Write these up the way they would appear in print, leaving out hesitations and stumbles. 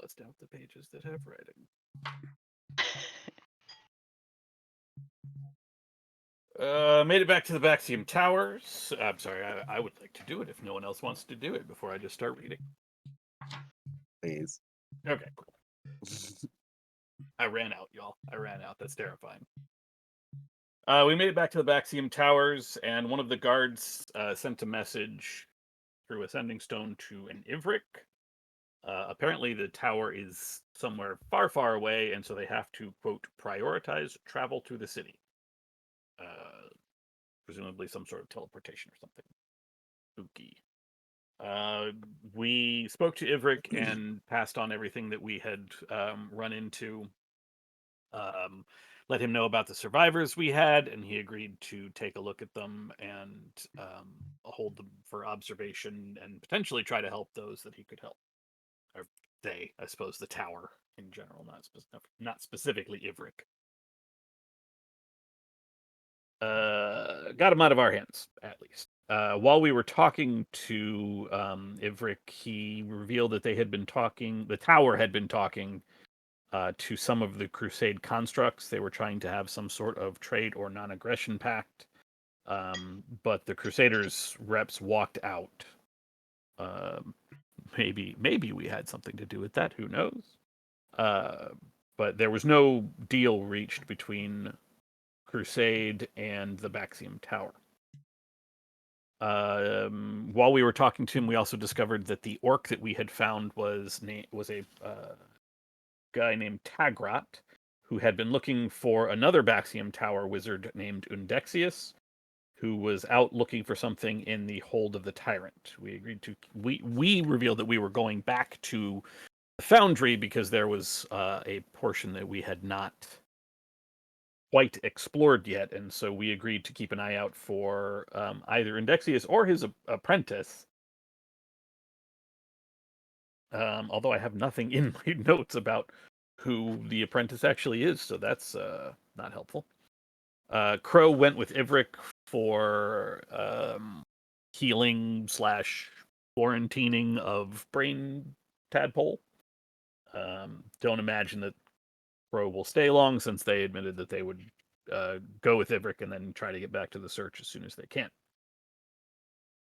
bust out the pages that have writing. Made it back to the Baxium Towers. I'm sorry, I would like to do it if no one else wants to do it before I just start reading. Please. Okay, cool. I ran out, y'all. I ran out. That's terrifying. We made it back to the Baxium Towers, and one of the guards sent a message through a sending stone to an Ivrik. Apparently, the tower is somewhere far, far away, and so they have to, quote, prioritize travel to the city. Presumably some sort of teleportation or something. Spooky. We spoke to Ivrik and passed on everything that we had run into. Let him know about the survivors we had, and he agreed to take a look at them and hold them for observation and potentially try to help those that he could help. Or they, I suppose, the tower in general, not specifically Ivrik. Got him out of our hands, at least. While we were talking to Ivrik, he revealed that the tower had been talking to some of the Crusade constructs. They were trying to have some sort of trade or non-aggression pact, but the Crusaders reps walked out. Maybe we had something to do with that. Who knows? But there was no deal reached between Crusade and the Baxium Tower. While we were talking to him, we also discovered that the orc that we had found was a guy named Tagrat, who had been looking for another Baxium Tower wizard named Undexius, who was out looking for something in the hold of the Tyrant. We revealed that we were going back to the Foundry because there was a portion that we had not quite explored yet, and so we agreed to keep an eye out for either Indexius or his apprentice. Although I have nothing in my notes about who the apprentice actually is, so that's not helpful. Crow went with Ivrik for healing / quarantining of Brain Tadpole. Don't imagine that Crow will stay long, since they admitted that they would go with Ivrik and then try to get back to the search as soon as they can.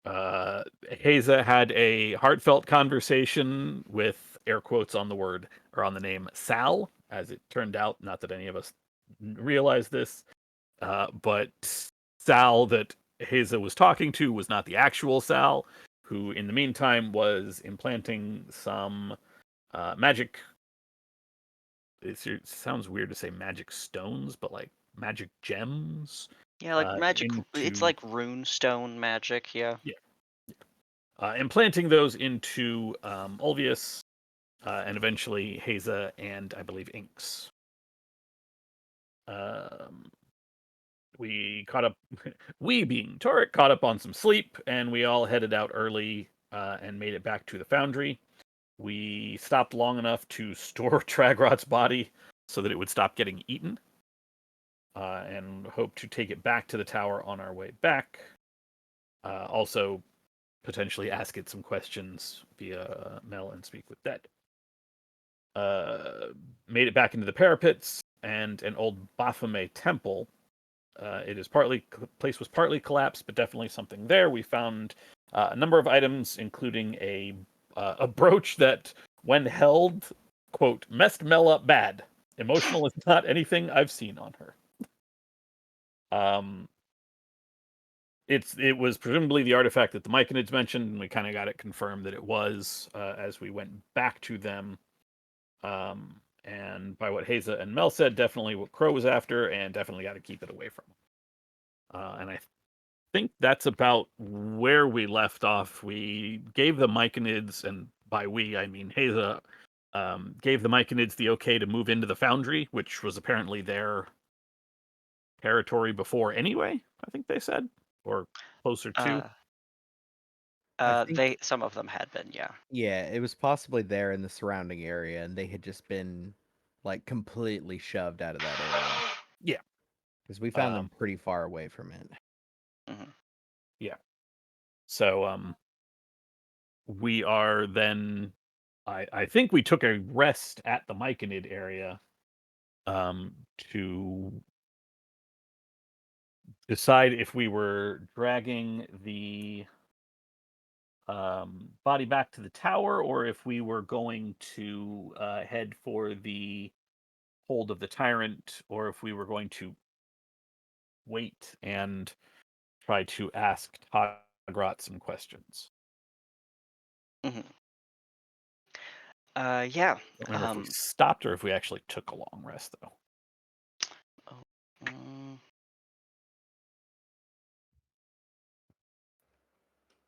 Haza had a heartfelt conversation with air quotes on the name Sal, as it turned out. Not that any of us realized this, but Sal that Haza was talking to was not the actual Sal, who in the meantime was implanting some magic. It sounds weird to say magic stones, but like magic gems. Yeah, like magic. It's Into like rune stone magic. Yeah. implanting those into Ulvius, and eventually Haza and I believe Inks. We caught up. We, being Torek, caught up on some sleep, and we all headed out early and made it back to the Foundry. We stopped long enough to store Tragrot's body so that it would stop getting eaten, and hope to take it back to the tower on our way back. Also, potentially ask it some questions via Mel and speak with Dead. Made it back into the parapets and an old Baphomet temple. Place was partly collapsed, but definitely something there. We found a number of items, including a brooch that, when held, quote, messed Mel up bad. Emotional is not anything I've seen on her. It was presumably the artifact that the Myconids mentioned, and we kind of got it confirmed that it was as we went back to them. And by what Haza and Mel said, definitely what Crow was after, and definitely got to keep it away from him. And I think that's about where we left off. We gave the Myconids, and by we I mean Haza, gave the Myconids the okay to move into the Foundry, which was apparently their territory before anyway, I think they said, or closer to. Some of them had been, yeah. Yeah, it was possibly there in the surrounding area, and they had just been like completely shoved out of that area. Yeah, because we found them pretty far away from it. Mm-hmm. Yeah. So we are then I think we took a rest at the Myconid area to decide if we were dragging the body back to the tower, or if we were going to head for the hold of the tyrant, or if we were going to wait and try to ask Tagrat some questions. Yeah. I don't remember if we stopped or if we actually took a long rest, though.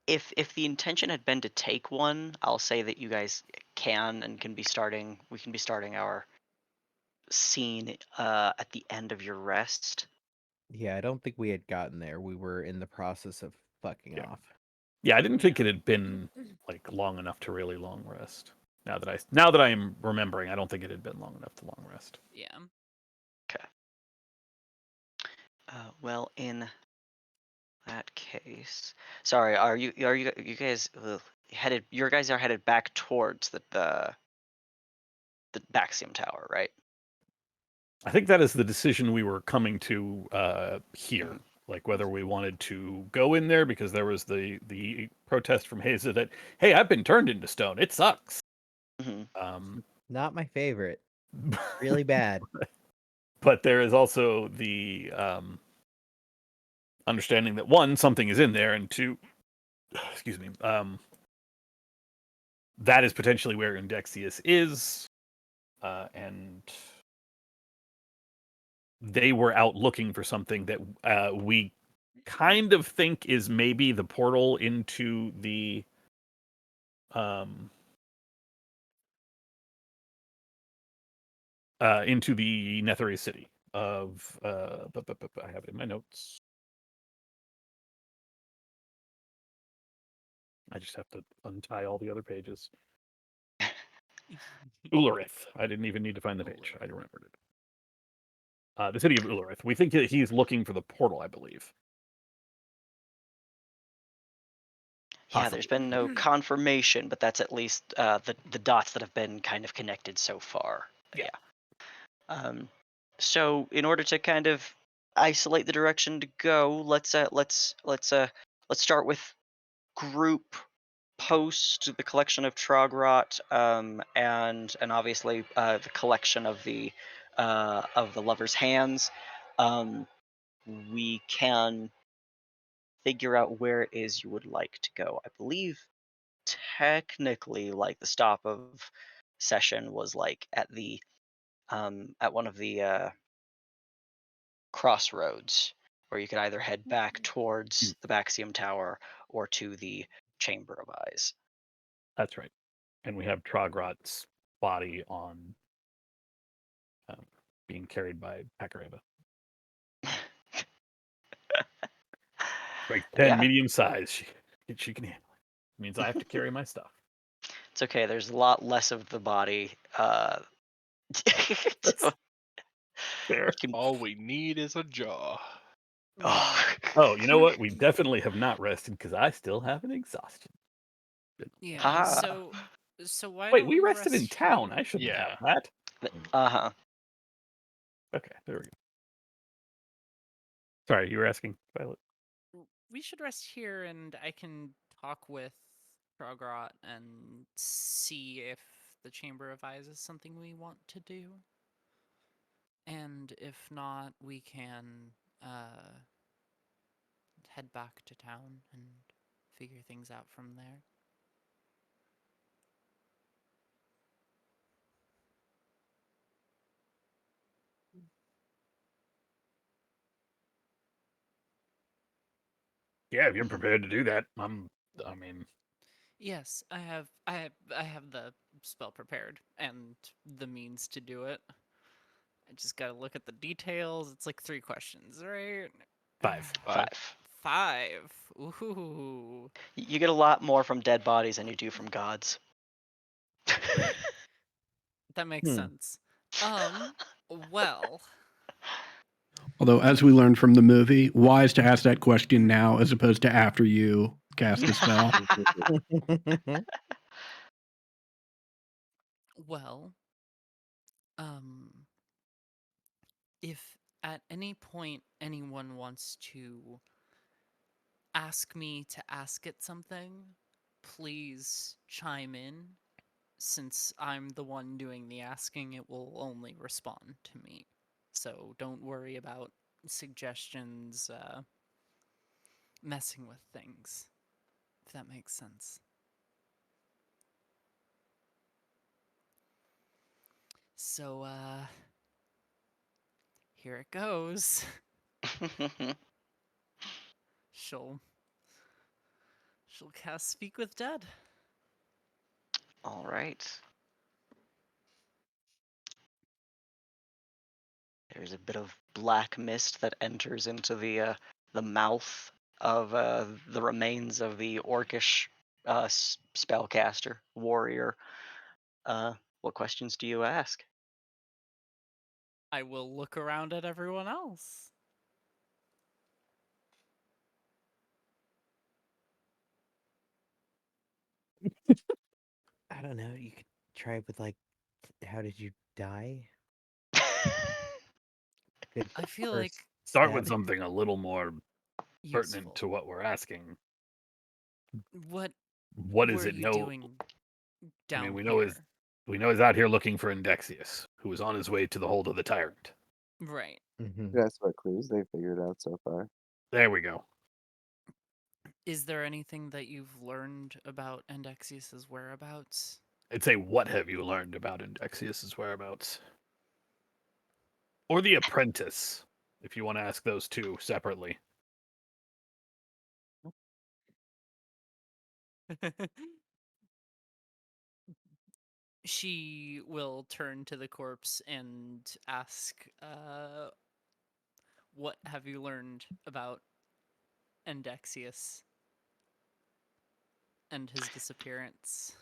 If the intention had been to take one, I'll say that you guys can be starting. We can be starting our scene at the end of your rest. Yeah, I don't think we had gotten there. We were in the process of fucking Yeah. off. Yeah, I didn't think it had been like long enough to really long rest. Now that I am remembering, I don't think it had been long enough to long rest. Yeah. Okay. Well, in that case, sorry. Are you guys headed? Your guys are headed back towards the Baxium Tower, right? I think that is the decision we were coming to here. Like whether we wanted to go in there because there was the protest from Haza that, hey, I've been turned into stone. It sucks. Not my favorite. Really bad. But there is also the understanding that one, something is in there, and two, excuse me, that is potentially where Indexius is, and they were out looking for something that we kind of think is maybe the portal into the Netherese city of I have it in my notes. I just have to untie all the other pages. Ularith. I didn't even need to find the page. I remembered it. The city of Ularith. We think that he's looking for the portal, I believe. Yeah, there's been no confirmation, but that's at least the dots that have been kind of connected so far. Yeah. So in order to kind of isolate the direction to go, let's start with group post the collection of Trogrot, and obviously the collection of the Lover's Hands. We can figure out where it is you would like to go. I believe technically, like, the stop of session was like at the at one of the crossroads where you could either head back towards the Baxium Tower or to the Chamber of Eyes. That's right. And we have Trogrot's body on being carried by Pakareva. Like 10, Yeah. medium size. She can handle it. It means I have to carry my stuff. It's okay. There's a lot less of the body. Fair. All we need is a jaw. Oh, you know what? We definitely have not rested because I still have an exhaustion. Yeah. Ah. So why? Wait, don't we rested in rest town. here? I shouldn't Yeah. have that. Uh-huh. Okay, there we go. Sorry, you were asking, Violet. We should rest here, and I can talk with Trogrot and see if the Chamber of Eyes is something we want to do. And if not, we can head back to town and figure things out from there. Yeah, if you're prepared to do that, I mean, Yes, I have the spell prepared and the means to do it. I just gotta look at the details. It's like 3 questions, right? 5. 5. Ooh. You get a lot more from dead bodies than you do from gods. That makes sense. Well. Although, as we learned from the movie, wise to ask that question now as opposed to after you cast the spell. Well, um, if at any point anyone wants to ask me to ask it something, please chime in. Since I'm the one doing the asking, it will only respond to me. So don't worry about suggestions messing with things, if that makes sense. So, here it goes. She'll cast Speak with Dead. All right. There's a bit of black mist that enters into the mouth of the remains of the orcish spellcaster warrior. What questions do you ask? I will look around at everyone else. I don't know. You could try with like, how did you die? Good I feel first like Start with stab. something a little more pertinent useful. to what we're asking. What What is were it? you No, doing down I mean here? we know he's out here looking for Indexius, who is on his way to the hold of the tyrant. Right. Mhm. That's what clues they figured out so far. There we go. Is there anything that you've learned about Endexius's whereabouts? I'd say, what have you learned about Indexius's whereabouts? Or the apprentice, if you want to ask those two separately. She will turn to the corpse and ask, what have you learned about Endexius and his disappearance?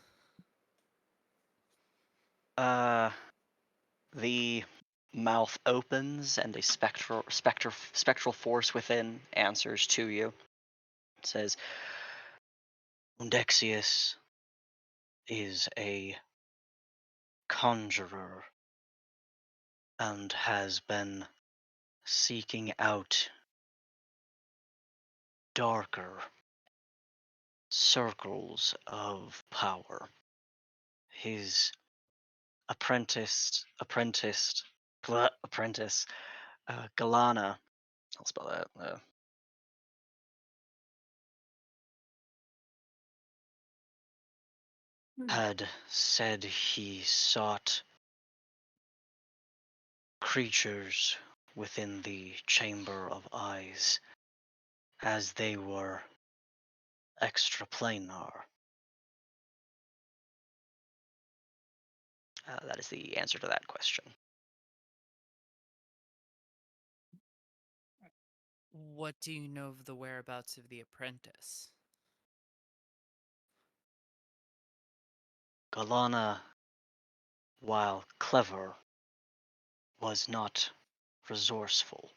The mouth opens and a spectral force within answers to you. It says, Undexius is a conjurer and has been seeking out darker circles of power. His apprentice, Galana, I'll spell that, had said he sought creatures within the Chamber of Eyes as they were extraplanar. That is the answer to that question. What do you know of the whereabouts of the apprentice? Galana, while clever, was not resourceful.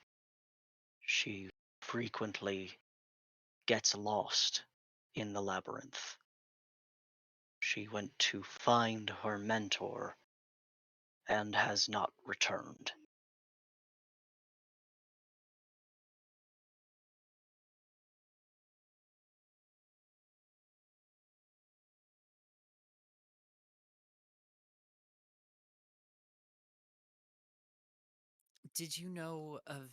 She frequently gets lost in the labyrinth. She went to find her mentor and has not returned. Did you know of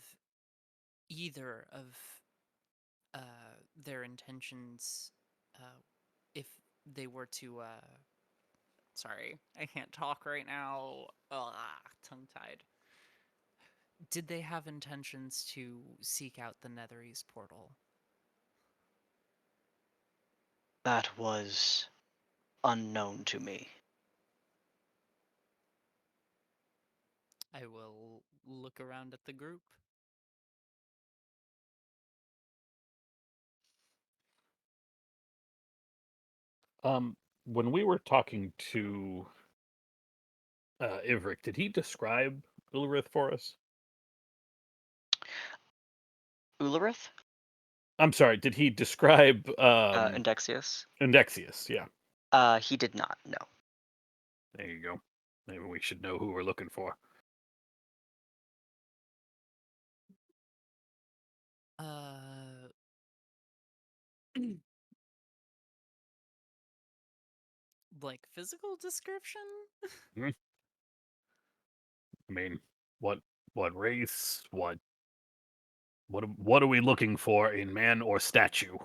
either of their intentions if they were to sorry, I can't talk right now. Tongue tied. Did they have intentions to seek out the Netherese portal? That was unknown to me. I will look around at the group. When we were talking to Ivric, did he describe Ulrith for us? Ulrith? I'm sorry, did he describe Indexius? Indexius? Yeah. He did not, no. There you go. Maybe we should know who we're looking for. Like physical description? I mean, what race? What are we looking for in man or statue,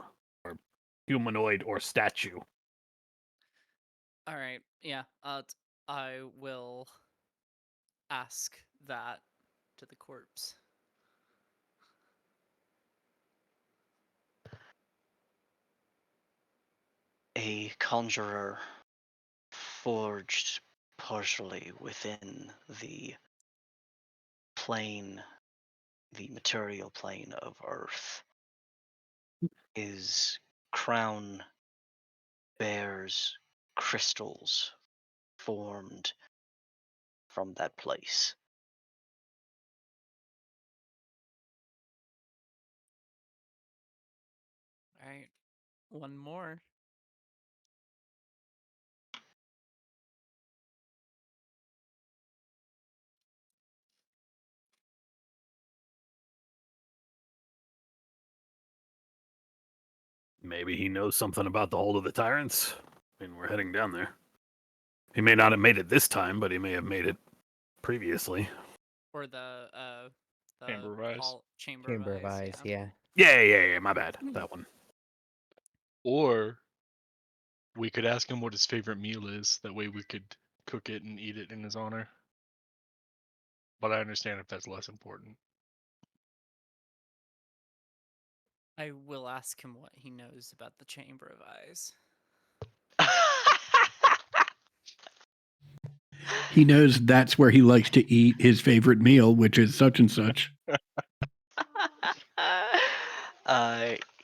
or humanoid or statue? All right. Yeah. I will ask that to the corpse. A conjurer forged partially within the plane, the material plane of Earth. His crown bears crystals formed from that place. All right. One more. Maybe he knows something about the Hold of the Tyrants. I mean, we're heading down there. He may not have made it this time, but he may have made it previously. Or the Chamber of Eyes. Chamber of Eyes, yeah. Yeah, my bad. That one. Or we could ask him what his favorite meal is. That way we could cook it and eat it in his honor. But I understand if that's less important. I will ask him what he knows about the Chamber of Eyes. He knows that's where he likes to eat his favorite meal, which is such and such.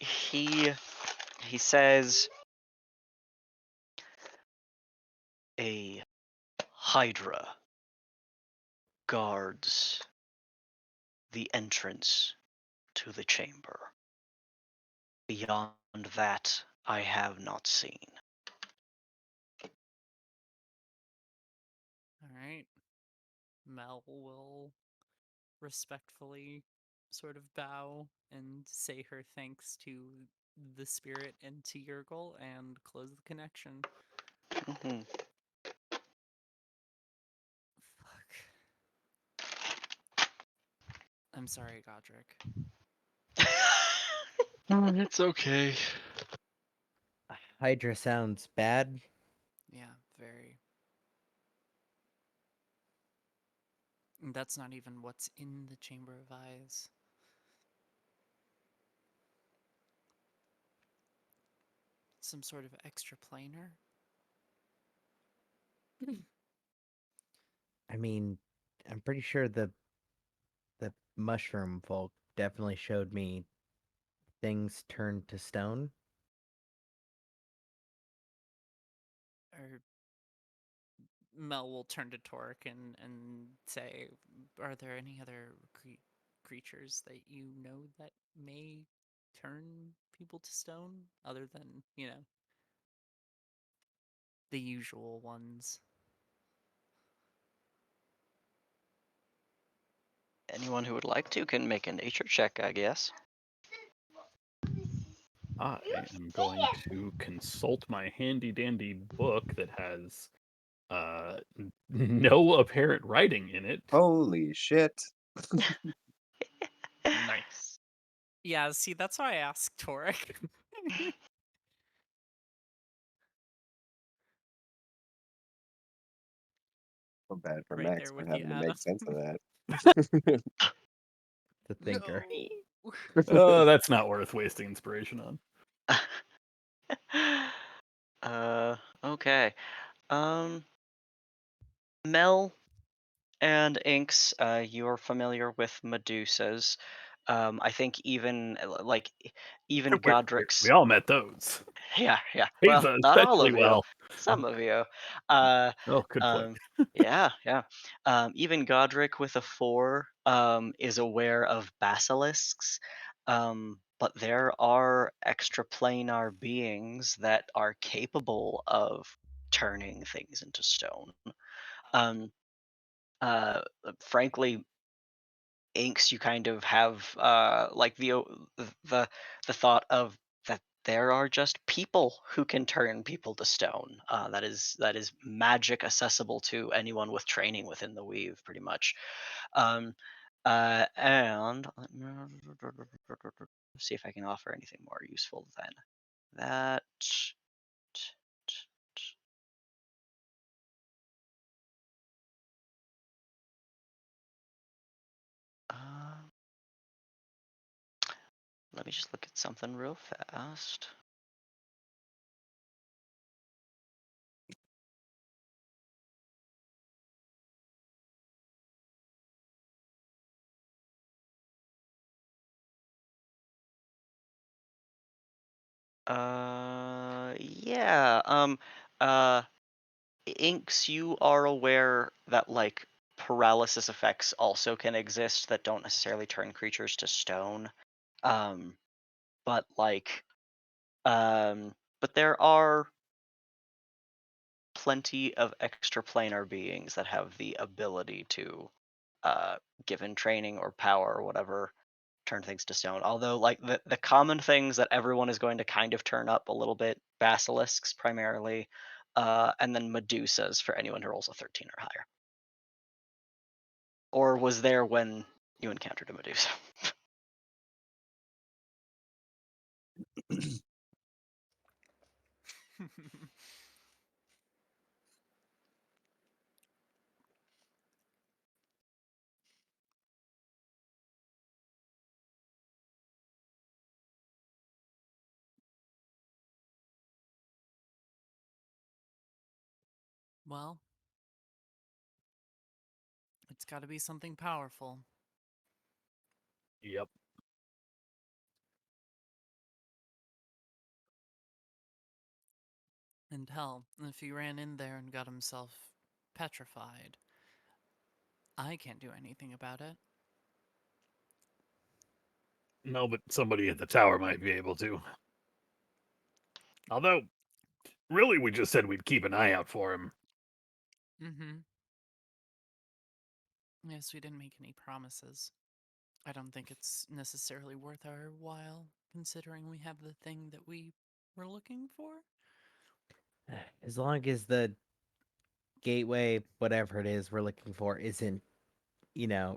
He says a hydra guards the entrance to the chamber. Beyond that, I have not seen. All right. Mel will respectfully sort of bow and say her thanks to the spirit and to Yergel and close the connection. Mm-hmm. Fuck. I'm sorry, Godric. It's okay. Hydra sounds bad. Yeah, very. And that's not even what's in the Chamber of Eyes. Some sort of extraplanar? I mean, I'm pretty sure the mushroom folk definitely showed me things turned to stone. Or Mel will turn to Torque and say, are there any other creatures that you know that may turn people to stone other than, the usual ones? Anyone who would like to can make a nature check, I guess. I am going to consult my handy dandy book that has no apparent writing in it. Holy shit. Nice. Yeah, see, that's why I asked Torque. So bad for Right Max there for with having you, to make Adam. sense of that. The thinker. No. Oh, that's not worth wasting inspiration on. Okay. Mel and Inks, you're familiar with Medusas. I think even even We Godric's. all met those. Yeah. Well, Asa not all of especially you. well. Some of you. Oh, good point. Yeah. Even Godric with a 4 is aware of basilisks. But there are extraplanar beings that are capable of turning things into stone. Um, Frankly, Inks, you kind of have like the the thought of that there are just people who can turn people to stone. That is magic accessible to anyone with training within the weave, pretty much. Um, and see if I can offer anything more useful than that. Um, Let me just look at something real fast. Yeah. Uh, Inks, you are aware that like paralysis effects also can exist that don't necessarily turn creatures to stone. Um, but like, but there are plenty of extraplanar beings that have the ability to, uh, given training or power or whatever, turn things to stone. Although, like the common things that everyone is going to kind of turn up a little bit, basilisks primarily, and then Medusas for anyone who rolls a 13 or higher. Or was there when you encountered a Medusa? Well, it's got to be something powerful. Yep. And hell, if he ran in there and got himself petrified, I can't do anything about it. No, but somebody at the tower might be able to. Although, really, we just said we'd keep an eye out for him. Mm-hmm. Yes, we didn't make any promises. I don't think it's necessarily worth our while, considering we have the thing that we were looking for. As long as the gateway, whatever it is we're looking for, isn't,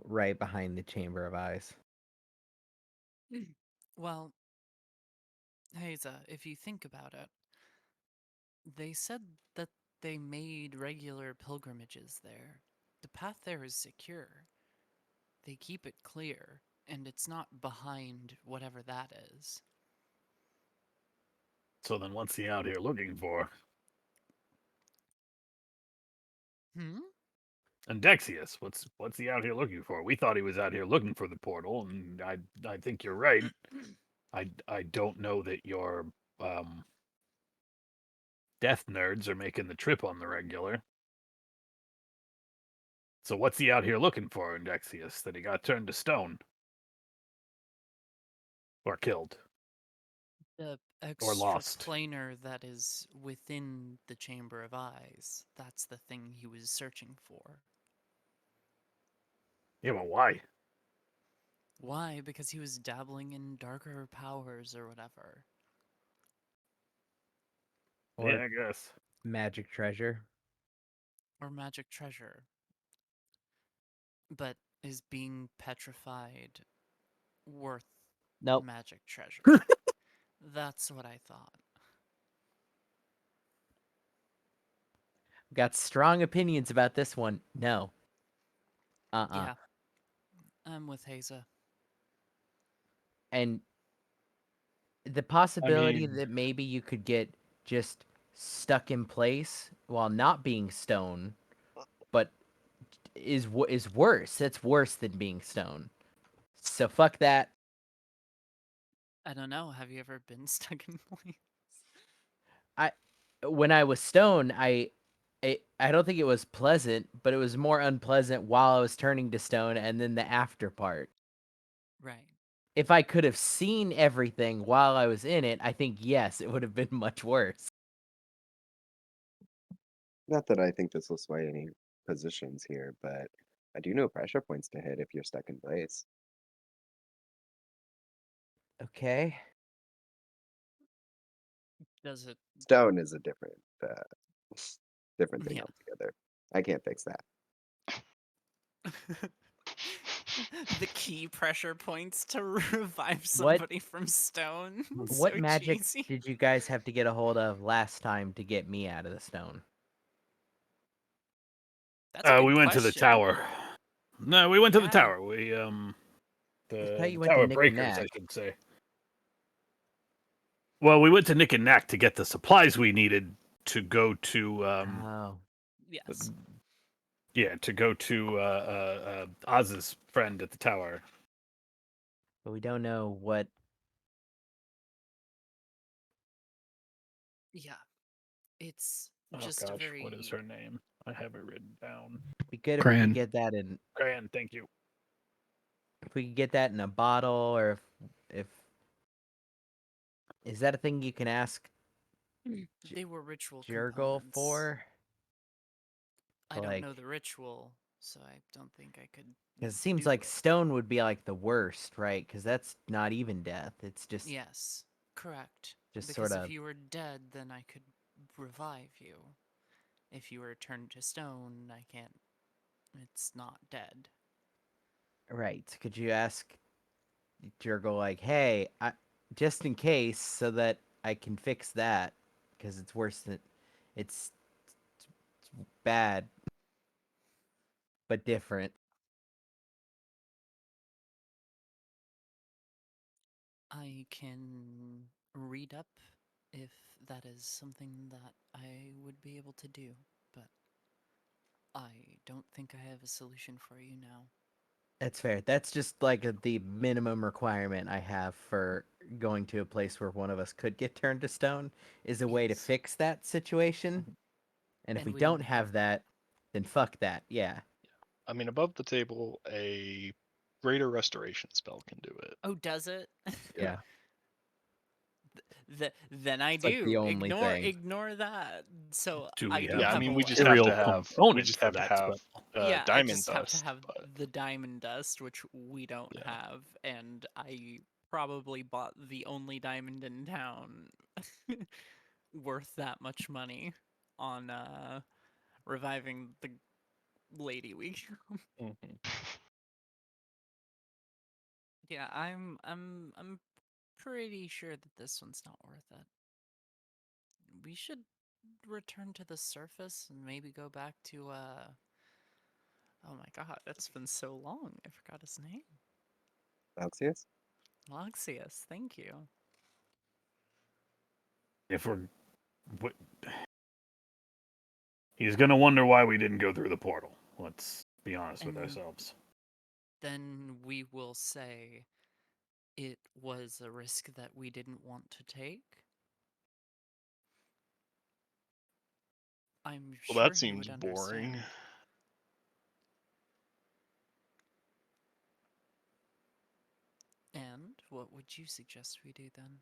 right behind the Chamber of Eyes. Well, Haza, if you think about it, they said that they made regular pilgrimages there. The path there is secure. They keep it clear, and it's not behind whatever that is. So then what's he out here looking for? Hmm? And Dexius, what's he out here looking for? We thought he was out here looking for the portal, and I think you're right. I don't know that your death nerds are making the trip on the regular. So what's he out here looking for, Indexius, that he got turned to stone? Or killed? The Or lost? extraplanar that is within the Chamber of Eyes. That's the thing he was searching for. Yeah, but why? Why? Because he was dabbling in darker powers or whatever. Or Yeah, I guess. magic treasure. Or magic treasure. But is being petrified worth Nope. magic treasure? That's what I thought. Got strong opinions about this one. No. Yeah. I'm with Haza. And the possibility mean- that maybe you could get just stuck in place while not being stone, but is worse. That's worse than being stone. So fuck that. I don't know. Have you ever been stuck in place? When I was stone, I don't think it was pleasant, but it was more unpleasant while I was turning to stone and then the after part. Right. If I could have seen everything while I was in it, I think yes, it would have been much worse. Not that I think this will sway any positions here, but I do know pressure points to hit if you're stuck in place. Okay. Does it? Stone is a different thing Yeah. altogether. I can't fix that. The key pressure points to revive somebody from stone. What So magic cheesy. did you guys have to get a hold of last time to get me out of the stone? That's a good We went to the question. tower. No, we went to the Yeah. tower. We I thought the you went to tower Nick and breakers, I Knack. should say. Well, we went to Nick and Knack to get the supplies we needed to go to Oh, Yes. to go to Oz's friend at the tower. but we don't know what. Yeah. It's Oh just a gosh, very. what is her name? I have it written down. Be good if we Cran. could get that in. Gran, thank you. If we could get that in a bottle, or if is that a thing you can ask They were ritual Jurgle components. for? I don't know like- the ritual, so I don't think I could. Because it seems do like it. stone would be like the worst, right? Because that's not even death. It's just Yes, correct. just Because sorta- if you were dead, then I could revive you. If you were turned to stone, I can't. It's not dead. right. Could you ask Jurgle like, hey, just in case, so that I can fix that, because it's worse than it's bad, but different. I can read up if that is something that I would be able to do, but I don't think I have a solution for you now. That's fair. That's just like the minimum requirement I have for going to a place where one of us could get turned to stone is a way to Yes. fix that situation. And if And we we don't don't have have that, then fuck that. Yeah. I mean, above the table, a greater restoration spell can do it. Oh, does it? Yeah. Then I It's like the do. only thing. Ignore that. So Do I we do have Yeah, I have mean, a we wa- just have Material to have component for that spell. yeah, I diamond just have dust. to have but the diamond dust, which we don't Yeah. have, and I probably bought the only diamond in town worth that much money on reviving the lady we Mhm. Yeah, I'm pretty sure that this one's not worth it. We should return to the surface and maybe go back to oh my god, it's been so long. I forgot his name. Celsius? Loxius, thank you. If we're, what, he's gonna wonder why we didn't go through the portal. Let's be honest with And- ourselves. Then we will say it was a risk that we didn't want to take. I'm Well, sure that he seems would boring. understand. And what would you suggest we do then?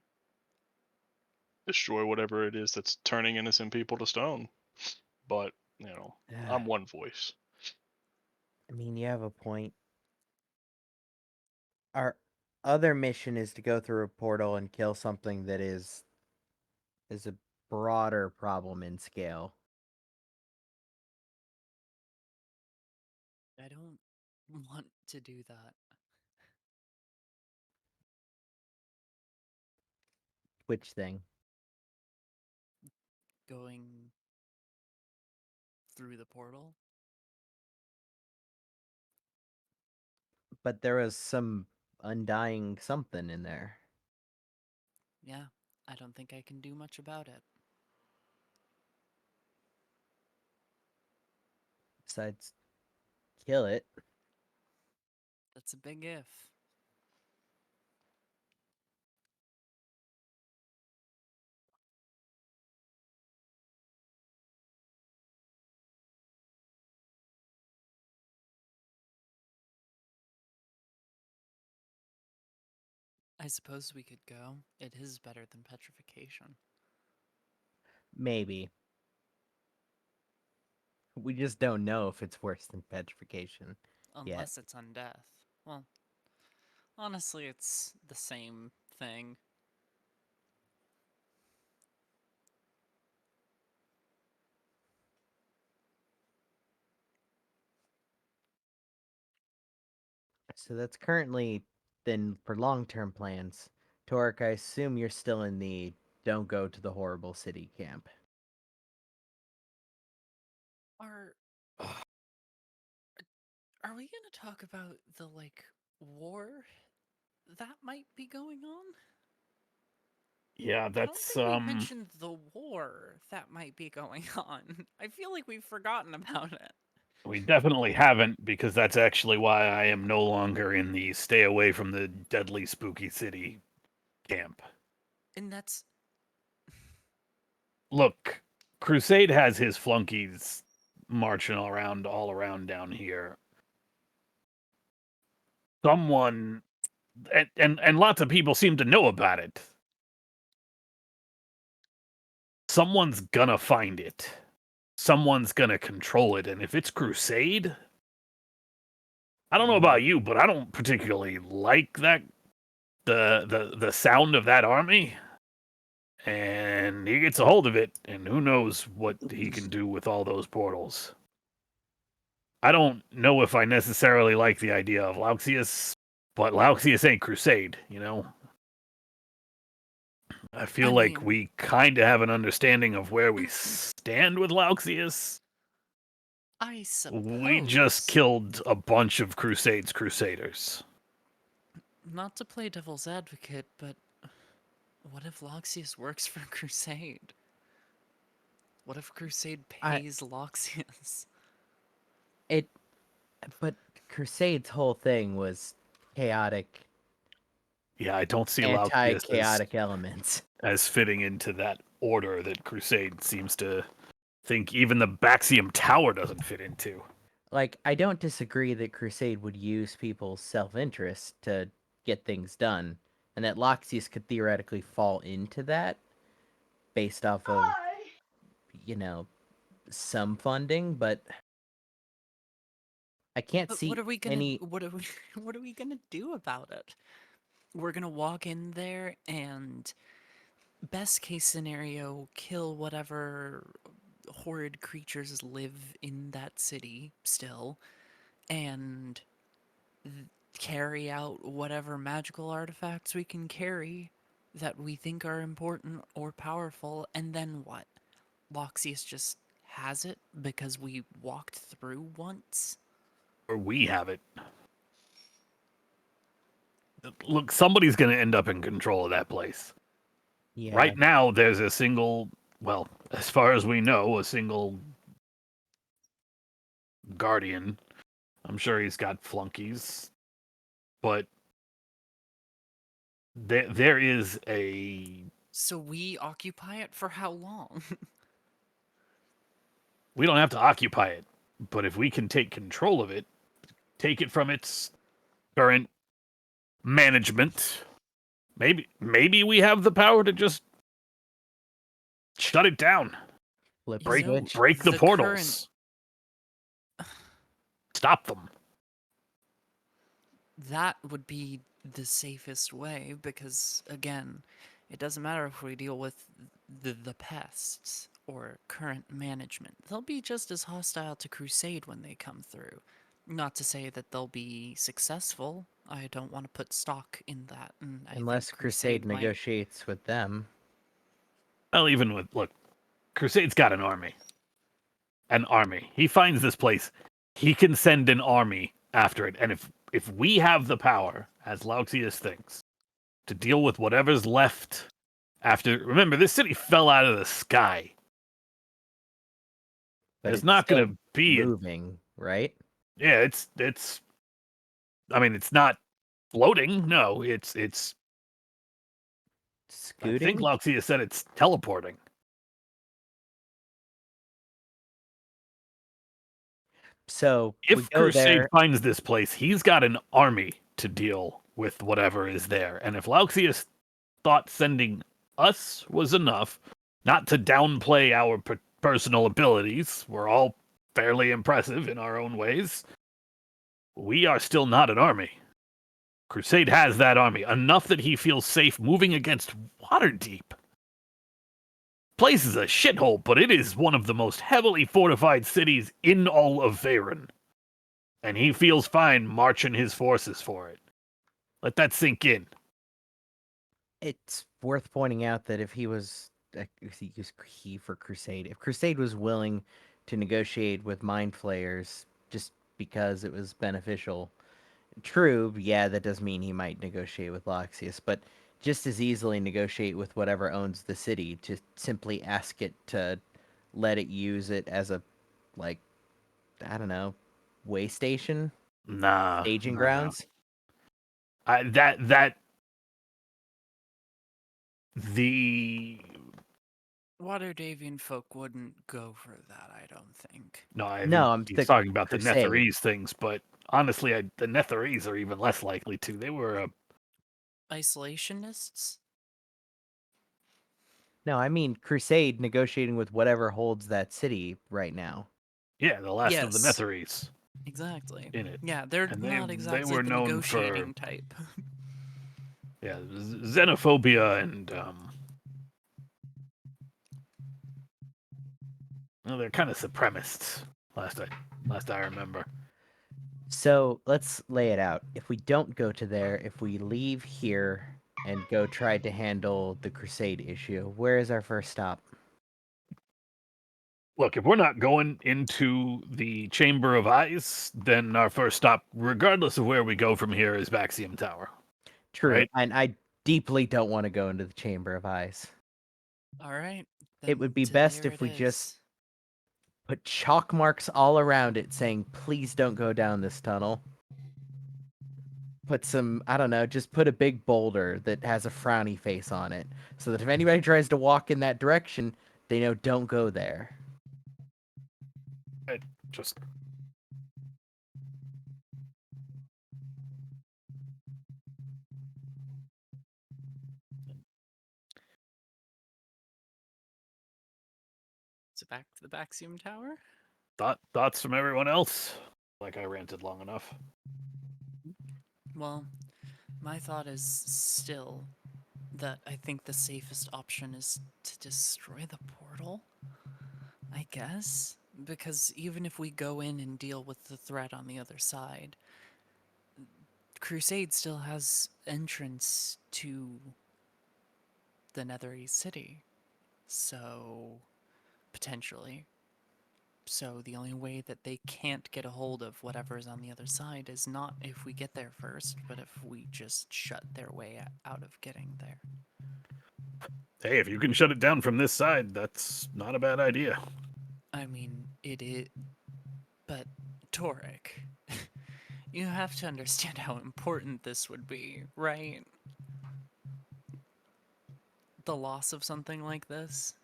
Destroy whatever it is that's turning innocent people to stone. But, I'm one voice. I mean, you have a point. Our other mission is to go through a portal and kill something that is a broader problem in scale. I don't want to do that. Which thing? Going through the portal? But there was some undying something in there. Yeah, I don't think I can do much about it. Besides, kill it. That's a big if. I suppose we could go. It is better than petrification. Maybe. We just don't know if it's worse than petrification. Unless it's undeath. Well, honestly, it's the same thing. So that's currently then for long-term plans. Torek, I assume you're still in the don't go to the horrible city camp. Are we gonna talk about the war that might be going on? Yeah, I don't that's think we mentioned the war that might be going on. I feel like we've forgotten about it. we definitely haven't, because that's actually why I am no longer in the stay away from the deadly spooky city camp. And that's Look, Crusade has his flunkies marching all around down here. Someone and lots of people seem to know about it. Someone's gonna find it. Someone's gonna control it, and if it's Crusade, I don't know about you, but I don't particularly like that the sound of that army. And he gets a hold of it, and who knows what he can do with all those portals. I don't know if I necessarily like the idea of Lauxius, but Lauxius ain't Crusade, you know? I feel like mean- we kind of have an understanding of where we stand with Lauxius. I suppose. We just killed a bunch of Crusade's Crusaders. Not to play devil's advocate, but what if Loxius works for Crusade? What if Crusade pays Loxius? But Crusade's whole thing was chaotic, Yeah, I don't see Lauxius anti-chaotic elements. as fitting into that order that Crusade seems to think even the Baxium Tower doesn't fit into. Like, I don't disagree that Crusade would use people's self-interest to get things done, and that Loxius could theoretically fall into that based off of, some funding, but I can't But see what are we gonna any. what are we gonna do about it? We're gonna walk in there and best case scenario kill whatever horrid creatures live in that city still and carry out whatever magical artifacts we can carry that we think are important or powerful, and then what? Loxius just has it because we walked through once? Or we have it. Look, somebody's going to end up in control of that place. Yeah, Right now, there's a single, well, as far as we know, a single guardian. I'm sure he's got flunkies. But there is a... So we occupy it for how long? We don't have to occupy it. But if we can take control of it, take it from its current management, maybe we have the power to just shut it down. flip a Break switch. break the The portals. Stop them. That would be the safest way because, again, it doesn't matter if we deal with the pests or current management. They'll be just as hostile to Crusade when they come through. Not to say that they'll be successful. I don't want to put stock in that. And I think Unless Crusade might- negotiates with them. Well, even with, look, Crusade's got an army. An army. He finds this place. He can send an army after it. And if we have the power, as Lauxius thinks, to deal with whatever's left after... Remember, this city fell out of the sky. But There's it's not going still to be... moving, right? Yeah, it's... I mean, it's not floating. No, it's... I think Scooting. Lauxius said it's teleporting. So we If go Crusade there. finds this place, he's got an army to deal with whatever is there. And if Lauxius thought sending us was enough, not to downplay our personal abilities, we're all fairly impressive in our own ways. We are still not an army. Crusade has that army, enough that he feels safe moving against Waterdeep. Place is a shithole, but it is one of the most heavily fortified cities in all of Faerun. And he feels fine marching his forces for it. Let that sink in. It's worth pointing out that if he was he for Crusade, if Crusade was willing to negotiate with Mind Flayers just because it was beneficial, true, yeah, that does mean he might negotiate with Loxias, but just as easily negotiate with whatever owns the city to simply ask it to let it use it as a, like, I don't know, way station, Nah. staging nah. grounds. The Waterdavian folk wouldn't go for that, I don't think. No, I No, think I'm he's the talking about Crusade. the Netherese things, but honestly, the Netherese are even less likely to. They were Isolationists? No, I mean Crusade negotiating with whatever holds that city right now. the last of the Yes. Netherese Exactly. in it. Yeah, they're And not they exactly were the known for negotiating type. xenophobia and well, they're kind of supremacists. Last I remember. So let's lay it out. If we don't go to there, if we leave here and go try to handle the Crusade issue, where is our first stop? Look, if we're not going into the Chamber of Eyes, then our first stop, regardless of where we go from here, is Baxium Tower. True, Right. and I deeply don't want to go into the Chamber of Eyes. All right. It would be then best there if it we just is. put chalk marks all around it saying, please don't go down this tunnel. Put some, I don't know, just put a big boulder that has a frowny face on it, so that if anybody tries to walk in that direction, they know don't go there. Just So back to the Baxium Tower? thoughts from everyone else? Like I ranted long enough. Well, my thought is still that I think the safest option is to destroy the portal. I guess. Because even if we go in and deal with the threat on the other side, Crusade still has entrance to the Netherese city. So, potentially. So the only way that they can't get a hold of whatever's on the other side is not if we get there first, but if we just shut their way out of getting there. Hey, if you can shut it down from this side, that's not a bad idea. I mean, it is. But, Torek, you have to understand how important this would be, right? The loss of something like this.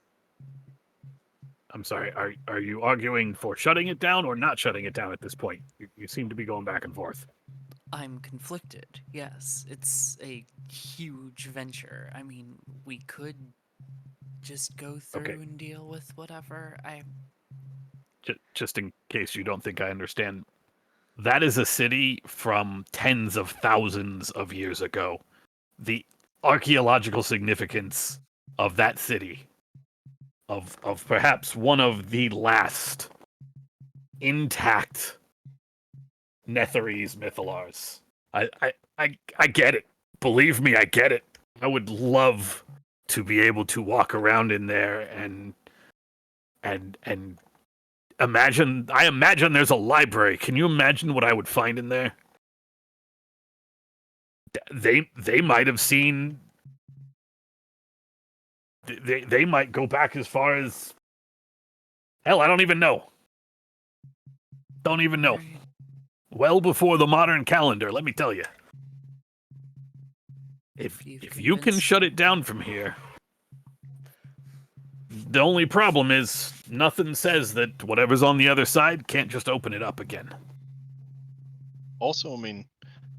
I'm sorry, are you arguing for shutting it down or not shutting it down at this point? You seem to be going back and forth. I'm conflicted, yes. It's a huge venture. I mean, we could just go through Okay. and deal with whatever. Just in case you don't think I understand, that is a city from tens of thousands of years ago. The archaeological significance of that city, of perhaps one of the last intact Netherese mythalars. I get it. Believe me, I get it. I would love to be able to walk around in there and imagine. I imagine there's a library. Can you imagine what I would find in there? They might have seen. They might go back as far as. Hell, I don't even know. Don't even know. Well before the modern calendar, let me tell you. If you can shut it down from here, the only problem is nothing says that whatever's on the other side can't just open it up again. Also, I mean,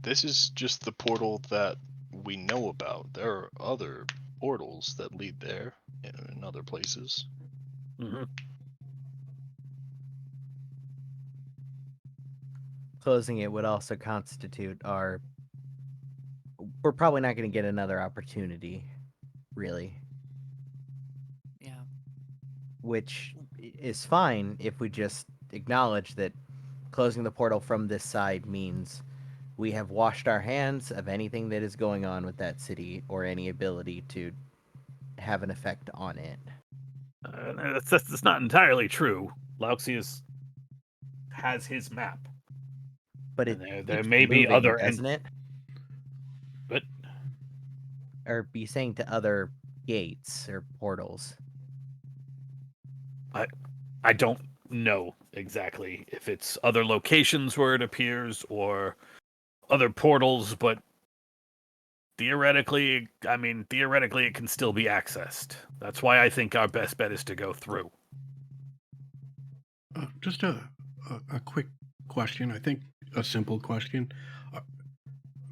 this is just the portal that we know about. There are other portals that lead there in other places. Mm-hmm. closing it would also constitute our. We're probably not going to get another opportunity, really. Yeah. Which is fine if we just acknowledge that closing the portal from this side means we have washed our hands of anything that is going on with that city or any ability to have an effect on it. That's not entirely true. Lauxius has his map. But it And there keeps may be moving, other doesn't it? But Or be saying to other gates or portals. I don't know exactly if it's other locations where it appears or other portals, but theoretically it can still be accessed. That's why I think our best bet is to go through. Just a quick question. I think a simple question.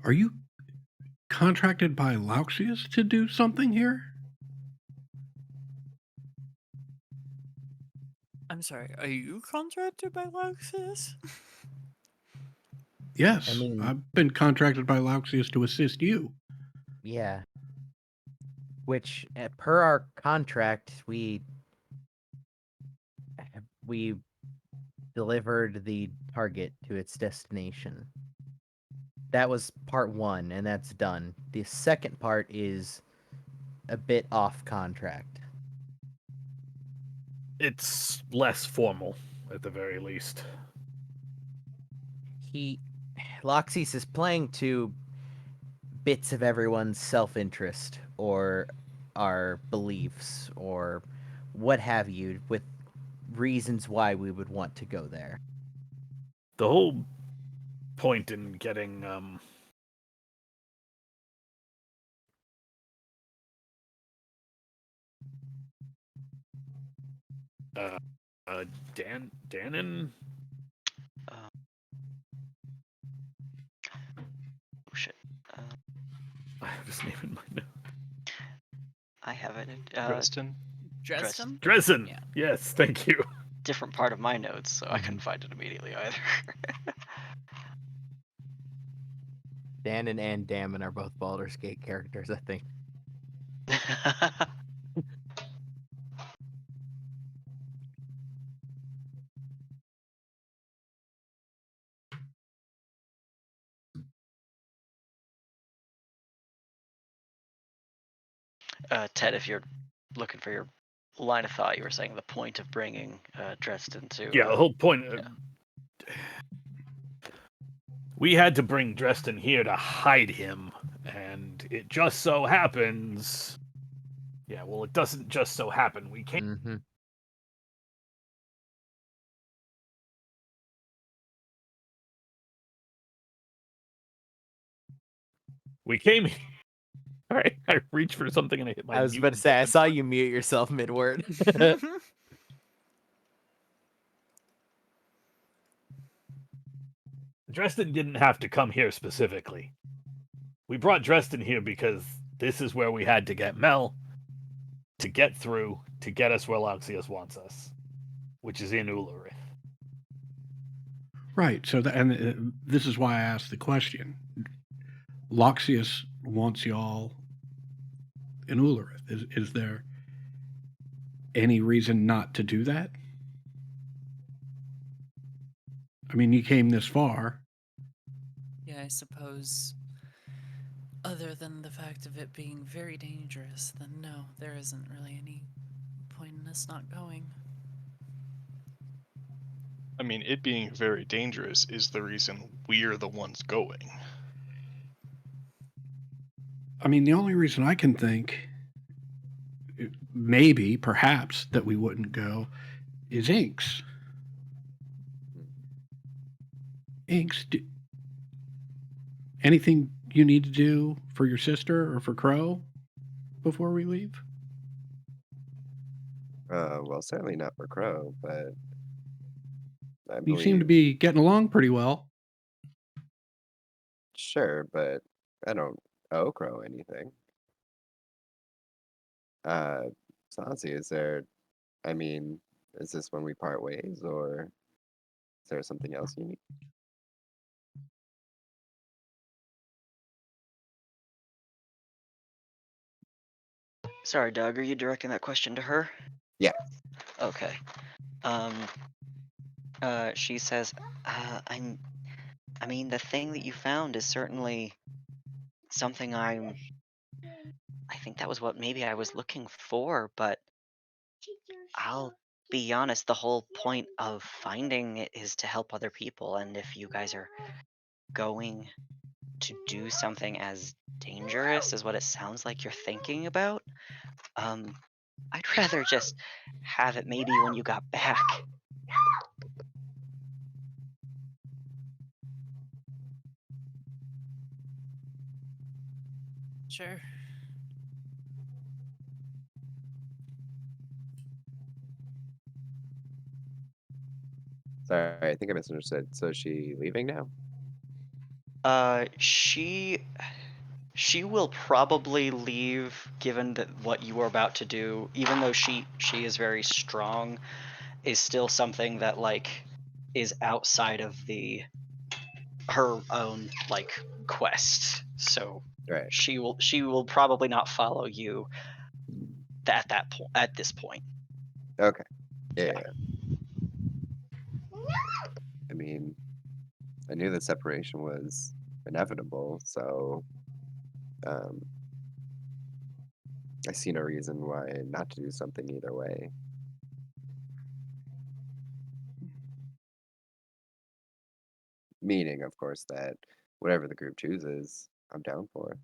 Are you contracted by Lauxius to do something here? I'm sorry, are you contracted by Luxus? Yes, I mean- I've been contracted by Lauxius to assist you. Yeah. Which, per our contract, we delivered the target to its destination. That was part 1, and that's done. The second part is a bit off contract. It's less formal, at the very least. Loxis is playing to bits of everyone's self-interest or our beliefs or what have you, with reasons why we would want to go there. The whole point in getting Danon. Oh shit. I have his name in my notes. I have it. Dresden. Dresden? Dresden. Yeah. Yes, thank you. Different part of my notes, so I couldn't find it immediately either. Danon and Damon are both Baldur's Gate characters, I think. Ted, if you're looking for your line of thought, you were saying the point of bringing Dresden to. Yeah, the whole point. We had to bring Dresden here to hide him, and it just so happens. Yeah, well, it doesn't just so happen. We came. Mm-hmm. We came here. All right, I reached for something and I hit my. I was mute about to say, I button. saw you mute yourself mid-word. Dresden didn't have to come here specifically. We brought Dresden here because this is where we had to get Mel to get through to get us where Lauxius wants us, which is in Ulurith. Right. So, this is why I asked the question. Lauxius wants y'all in Ulurith. Is there any reason not to do that? I mean, you came this far. Yeah, I suppose. Other than the fact of it being very dangerous, then no, there isn't really any point in us not going. I mean, it being very dangerous is the reason we're the ones going. I mean, the only reason I can think, maybe, perhaps, that we wouldn't go is Inks. Inks, anything you need to do for your sister or for Crow before we leave? Well, certainly not for Crow, but I You believe. seem to be getting along pretty well. Sure, but I don't owe Crow anything. Sansi, is there? I mean, is this when we part ways, or is there something else you need? Sorry, Doug. Are you directing that question to her? Yeah. Okay. She says, I mean, the thing that you found is certainly something I think that was what maybe I was looking for, but I'll be honest, the whole point of finding it is to help other people, and if you guys are going to do something as dangerous as what it sounds like you're thinking about, I'd rather just have it maybe when you got back. Sure. Sorry, I think I misunderstood. So is she leaving now? She will probably leave given that what you are about to do, even though she is very strong, is still something that like is outside of her own like quest. So Right. she will probably not follow you at this point. Okay. Yeah. Yeah. I mean, I knew the separation was inevitable, so I see no reason why not to do something either way. Meaning, of course, that whatever the group chooses, I'm down for.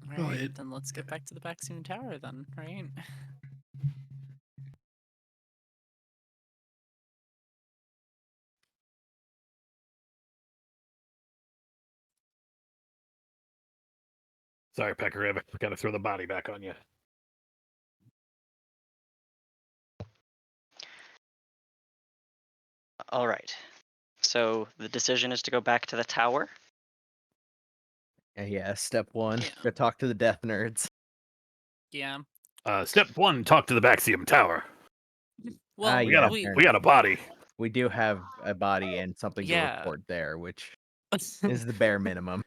Well, Alright, then let's get back to the Baxian Tower then, right? Sorry, Pecker, I got to throw the body back on you. All right. So the decision is to go back to the tower. Yeah, step one. Yeah. Go talk to the death nerds. Yeah. Step 1, talk to the Baxium Tower. Well, We got a body. We do have a body and something to Yeah. report there, which is the bare minimum.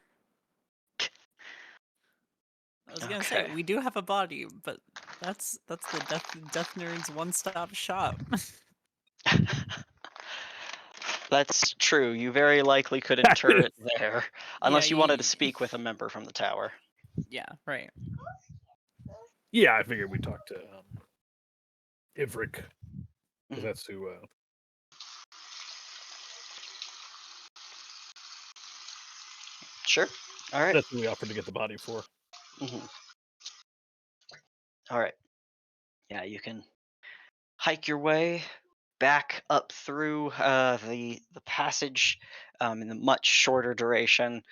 I was gonna say Okay. we do have a body, but that's the Death Nerds one-stop shop. That's true. You very likely could inter it there, unless Yeah, you wanted to speak with a member from the tower. Yeah, right. Yeah, I figured we'd talk to Ivric, because Mhm. that's who. Sure. All right. That's who we offered to get the body for. Mhm. All right. Yeah, you can hike your way back up through the passage in the much shorter duration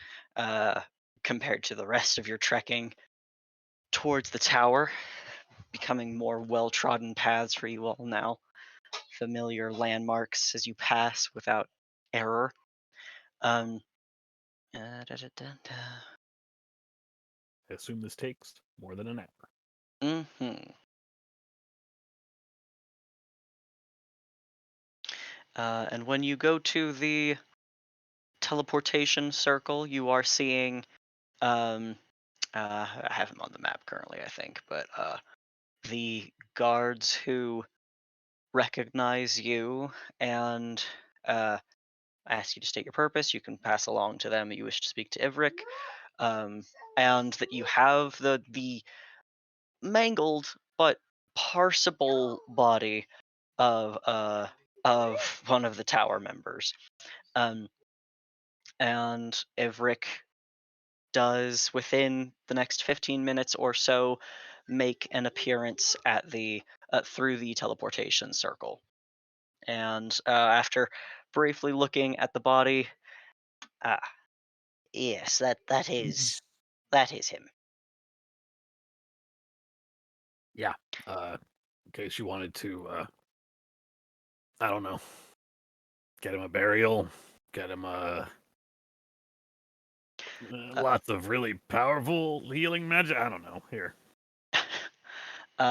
compared to the rest of your trekking towards the tower, becoming more well-trodden paths for you all now. Familiar landmarks as you pass without error. Da, da, da, da. I assume this takes more than an hour. Mm-hmm. And when you go to the teleportation circle, you are seeing. I have him on the map currently, I think, but the guards who recognize you and ask you to state your purpose. You can pass along to them that you wish to speak to Ivric, and that you have the mangled but parsable body of one of the tower members. And Ivric does within the next 15 minutes or so make an appearance at the through the teleportation circle. And after briefly looking at the body, yes, that is him. Yeah. In case you wanted to, I don't know, get him a burial, get him lots of really powerful healing magic. I don't know. Here.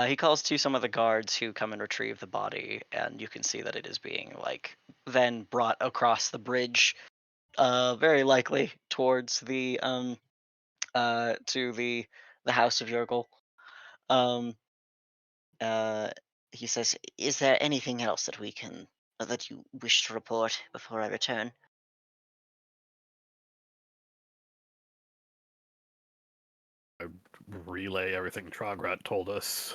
He calls to some of the guards who come and retrieve the body, and you can see that it is being then brought across the bridge, very likely towards the to the house of Jurgle. Um, uh, he says, "Is there anything else that you wish to report before I return?" Relay everything Trograt told us.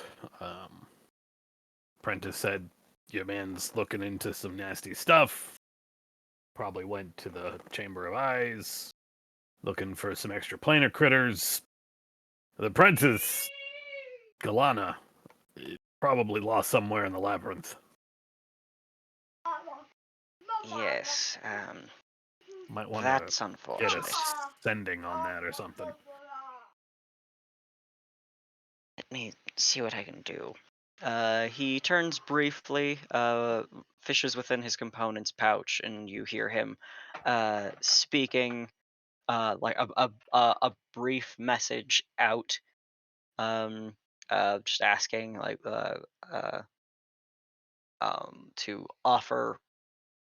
Prentice said your man's looking into some nasty stuff. Probably went to the Chamber of Eyes, looking for some extra planar critters. The Prentice, Galana, probably lost somewhere in the labyrinth. Yes, Might want that's to get unfortunate. a sending on that or something. Let me see what I can do. He turns briefly, fishes within his component's pouch, and you hear him speaking like a brief message out, just asking to offer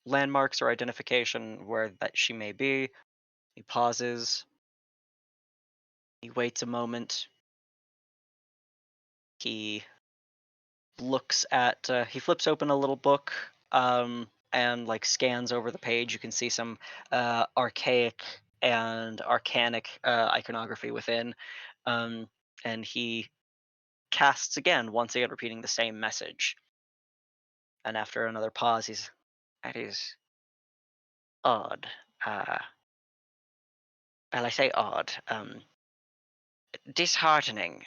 landmarks or identification where that she may be. He pauses. He waits a moment. He he flips open a little book, and scans over the page. You can see some archaic and arcanic iconography within, and he casts again, once again repeating the same message. And after another pause, that is odd. Well, I say odd, disheartening.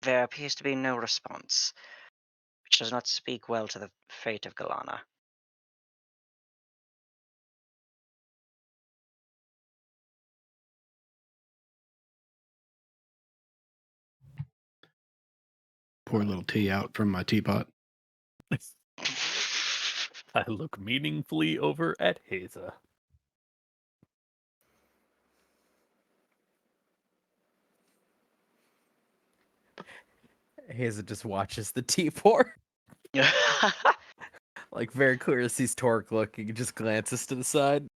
There appears to be no response, which does not speak well to the fate of Galana. Pour a little tea out from my teapot. I look meaningfully over at Haza. Haza just watches the T4. Like, very clear sees Torque looking, just glances to the side.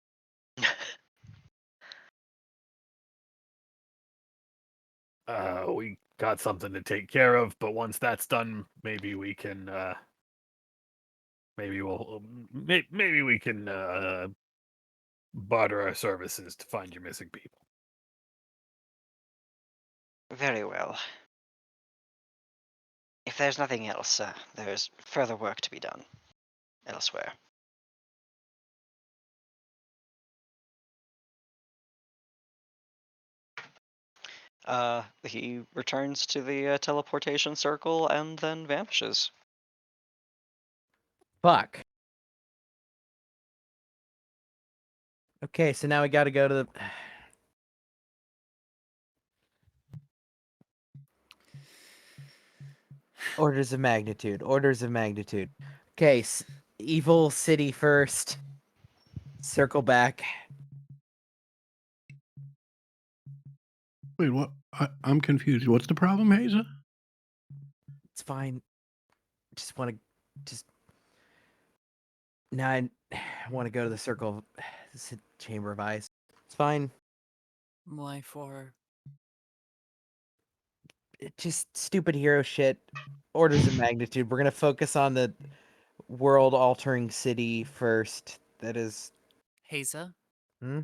We got something to take care of, but once that's done, maybe we can, maybe we can, barter our services to find your missing people. Very well. If there's nothing else, there's further work to be done elsewhere. He returns to the teleportation circle and then vanishes. Fuck. Okay, so now we gotta go to the... Orders of magnitude. Orders of magnitude. Okay, evil city first. Circle back. Wait, what? I'm confused. What's the problem, Haza? It's fine. Just want to... Now I want to go to the circle of... Chamber of Eyes. It's fine. Why for? Just stupid hero shit. Orders of magnitude. We're gonna focus on the world-altering city first. That is... Haza? Hmm?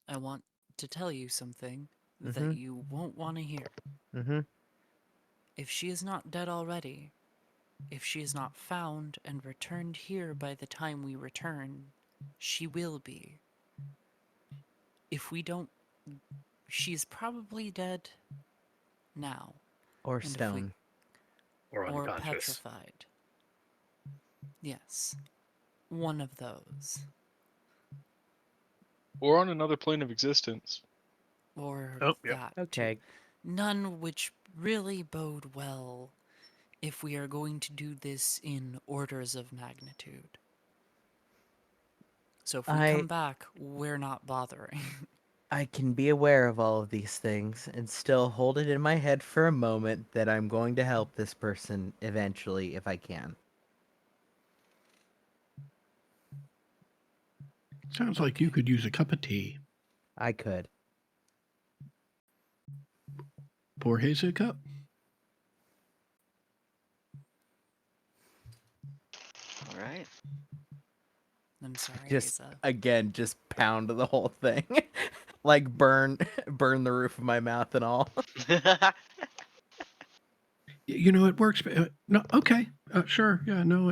I want to tell you something Mhm. that you won't want to hear. Mm-hmm. If she is not dead already, if she is not found and returned here by the time we return, she will be. If we don't... She's probably dead now. Or And if we- stone. Or or unconscious. petrified. Yes. One of those. Or on another plane of existence. Or Oh, yep. that. Okay. None which really bode well if we are going to do this in orders of magnitude. So if we come back, we're not bothering. I can be aware of all of these things and still hold it in my head for a moment that I'm going to help this person eventually if I can. Sounds like you could use a cup of tea. I could. Pour Hayes a cup. All right. I'm sorry, Just Asa. again, just pound the whole thing. Like burn the roof of my mouth and all. You know, it works. No, okay. Sure. Yeah, no,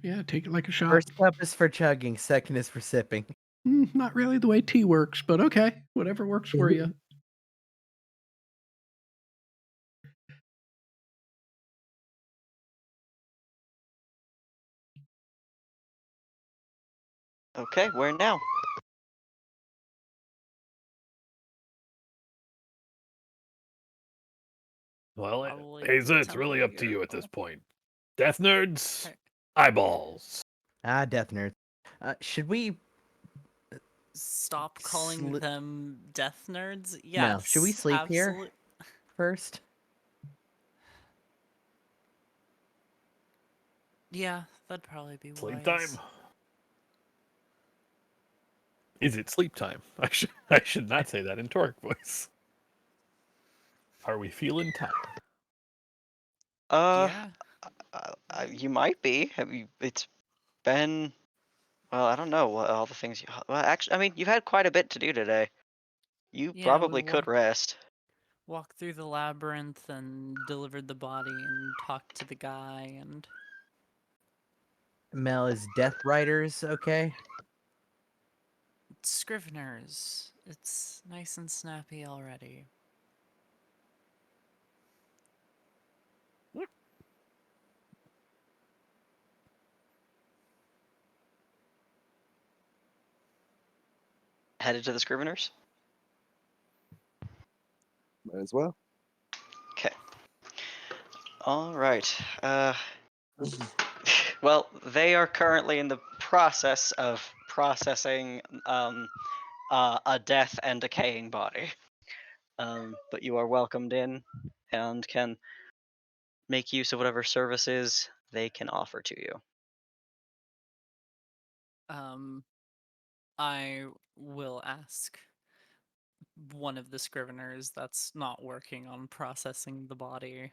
yeah, take it like a shot. First cup is for chugging, second is for sipping. Not really the way tea works, but okay. Whatever works for you. Okay, where now? Well, Probably Haza, it's Temple really up to you at Miracle. this point. Death nerds, Okay. eyeballs. Ah, Death Nerd. Should we Stop calling Sli- them death nerds? No, Yes. should we sleep here? absolute- first? Yeah, that'd probably be Sleep wise. time. Is it sleep time? I should not say that in Torque voice. Are we feeling tired? Yeah. You might be. Have you? It's been. Well, I don't know what all the things you. Well, actually, I mean, you've had quite a bit to do today. You Yeah, probably could rest. walked through the labyrinth and delivered the body and talked to the guy and Mel, is Death Riders okay? Scriveners. It's nice and snappy already. Headed to the Scriveners. Might as well. Okay. All right. Well, they are currently in the process of processing a death and decaying body. But you are welcomed in and can make use of whatever services they can offer to you. I will ask one of the Scriveners that's not working on processing the body,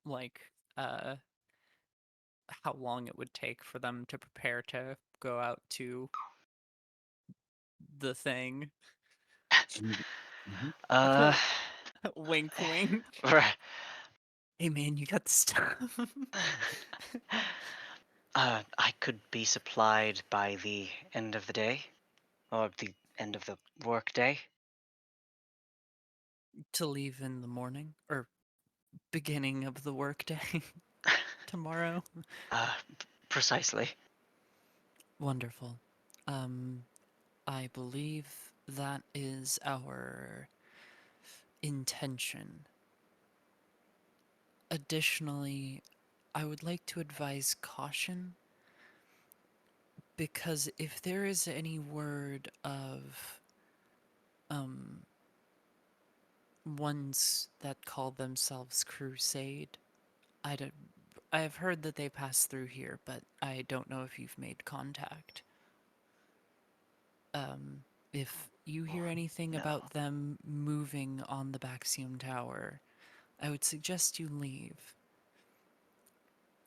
like, how long it would take for them to prepare to go out to the thing. Uh, Wink, wink. right. Hey man, you got the stuff. I could be supplied by the end of the day, or the end of the work day. To leave in the morning or beginning of the workday tomorrow. Precisely. Wonderful. I believe that is our intention. Additionally, I would like to advise caution because if there is any word of ones that call themselves Crusade, I have heard that they pass through here, but I don't know if you've made contact. If you hear anything no. about them moving on the Baxium Tower, I would suggest you leave.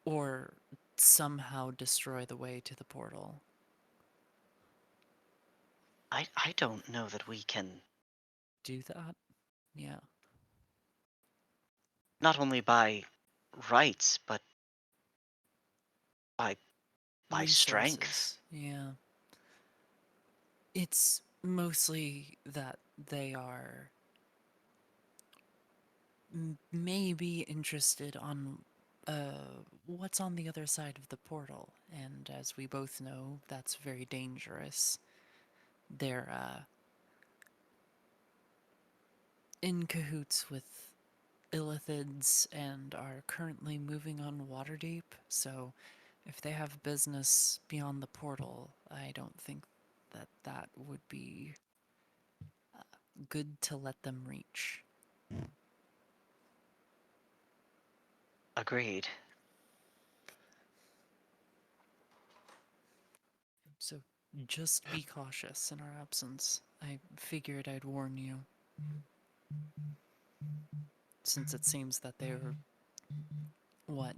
Or somehow destroy the way to the portal. I don't know that we can, Do that? Yeah. not only by rights, but by strength. Resources. Yeah. It's mostly that they are maybe interested on what's on the other side of the portal, and as we both know, that's very dangerous. They're in cahoots with Illithids and are currently moving on Waterdeep, so if they have business beyond the portal, I don't think that would be good to let them reach. Agreed. So just be cautious in our absence. I figured I'd warn you. Since it seems that they're, what,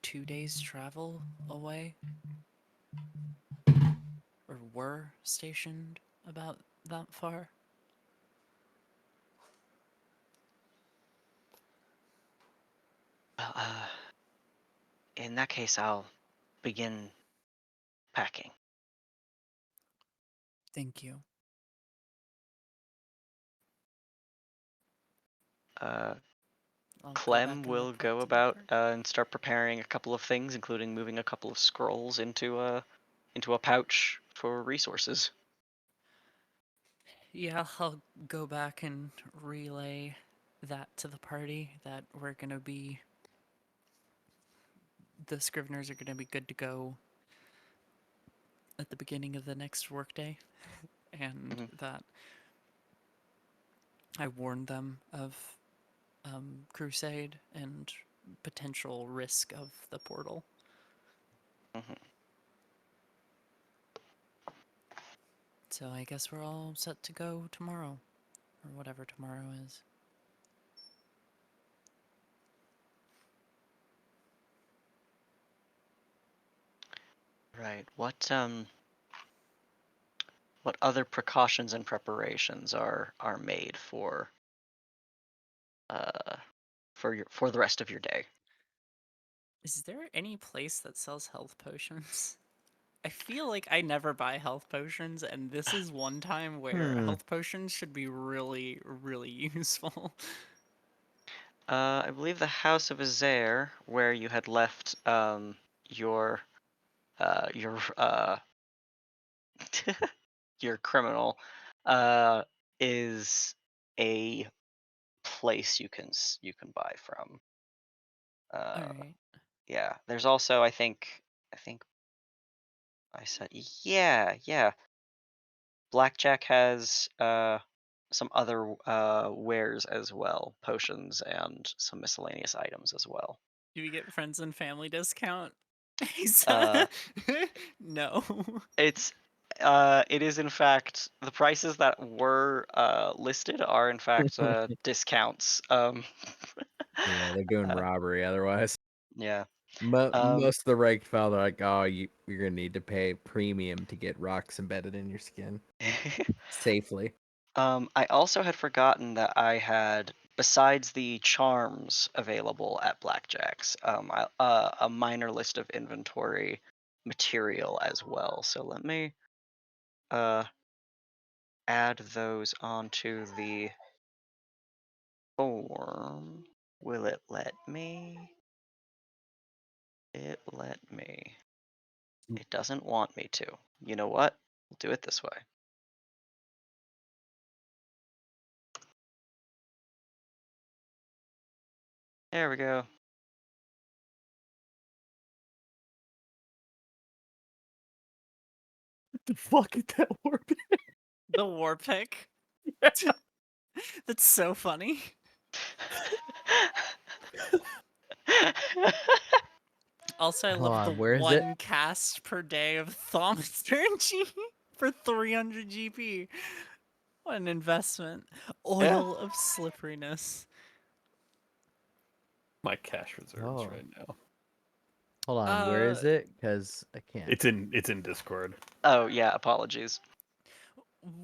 2 days travel away? Or were stationed about that far? Well, in that case, I'll begin packing. Thank you. Uh, I'll go back Clem and will report go to the about party. and start preparing a couple of things, including moving a couple of scrolls into a pouch for resources. Yeah, I'll go back and relay that to the party that we're gonna be. The Scriveners are gonna be good to go at the beginning of the next workday, and Mhm. that I warned them of Crusade and potential risk of the portal. Mhm. So I guess we're all set to go tomorrow, or whatever tomorrow is. Right. What other precautions and preparations are made for the rest of your day? Is there any place that sells health potions? I feel like I never buy health potions, and this is one time where health potions should be really, really useful. I believe the House of Azair, where you had left your your your criminal, is a place you can buy from. Alright. Yeah. There's also I think I said yeah. Blackjack has some other wares as well, potions and some miscellaneous items as well. Do we get friends and family discount? Uh, No. it is in fact the prices that were listed are in fact discounts. Yeah, they're doing Uh, robbery otherwise. yeah. Most of the ranked file, they're like, oh, you're gonna need to pay premium to get rocks embedded in your skin safely. I also had forgotten that I had, besides the charms available at Blackjack's, a minor list of inventory material as well. So let me add those onto the form. Will it let me? It let me. It doesn't want me to. You know what? We'll do it this way. There we go. The fuck is that warp? The war pick. That's so funny. Also, I Hold love on, the where is it? one cast per day of Thaumaturgy for 300 GP. What an investment. Oil of Slipperiness. My cash reserves Oh. right now. Hold on, where is it? Because I can't. It's in Discord. Oh yeah, apologies.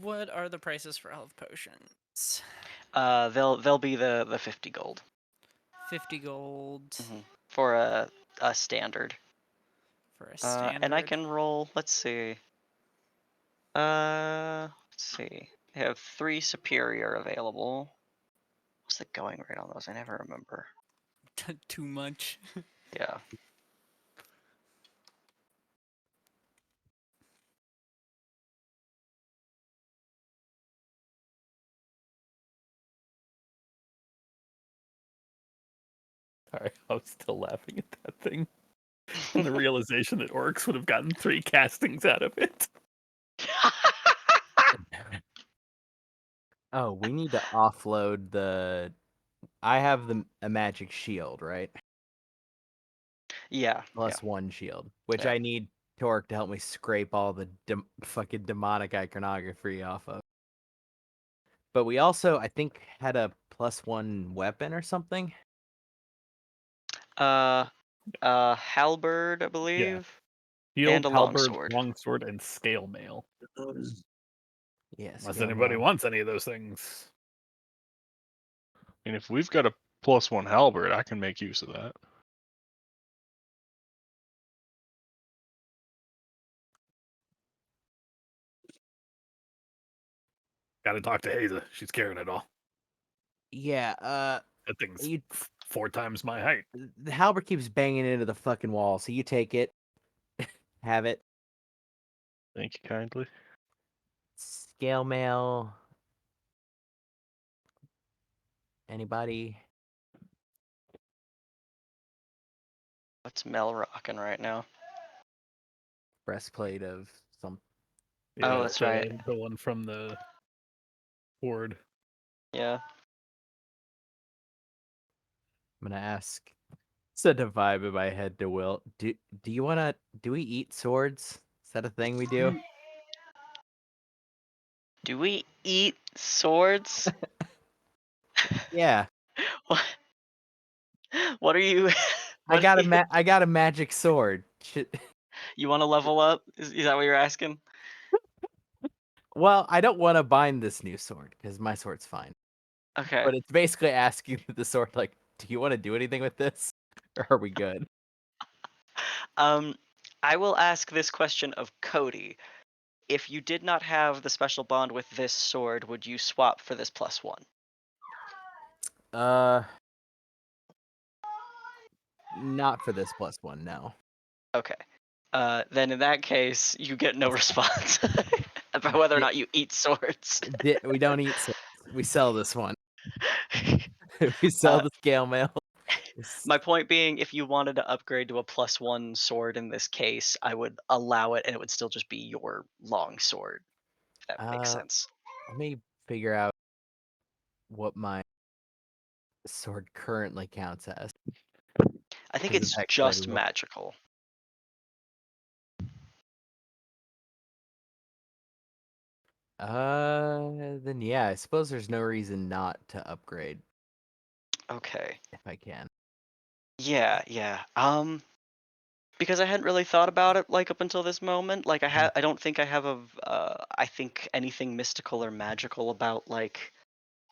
What are the prices for health potions? They'll be the 50 gold 50 gold for a standard. for a standard. And I can roll. Let's see. I have 3 superior available. What's the going rate on those? I never remember. Too much. Yeah. Sorry, I was still laughing at that thing. And the realization that orcs would have gotten 3 castings out of it. Oh, we need to offload the. I have a magic shield, right? Yeah. Plus 1 shield, which Yeah. I need Torque to help me scrape all the fucking demonic iconography off of. But we also, I think, had a +1 weapon or something. Halberd, I believe. Shield, a halberd, longsword. longsword, and scale mail. Yes. Unless anybody wants any of those things. And if we've got a +1 halberd, I can make use of that. Gotta talk to Haza. She's carrying it all. Yeah. That thing's You- 4 times my height. The halberd keeps banging into the fucking wall, so you take it. Have it. Thank you kindly. Scale mail. Anybody? What's Mel rocking right now? Breastplate of some. Oh, that's right. The one from the horde. Yeah. I'm gonna ask. Send a vibe in my head to Will. Do you wanna? Do we eat swords? Is that a thing we do? Do we eat swords? Yeah. What? What are you? I got a magic sword. You want to level up? Is that what you're asking? Well, I don't want to bind this new sword because my sword's fine. Okay. But it's basically asking the sword, like, do you want to do anything with this, or are we good? I will ask this question of Cody. If you did not have the special bond with this sword, would you swap for this +1? Not for this +1, no. Okay. Then in that case, you get no response about whether or not you eat swords. We don't eat swords. We sell this one. We sell the scale mail. My point being, if you wanted to upgrade to a +1 sword in this case, I would allow it, and it would still just be your long sword. If that makes sense. Let me figure out what my sword currently counts as. I think 'Cause it's it's just actually- magical. Then yeah, I suppose there's no reason not to upgrade Okay. if I can. Yeah, yeah. Because I hadn't really thought about it like up until this moment. Like I don't think I have I think anything mystical or magical about like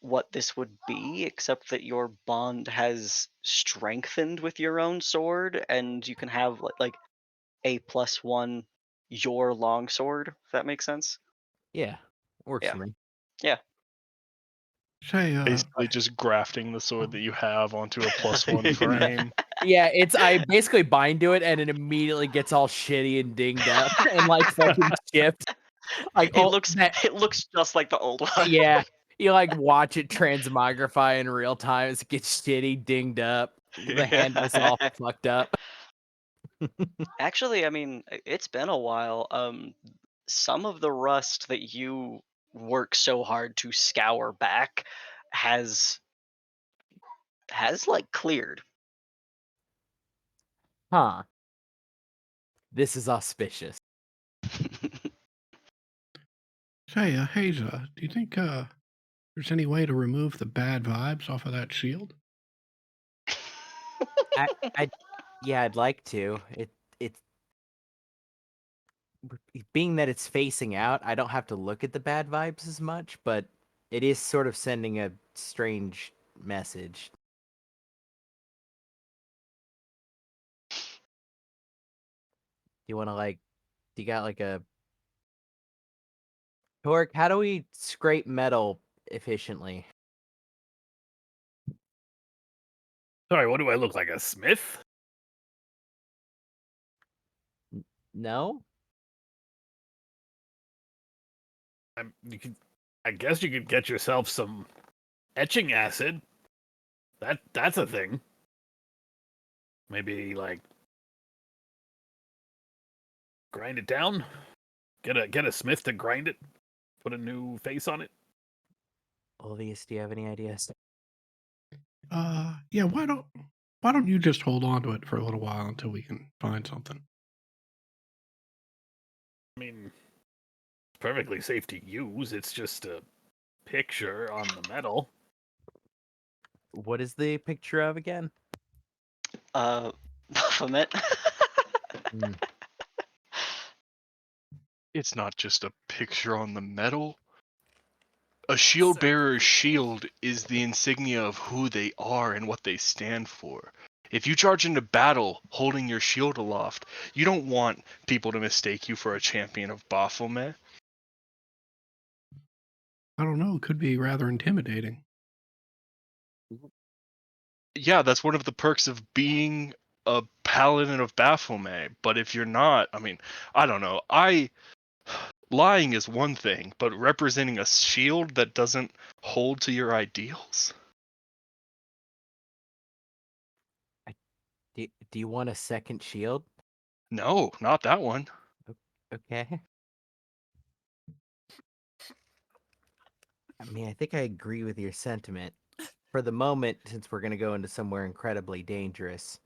what this would be, except that your bond has strengthened with your own sword, and you can have like a +1 your long sword. If that makes sense. Yeah, works Yeah. for me. Say, Basically, just grafting the sword that you have onto a +1 frame. Yeah, I basically bind to it, and it immediately gets all shitty and dinged up and like fucking chipped. Like It looks just like the old one. yeah, you like watch it transmogrify in real time. It gets shitty, dinged up. The handle's all fucked up. Actually, I mean, it's been a while. Some of the rust that you work so hard to scour back has like cleared. Huh. This is auspicious. say, Haza, do you think there's any way to remove the bad vibes off of that shield? Yeah, I'd like to. It's being that it's facing out, I don't have to look at the bad vibes as much, but it is sort of sending a strange message. You want to do you got like a Torque? How do we scrape metal efficiently? Sorry, what do I look like? A smith? No? I guess you could get yourself some etching acid. That's a thing. Maybe like grind it down. Get a smith to grind it. Put a new face on it. Ulvius, do you have any ideas? Yeah, why don't you just hold on to it for a little while until we can find something? I mean, it's perfectly safe to use. It's just a picture on the metal. What is the picture of again? Baphomet. Hmm. It's not just a picture on the metal. A shield So bearer's cool. shield is the insignia of who they are and what they stand for. If you charge into battle holding your shield aloft, you don't want people to mistake you for a champion of Baphomet. I don't know. It could be rather intimidating. Yeah, that's one of the perks of being a paladin of Baphomet. But if you're not, I mean, I don't know. Lying is one thing, but representing a shield that doesn't hold to your ideals? Do you want a second shield? No, not that one. Okay. I mean, I think I agree with your sentiment. For the moment, since we're gonna go into somewhere incredibly dangerous,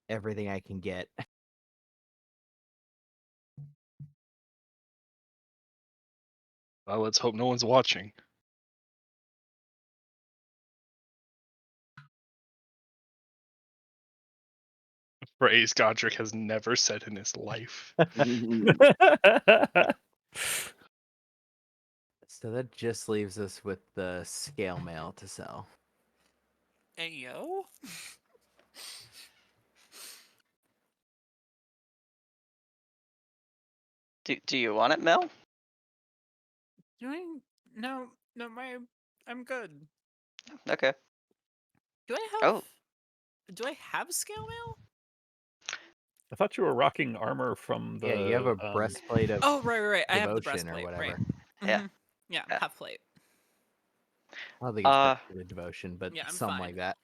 everything I can get. Well, let's hope no one's watching. A phrase Godric has never said in his life. So that just leaves us with the scale mail to sell. Ayo. Do you want it, Mel? Do I? No, I'm good. Okay. Do I have? Oh, Do I have scale mail? I thought you were rocking armor from the. Yeah, you have a breastplate of Oh, right. I have the devotion or breastplate. whatever. Right. Yeah. Mhm. Yeah, Yeah. half plate. I don't think it's Uh, breastplate of devotion, but Yeah, I'm something fine. like that.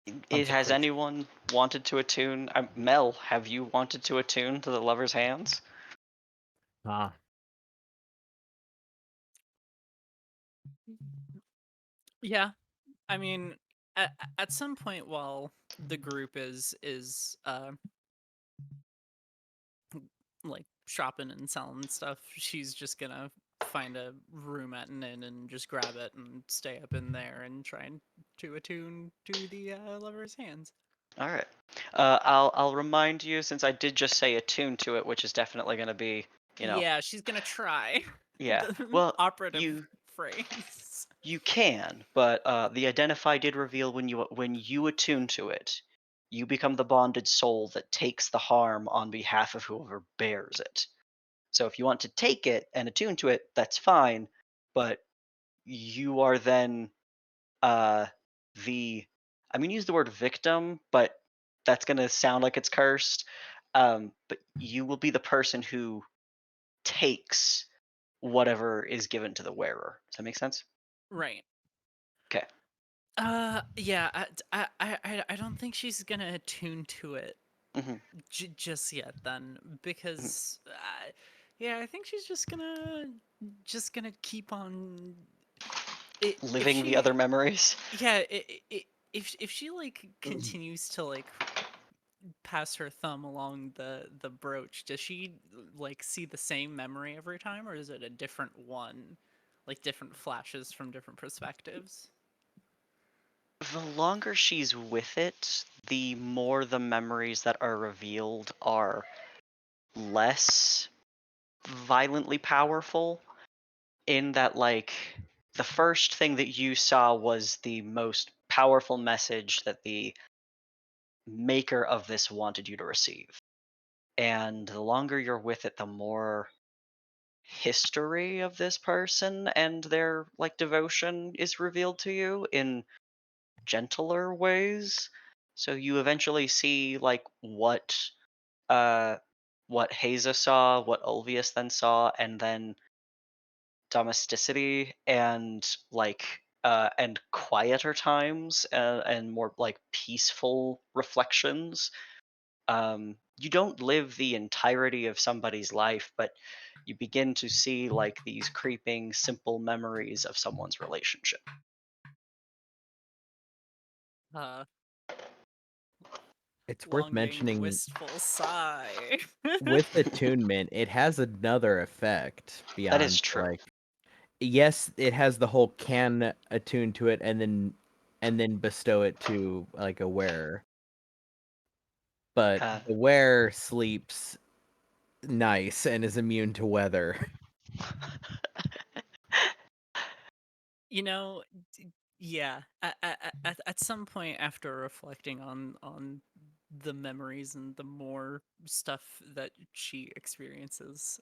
has Consecration. anyone wanted to attune? Mel, have you wanted to attune to the lover's hands? Ah, Yeah, I mean, at some point while the group is like shopping and selling stuff, she's just gonna find a room at an inn and just grab it and stay up in there and try to attune to the lover's hands. All right. I'll remind you, since I did just say attune to it, which is definitely going to be, Yeah, she's gonna try. yeah. The Well, operative phrase. you can, but the identify did reveal when you attune to it, you become the bonded soul that takes the harm on behalf of whoever bears it. So if you want to take it and attune to it, that's fine, but you are then uh the I'm gonna use the word victim, but that's gonna sound like it's cursed. But you will be the person who takes whatever is given to the wearer. Does that make sense? Right. Okay. Yeah. I don't think she's gonna attune to it hmm just yet. Then, hmm because yeah, I think she's just gonna keep on. If Living the other she, memories. yeah, if she like continues to like pass her thumb along the brooch, does she like see the same memory every time, or is it a different one, like different flashes from different perspectives? The longer she's with it, the more the memories that are revealed are less violently powerful, in that, like, the first thing that you saw was the most powerful message that the maker of this wanted you to receive. And the longer you're with it, the more history of this person and their like devotion is revealed to you in gentler ways. So you eventually see like uh what Haza saw, what Ulvius then saw, and then domesticity and and quieter times and more like peaceful reflections. You don't live the entirety of somebody's life, but you begin to see like these creeping, simple memories of someone's relationship. Uh, It's worth longing, mentioning wistful sigh. with attunement, it has another effect beyond That is true. like yes, it has the whole can attune to it and then bestow it to like a wearer. But Uh, the wearer sleeps nice and is immune to weather. You know, yeah. At some point, after reflecting on the memories and the more stuff that she experiences,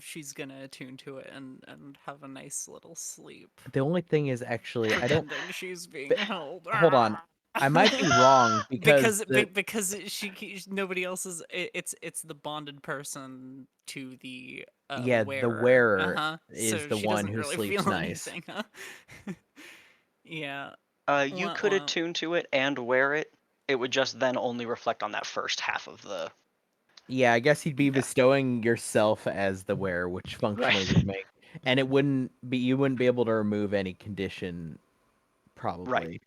she's gonna attune to it and have a nice little sleep, The only thing is actually I don't pretending she's being Th- held. hold on. I might be wrong because because nobody else is it's the bonded person to the yeah, the wearer. wearer So is the she one doesn't who really sleeps feel nice. anything, huh? Yeah. you Wah, could wah. attune to it and wear it. It would just then only reflect on that first half of the. Yeah, I guess you'd be Yeah. bestowing yourself as the wearer, which functionally Right. would make, and you wouldn't be able to remove any condition, probably.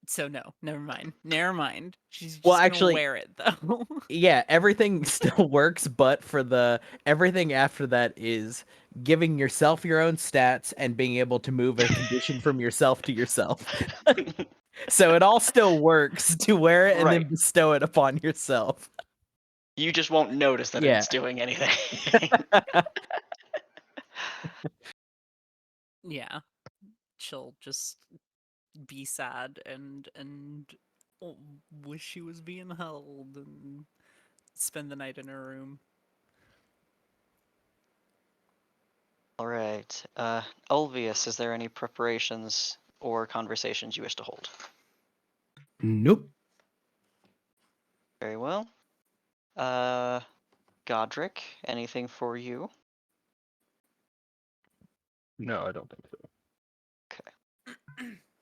So no, never mind. Never mind. She's Well, just gonna actually, wear it though. yeah, everything still works, but for everything after that is giving yourself your own stats and being able to move a condition from yourself to yourself. So it all still works to wear it and then Right. bestow it upon yourself. You just won't notice that Yeah. it's doing anything. Yeah. She'll just be sad and wish she was being held and spend the night in her room. All right. Ulvius, is there any preparations or conversations you wish to hold? Nope. Very well. Godric, anything for you? No, I don't think so.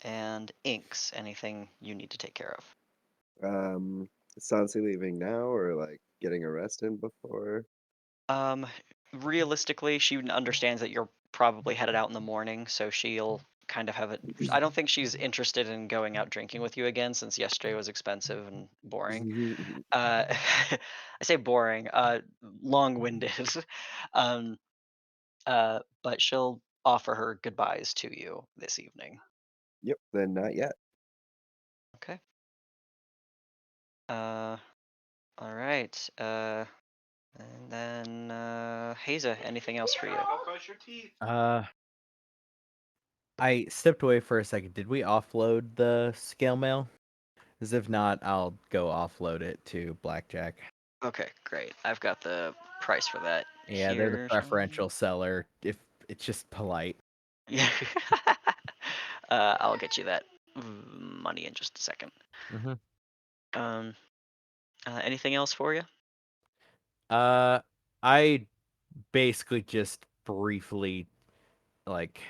And Inks, anything you need to take care of? Is Sansi leaving now or like getting arrested before? Realistically, she understands that you're probably headed out in the morning, so she'll kind of have it. I don't think she's interested in going out drinking with you again, since yesterday was expensive and boring. I say boring, long-winded. um, but she'll offer her goodbyes to you this evening. Yep, then not yet. Okay. All right. And then Haza, anything else for you? I stepped away for a second. Did we offload the scale mail? As if not, I'll go offload it to Blackjack. Okay, great. I've got the price for that. Yeah, they're the here. preferential seller. If it's just polite. Yeah. I'll get you that money in just a second. Mm-hmm. Anything else for you? I basically just briefly like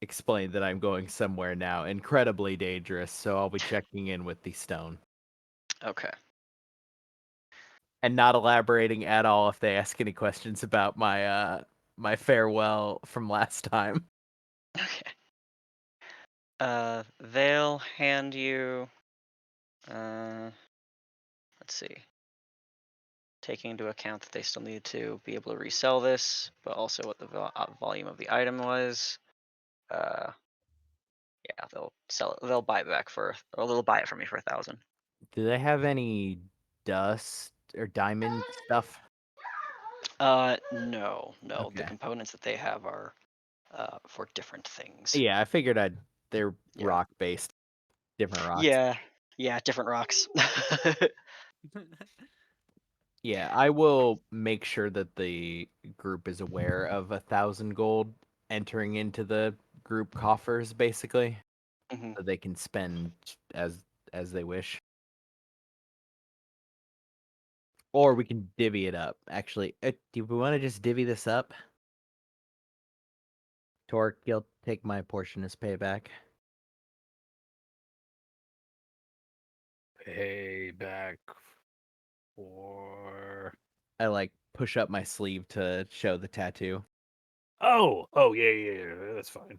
explained that I'm going somewhere now, incredibly dangerous. So I'll be checking in with the stone Okay. and not elaborating at all if they ask any questions about my farewell from last time. Okay. They'll hand you. Let's see. Taking into account that they still need to be able to resell this, but also what the volume of the item was. Yeah, they'll sell it. They'll buy it back or they'll buy it from me for 1,000. Do they have any dust or diamond stuff? No. The Okay. components that they have are for different things. Yeah, I figured they're Yeah. rock based, different rocks. Yeah, different rocks. Yeah, I will make sure that the group is aware of 1,000 gold entering into the group coffers, basically, Mhm. so they can spend as they wish. Or we can divvy it up. Actually, do we want to just divvy this up? Torque, you'll take my portion as payback. Payback for I like push up my sleeve to show the tattoo. Oh, yeah, that's fine.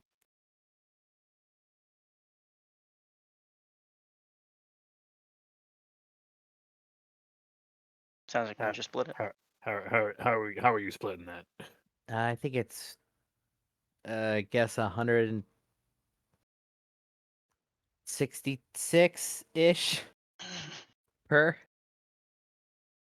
Sounds like we Ha- can just split it. How are you splitting that? I think it's, I guess 166 ish per.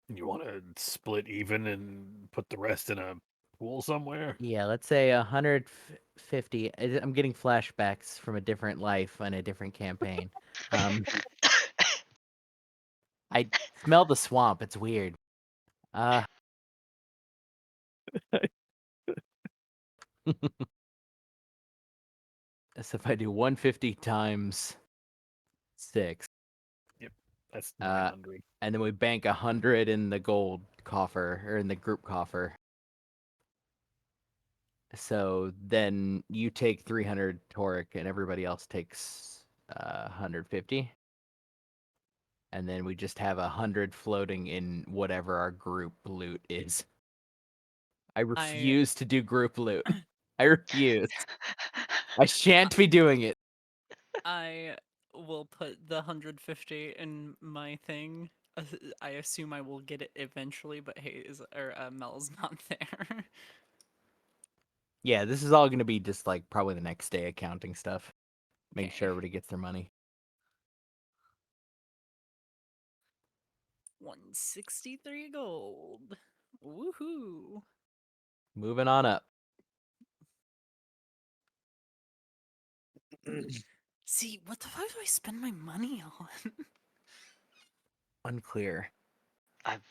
You want to split even and put the rest in a pool somewhere? Yeah, let's say 150. I'm getting flashbacks from a different life on a different campaign. I smell the swamp. It's weird. So if I do 150 times 6, That's Uh, 900. and then we bank 100 in the gold coffer or in the group coffer. So then you take 300 Toric and everybody else takes 150. And then we just have 100 floating in whatever our group loot is. I refuse to do group loot. I refuse. I shan't be doing it. I will put the 150 in my thing. I assume I will get it eventually, but Mel's not there. Yeah, this is all going to be just like probably the next day accounting stuff. Make sure Okay. everybody gets their money. 163 gold. Woohoo! Moving on up. See, what the fuck do I spend my money on? Unclear.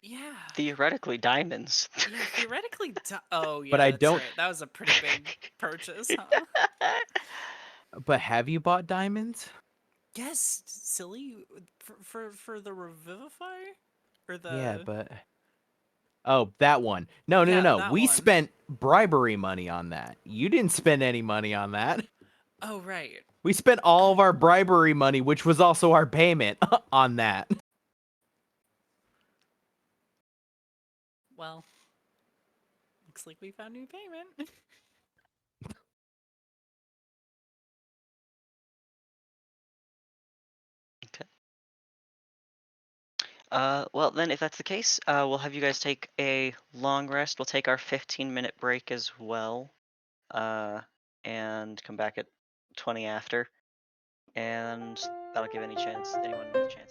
Yeah. Theoretically, diamonds. Yeah, theoretically. Oh, yeah. But I that's don't- Right. That was a pretty big purchase, huh? But have you bought diamonds? Yes, silly. For the Revivify? Or the. Yeah, but oh, that one. No. Yeah, that We one. spent bribery money on that. You didn't spend any money on that. Oh, right. We spent all of our bribery money, which was also our payment, on that. Well, looks like we found new payment. Well, then, if that's the case, we'll have you guys take a long rest. We'll take our 15-minute break as well, and come back at 20 after, and that'll give anyone a chance.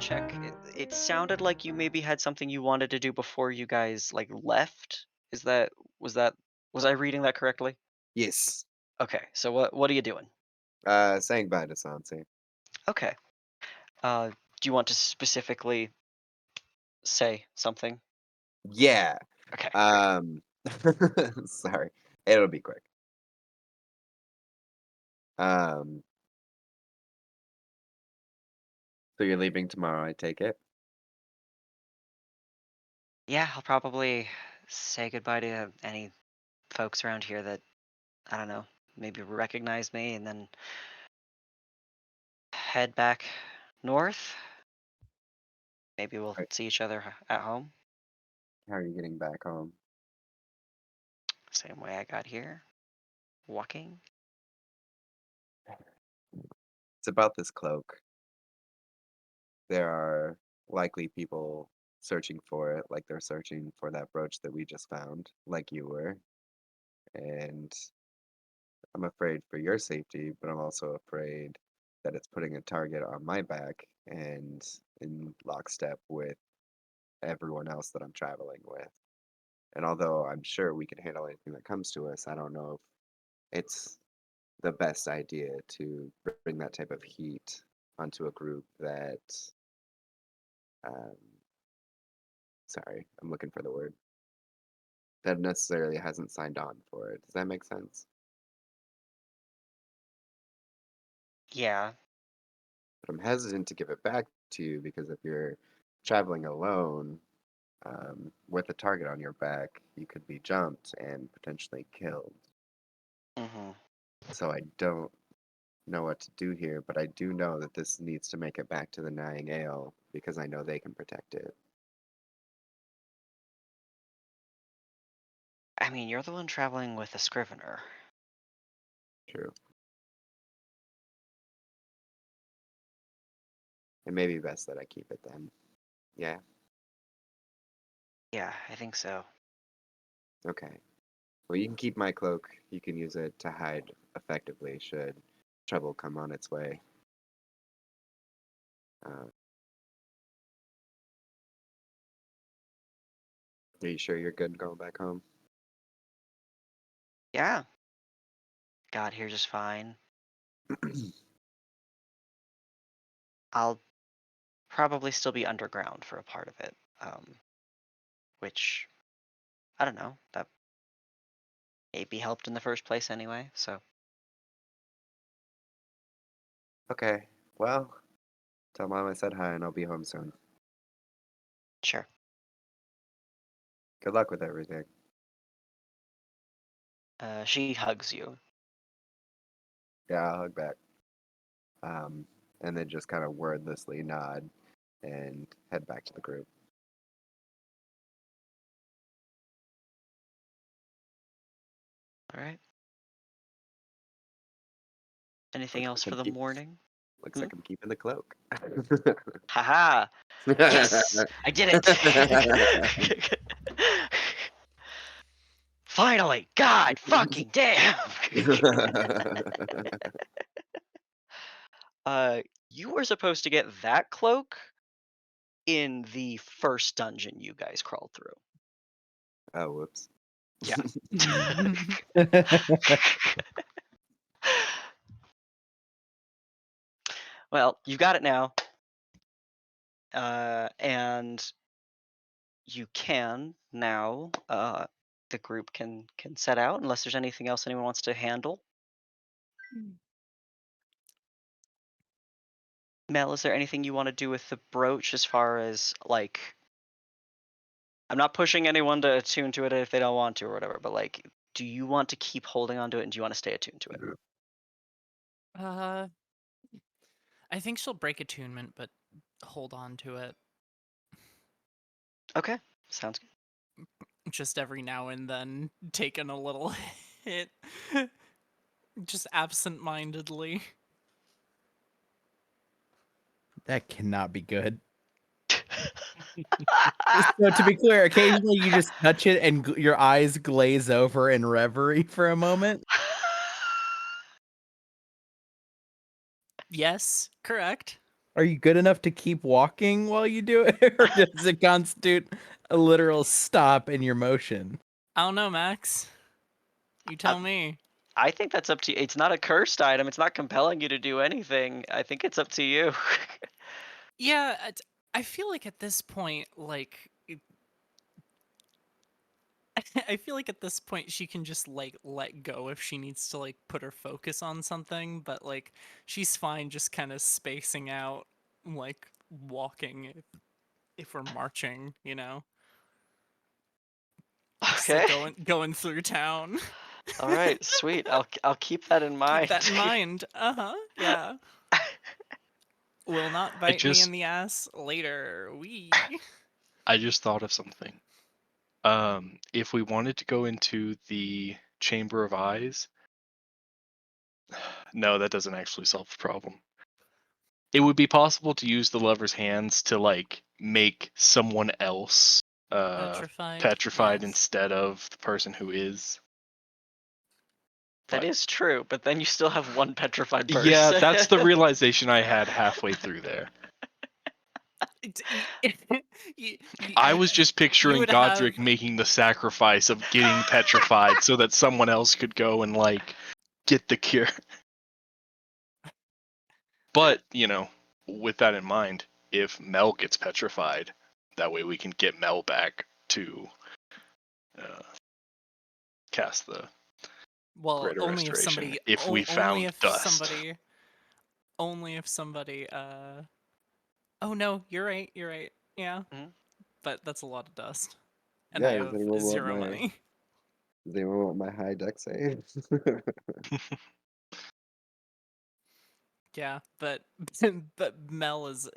check. It sounded like you maybe had something you wanted to do before you guys like left. Was I reading that correctly? Yes. Okay, so what are you doing? Saying bye to Sansi. Okay. Do you want to specifically say something? Yeah. Okay. Sorry. It'll be quick. So you're leaving tomorrow, I take it? Yeah, I'll probably say goodbye to any folks around here that I don't know, maybe recognize me, and then head back north. Maybe we'll Right. see each other at home. How are you getting back home? Same way I got here. Walking. It's about this cloak. There are likely people searching for it, like they're searching for that brooch that we just found, like you were. And I'm afraid for your safety, but I'm also afraid that it's putting a target on my back and in lockstep with everyone else that I'm traveling with. And although I'm sure we can handle anything that comes to us, I don't know if it's the best idea to bring that type of heat onto a group that, um, sorry, I'm looking for the word, that necessarily hasn't signed on for it. Does that make sense? Yeah. But I'm hesitant to give it back to you because if you're traveling alone, with a target on your back, you could be jumped and potentially killed. Mm-hmm. So I don't know what to do here, but I do know that this needs to make it back to the Nying Ale because I know they can protect it. I mean, you're the one traveling with a Scrivener. True. It may be best that I keep it then. Yeah? Yeah, I think so. Okay. Well, you can keep my cloak. You can use it to hide effectively should trouble come on its way. Are you sure you're good going back home? Yeah. Got here just fine. I'll probably still be underground for a part of it. Which I don't know. That maybe helped in the first place anyway. So Okay. Well, tell Mom I said hi and I'll be home soon. sure. Good luck with everything. She hugs you. Yeah, I'll hug back. And then just kind of wordlessly nod and head back to the group. All right. Anything Looks else like for I'm the keep- morning? Looks like I'm keeping the cloak. Haha! Yes, I did it. Finally, God fucking damn. You were supposed to get that cloak in the first dungeon you guys crawled through. Oh, whoops. Yeah. Well, you got it now. And you can now the group can set out unless there's anything else anyone wants to handle. Mel, is there anything you want to do with the brooch as far as like I'm not pushing anyone to attune to it if they don't want to or whatever, but like do you want to keep holding on to it and do you want to stay attuned to it? I think she'll break attunement, but hold on to it. Okay. Sounds good. Just every now and then, taking a little hit. Just absent-mindedly. That cannot be good. So to be clear, occasionally you just touch it and your eyes glaze over in reverie for a moment. Yes, correct. Are you good enough to keep walking while you do it, or does it constitute a literal stop in your motion? I don't know, Max. You tell me. I think that's up to you. It's not a cursed item. It's not compelling you to do anything. I think it's up to you. Yeah, I feel like at this point, like, I feel like at this point she can just like let go if she needs to like put her focus on something, but like she's fine just kind of spacing out, like walking if we're marching, you know, just like Okay. going through town. All right. Sweet. I'll keep that in mind. Keep that in mind. Yeah. Will not I bite me just in the ass later. I just thought of something. If we wanted to go into the Chamber of Eyes, no, that doesn't actually solve the problem. It would be possible to use the lover's hands to like make someone else petrified Yes. instead of the person who is. That But is true, but then you still have one petrified person. yeah, that's the realization I had halfway through there. I was just picturing would Godric have- making the sacrifice of getting petrified so that someone else could go and like get the cure. But, you know, with that in mind, if Mel gets petrified, that way we can get Mel back to cast the Well, greater only if restoration. somebody If we only found if dust. somebody oh no, you're right. Yeah. Mhm. But that's a lot of dust. And Yeah, I does have anyone want 0 my money. does anyone want my high deck save? Yeah, but but Mel is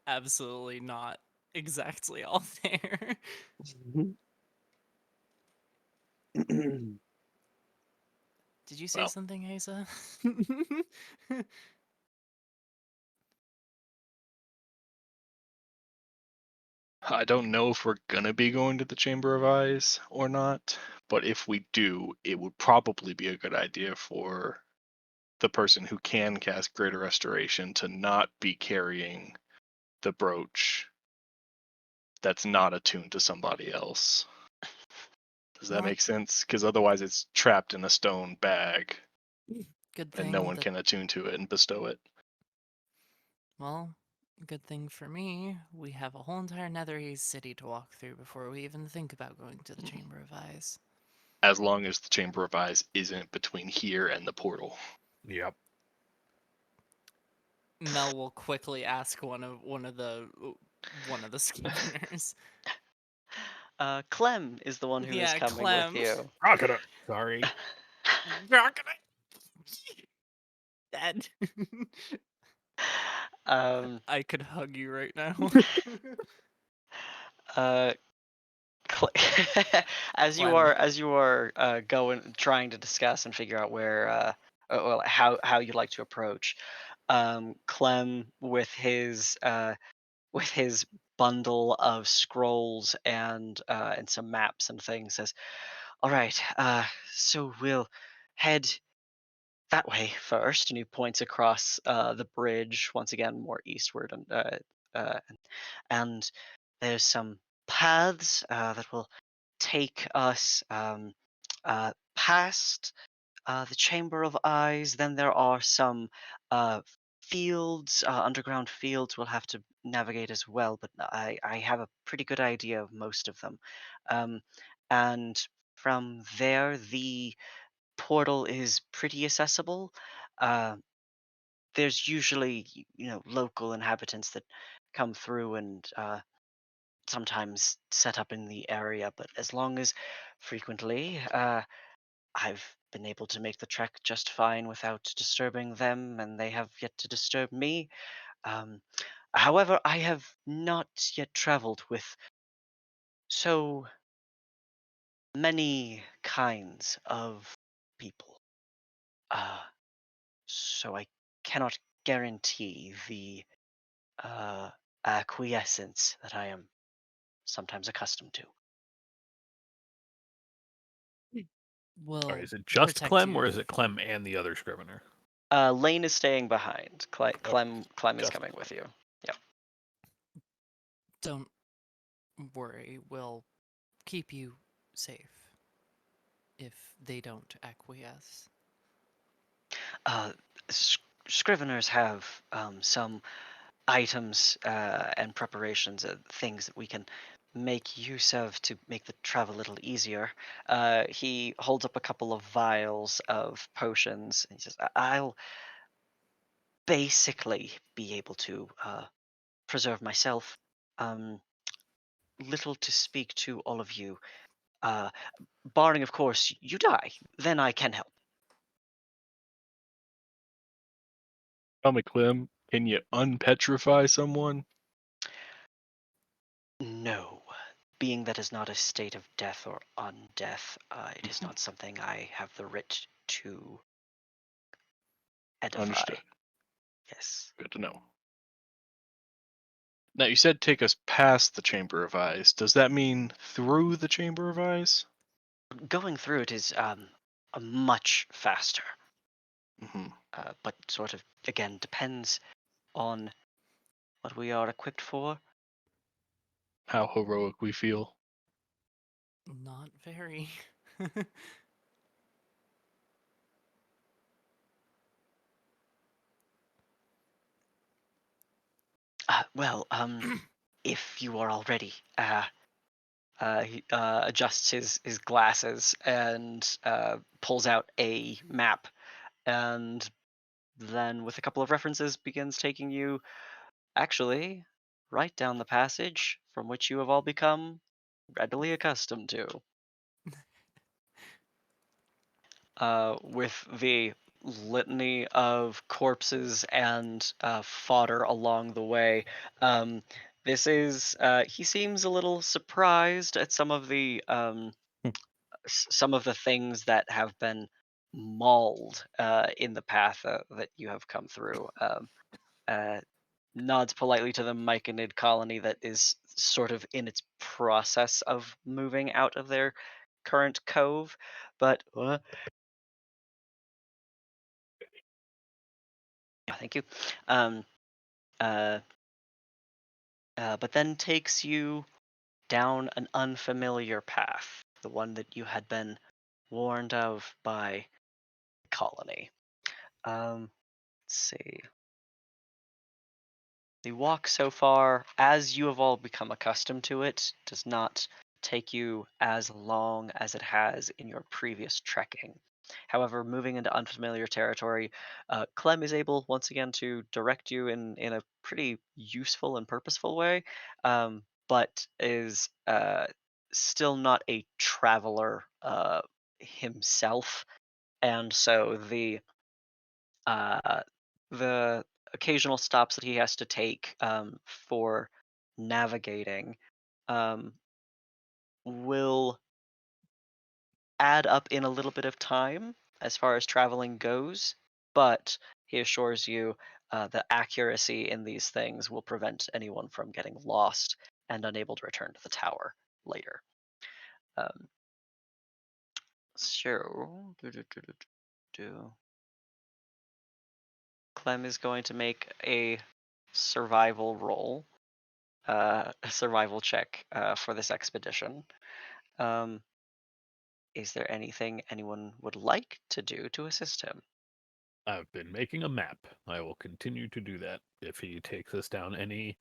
absolutely not exactly all there. Did you say Well. something, Asa? I don't know if we're gonna be going to the Chamber of Eyes or not, but if we do, it would probably be a good idea for the person who can cast Greater Restoration to not be carrying the brooch that's not attuned to somebody else. Does that Well, make sense? Because otherwise it's trapped in a stone bag good and no thing one that can attune to it and bestow it. well, good thing for me, we have a whole entire Netherese city to walk through before we even think about going to the Chamber of Eyes. As long as the Chamber of Eyes isn't between here and the portal. Yep. Mel will quickly ask one of the skeepers. Clem is the one who is Yeah, coming Clem. with you. Crocodile. Sorry. Dead. Um, I could hug you right now. uh, as you are going trying to discuss and figure out where well how you'd like to approach, Clem with his bundle of scrolls and some maps and things says, all right, so we'll head that way first, and he points across the bridge once again, more eastward, uh, and there's some paths that will take us past the Chamber of Eyes. Then there are some fields, underground fields we'll have to navigate as well, but I have a pretty good idea of most of them. Um, and from there, the portal is pretty accessible. Uh, there's usually, local inhabitants that come through and sometimes set up in the area, but as long as frequently, I've been able to make the trek just fine without disturbing them, and they have yet to disturb me. Um, however, I have not yet traveled with so many kinds of people, uh, so I cannot guarantee the uh, acquiescence that I am sometimes accustomed to. Will Sorry, is it just protect Clem you. or is it Clem and the other scrivener? Lane is staying behind. Clem is just coming with you. Yep. Don't worry, we'll keep you safe if they don't acquiesce. Scriveners have some items and preparations, things that we can make use of to make the travel a little easier. He holds up a couple of vials of potions, and he says, I'll basically be able to preserve myself. Little to speak to all of you. Barring, of course, you die, then I can help. Tell me, Clem, can you unpetrify someone? No. Being that is not a state of death or undeath, it is not something I have the writ to edify. Understood. Yes. Good to know. Now, you said take us past the Chamber of Eyes. Does that mean through the Chamber of Eyes? Going through it is a much faster, Hmm. but sort of, again, depends on what we are equipped for. How heroic we feel. Not very. Well, if you are all ready, he adjusts his glasses and pulls out a map, and then with a couple of references begins taking you actually right down the passage from which you have all become readily accustomed to. With the litany of corpses and fodder along the way. This is he seems a little surprised at some of the some of the things that have been mauled in the path that you have come through. Uh, Nods politely to the Myconid colony that is sort of in its process of moving out of their current cove, but yeah, thank you. Um, uh, but then takes you down an unfamiliar path, the one that you had been warned of by the colony. Let's see. The walk so far, as you have all become accustomed to it, does not take you as long as it has in your previous trekking. However, moving into unfamiliar territory, Clem is able once again to direct you in a pretty useful and purposeful way, but is still not a traveler himself, and so uh, the occasional stops that he has to take for navigating um, will add up in a little bit of time as far as traveling goes, but he assures you the accuracy in these things will prevent anyone from getting lost and unable to return to the tower later. Um, so, Clem is going to make a survival roll, a survival check for this expedition. Um, is there anything anyone would like to do to assist him? I've been making a map. I will continue to do that if he takes us down any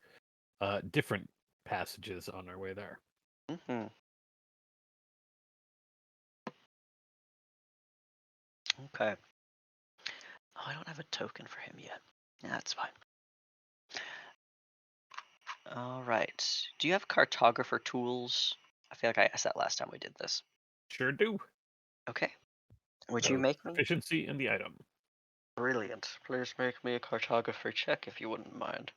different passages on our way there. Mm-hmm. Okay. Oh, I don't have a token for him yet. That's fine. All right. Do you have cartographer tools? I feel like I asked that last time we did this. Sure do. Okay. Would you So, make me? proficiency in the item. Brilliant. Please make me a cartographer check if you wouldn't mind.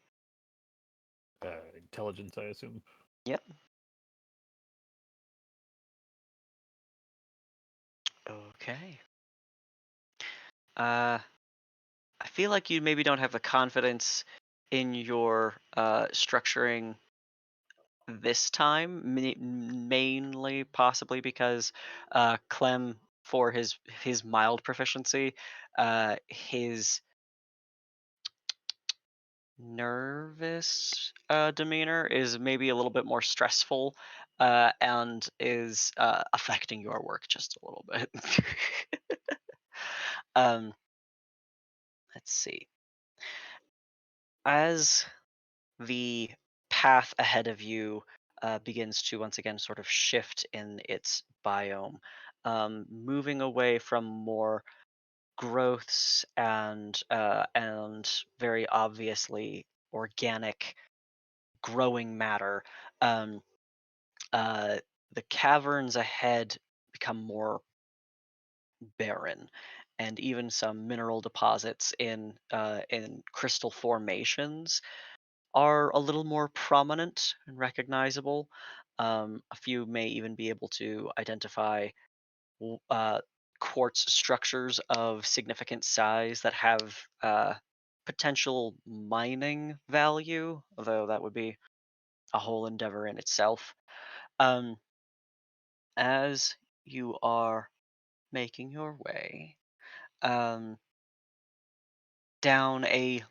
Intelligence, I assume. Yep. Okay. I feel like you maybe don't have the confidence in your structuring this time, mainly possibly because Clem, for his mild proficiency, his nervous demeanor is maybe a little bit more stressful and is affecting your work just a little bit. um, let's see. As the path ahead of you begins to once again sort of shift in its biome, moving away from more growths and very obviously organic growing matter. Um, uh, the caverns ahead become more barren, and even some mineral deposits in crystal formations are a little more prominent and recognizable. A few may even be able to identify quartz structures of significant size that have potential mining value, although that would be a whole endeavor in itself. Um, as you are making your way um, down a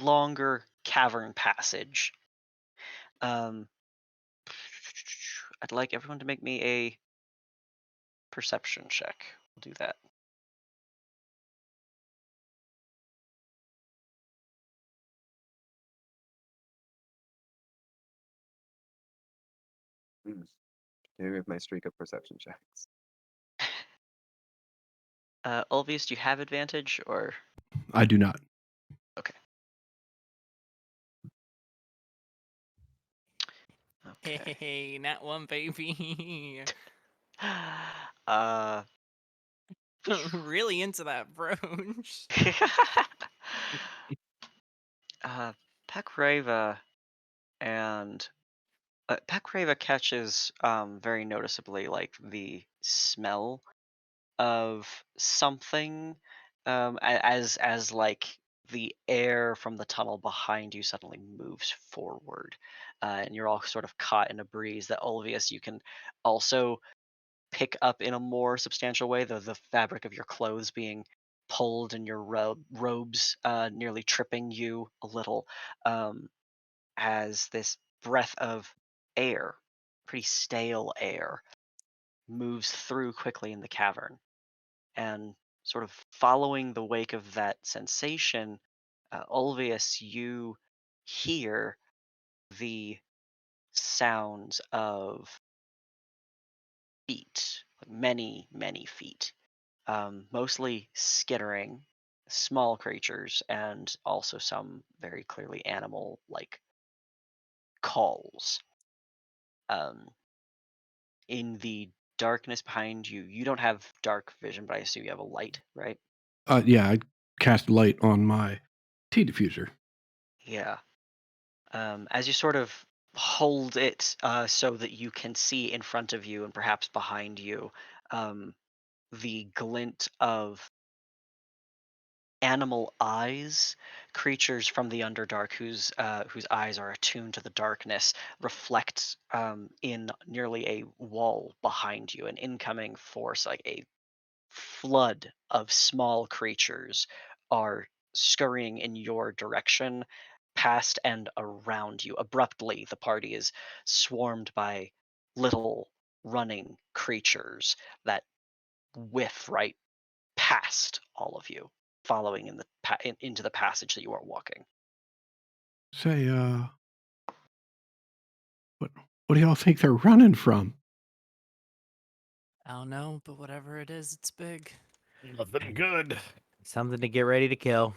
longer cavern passage, um, I'd like everyone to make me a perception check. We'll do that. Here with my streak of perception checks. Ulvius, do you have advantage or? I do not. Okay. Okay. Hey, not one baby. uh, Really into that brooch. Pekrava and Pekrava catches very noticeably like the smell of something as like the air from the tunnel behind you suddenly moves forward, and you're all sort of caught in a breeze that Ulvius you can also pick up in a more substantial way, the fabric of your clothes being pulled and your robes nearly tripping you a little, um, as this breath of air, pretty stale air, moves through quickly in the cavern. And sort of following the wake of that sensation, Ulvius, you hear the sounds of feet, like many, many feet, mostly skittering, small creatures, and also some very clearly animal like calls. Um, in the darkness behind you, you don't have dark vision, but I assume you have a light, right? Yeah, I cast light on my tea diffuser. Yeah. As you sort of hold it so that you can see in front of you and perhaps behind you, um, the glint of animal eyes, creatures from the Underdark whose eyes are attuned to the darkness, reflect in nearly a wall behind you, an incoming force, like a flood of small creatures, are scurrying in your direction, past and around you. Abruptly, the party is swarmed by little running creatures that whiff right past all of you, following in into the passage that you are walking. Say, what do y'all think they're running from? I don't know, but whatever it is, it's big. Nothing good. Something to get ready to kill.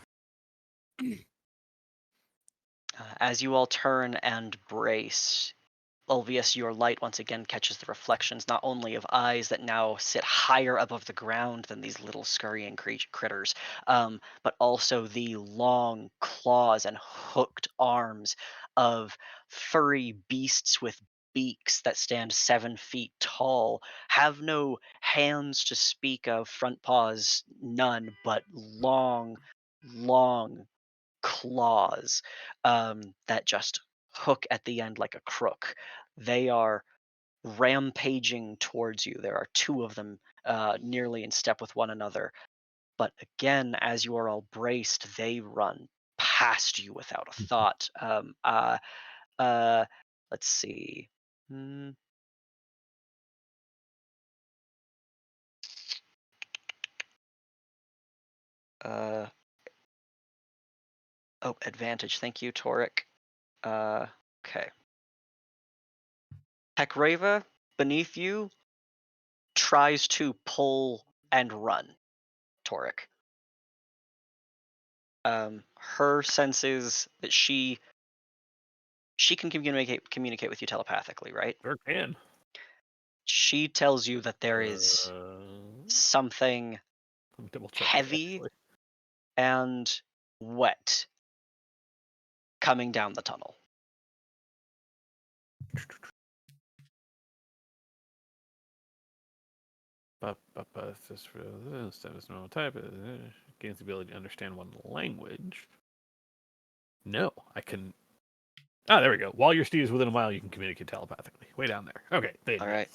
As you all turn and brace, Ulvius, your light once again catches the reflections not only of eyes that now sit higher above the ground than these little scurrying critters, but also the long claws and hooked arms of furry beasts with beaks that stand 7 feet tall, have no hands to speak of, front paws none, but long, long claws that just hook at the end like a crook. They are rampaging towards you. There are two of them nearly in step with one another. But again, as you are all braced, they run past you without a thought. Let's see. Hmm. Oh, advantage. Thank you, Toric. Okay. Hekrava, beneath you, tries to pull and run Toric. Her sense is that she can communicate with you telepathically, right? Sure can. She tells you that there is something Let me double check. heavy and wet coming down the tunnel. This is normal type. Gains the ability to understand one language. No, I can. Ah, there we go. While your steed is within a mile, you can communicate telepathically. Way down there. Okay. All right.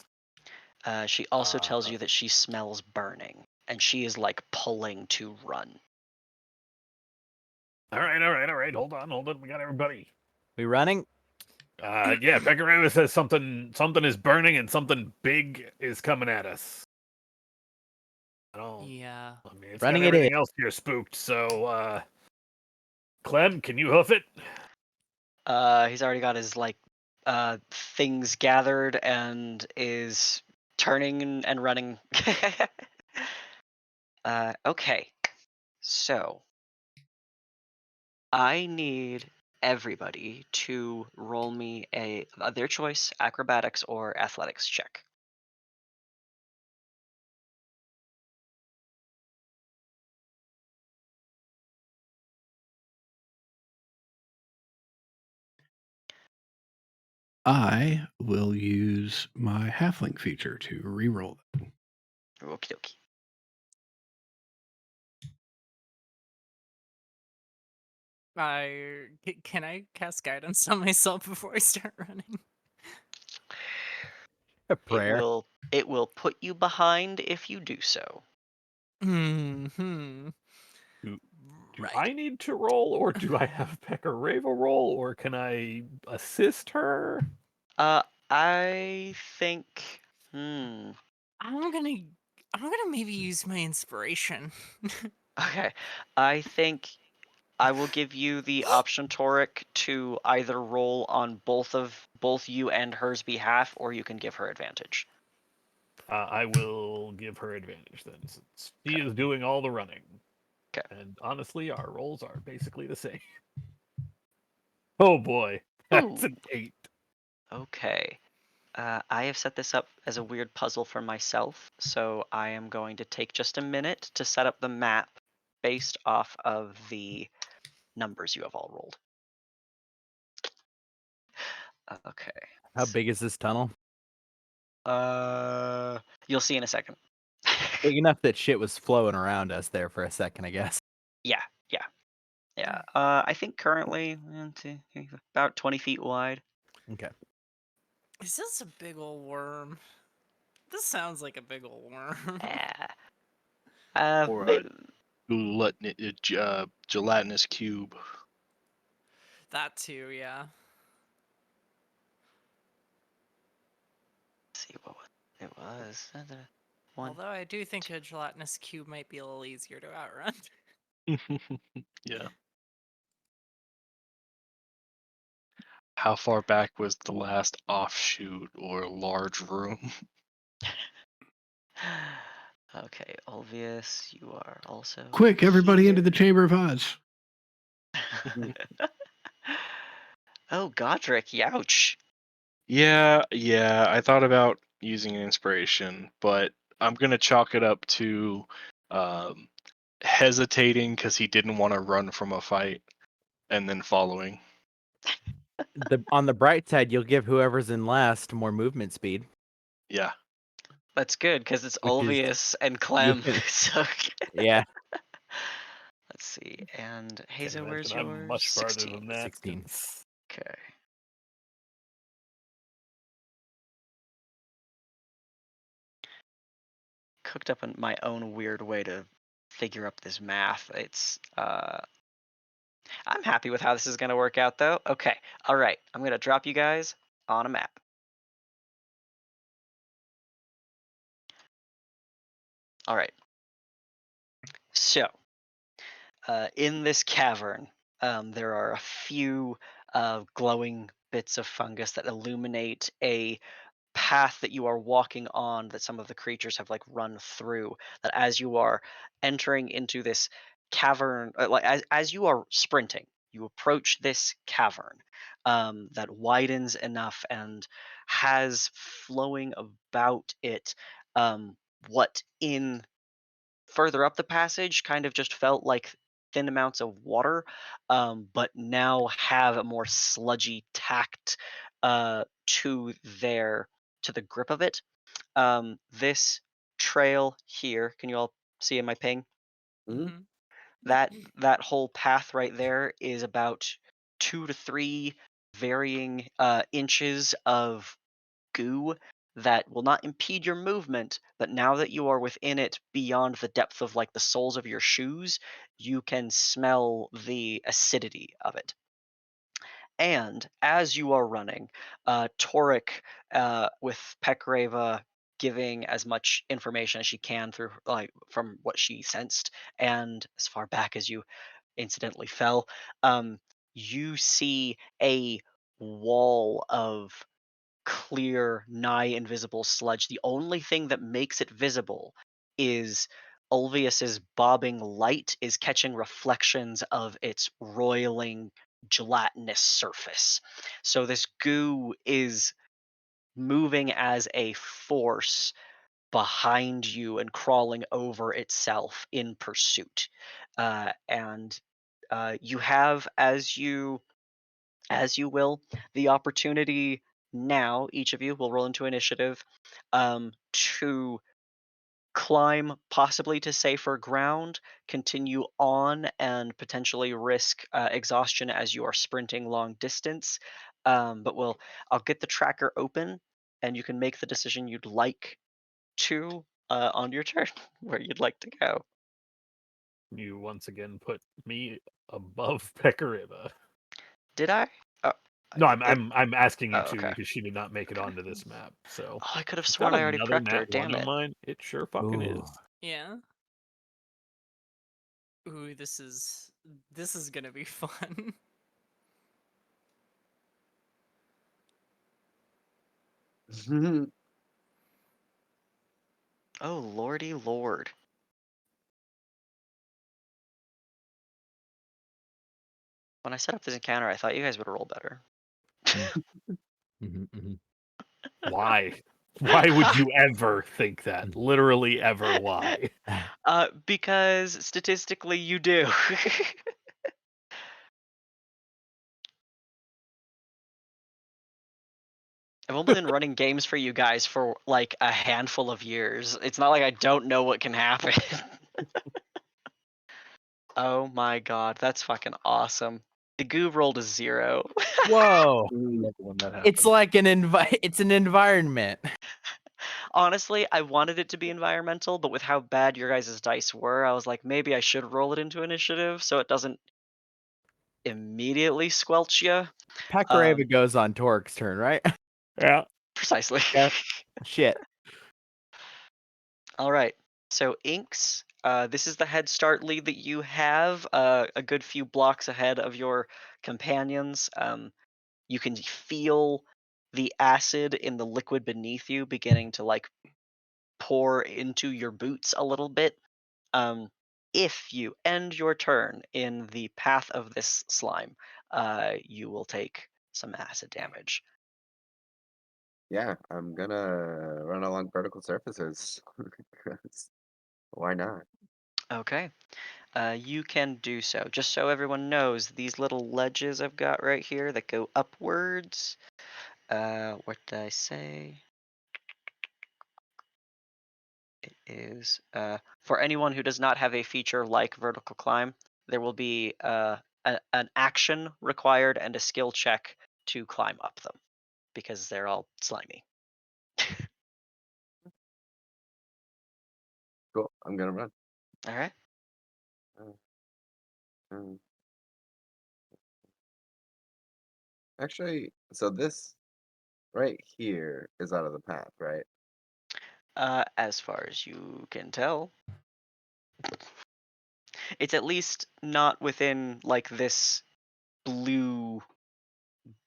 She also tells you that she smells burning, and she is like pulling to run. All right. Hold on. We got everybody. We running? Yeah, Pecoraro says something is burning and something big is coming at us. I don't. Yeah. I mean, it's Running got it everything in. else here spooked. So, Clem, can you hoof it? He's already got his things gathered and is turning and running. Okay. So I need everybody to roll me their choice, acrobatics or athletics check. I will use my halfling feature to reroll it. Okie dokie. Can I cast guidance on myself before I start running? A prayer. It will put you behind if you do so. Hmm. Do Right. I need to roll, or do I have Pecoraro roll, or can I assist her? I think. I'm gonna maybe use my inspiration. Okay. I think I will give you the option, Toric, to either roll on both you and her's behalf, or you can give her advantage. I will give her advantage then, since she is doing all the running. 'Kay. And honestly, our rolls are basically the same. Oh boy, that's Ooh. an 8. Okay. I have set this up as a weird puzzle for myself, so I am going to take just a minute to set up the map based off of the numbers you have all rolled. Okay. How big is this tunnel? You'll see in a second. Big enough that shit was flowing around us there for a second, I guess. Yeah. I think currently 1, 2, 3, about 20 feet wide. Okay. Is this a big old worm? This sounds like a big old worm. Or Maybe, a gelatinous cube. That too, yeah. let's see what it was. One. Although I do think a gelatinous cube might be a little easier to outrun. Yeah. How far back was the last offshoot or large room? Okay, Ulvius, you are also Quick, everybody into here. the Chamber of Oz. Oh, Godric, youch. Yeah, I thought about using an inspiration, but I'm gonna chalk it up to hesitating because he didn't want to run from a fight, and then following. On the bright side, you'll give whoever's in last more movement speed. Yeah. That's good because it's Which is- Ulvius and Clem. can- So, Yeah. let's see. And Can't Hazel, where's imagine yours? I'm much farther 16. than that. 16. 'cause Okay. Cooked up in my own weird way to figure up this math. It's I'm happy with how this is going to work out, though. Okay. All right. I'm going to drop you guys on a map. All right. So, in this cavern, there are a few glowing bits of fungus that illuminate a path that you are walking on that some of the creatures have like run through. That as you are entering into this cavern, like as you are sprinting, you approach this cavern that widens enough and has flowing about it what in further up the passage kind of just felt like thin amounts of water, but now have a more sludgy tact to their to the grip of it. This trail here, can you all see in my ping? Mhm. Mhm. That whole path right there is about 2 to 3 varying inches of goo that will not impede your movement, but now that you are within it beyond the depth of like the soles of your shoes, you can smell the acidity of it. And as you are running, Toric, with Pekreva giving as much information as she can through like from what she sensed, and as far back as you incidentally fell, um, you see a wall of clear, nigh invisible sludge. The only thing that makes it visible is Ulvius's bobbing light is catching reflections of its roiling gelatinous surface. So this goo is moving as a force behind you and crawling over itself in pursuit. And you have, as you will, the opportunity now, each of you will roll into initiative, to climb possibly to safer ground, continue on, and potentially risk exhaustion as you are sprinting long distance. I'll get the tracker open, and you can make the decision you'd like to on your turn where you'd like to go. You once again put me above Pekareva. Did I? Oh, No, it- I'm asking you oh, to okay. because she did not make it onto this map. So Oh, I could have is sworn that I already another prepped her. nat Damn one of it. mine? It sure fucking Ooh. is. Yeah. Ooh, this is gonna be fun. Oh, lordy lord. When I set up this encounter, I thought you guys would roll better. Why? Why would you ever think that? Literally ever. Why? Because statistically you do. I've only been running games for you guys for like a handful of years. It's not like I don't know what can happen. Oh my god, that's fucking awesome. The goo rolled a 0. Whoa. Love when that It's happens. like it's an environment. Honestly, I wanted it to be environmental, but with how bad your guys' dice were, I was like, maybe I should roll it into initiative so it doesn't immediately squelch you. Pekareva goes on Torque's turn, right? Yeah. Precisely. Yeah. Shit. All right. So Inks, this is the head start lead that you have, a good few blocks ahead of your companions. You can feel the acid in the liquid beneath you beginning to like pour into your boots a little bit. If you end your turn in the path of this slime, you will take some acid damage. Yeah, I'm gonna run along vertical surfaces. 'Cause why not? Okay. You can do so. Just so everyone knows, these little ledges I've got right here that go upwards. What did I say? It is for anyone who does not have a feature like vertical climb, there will be an action required and a skill check to climb up them because they're all slimy. Cool. I'm gonna run. All right. Uh, um, Actually, so this right here is out of the path, right? As far as you can tell, it's at least not within like this blue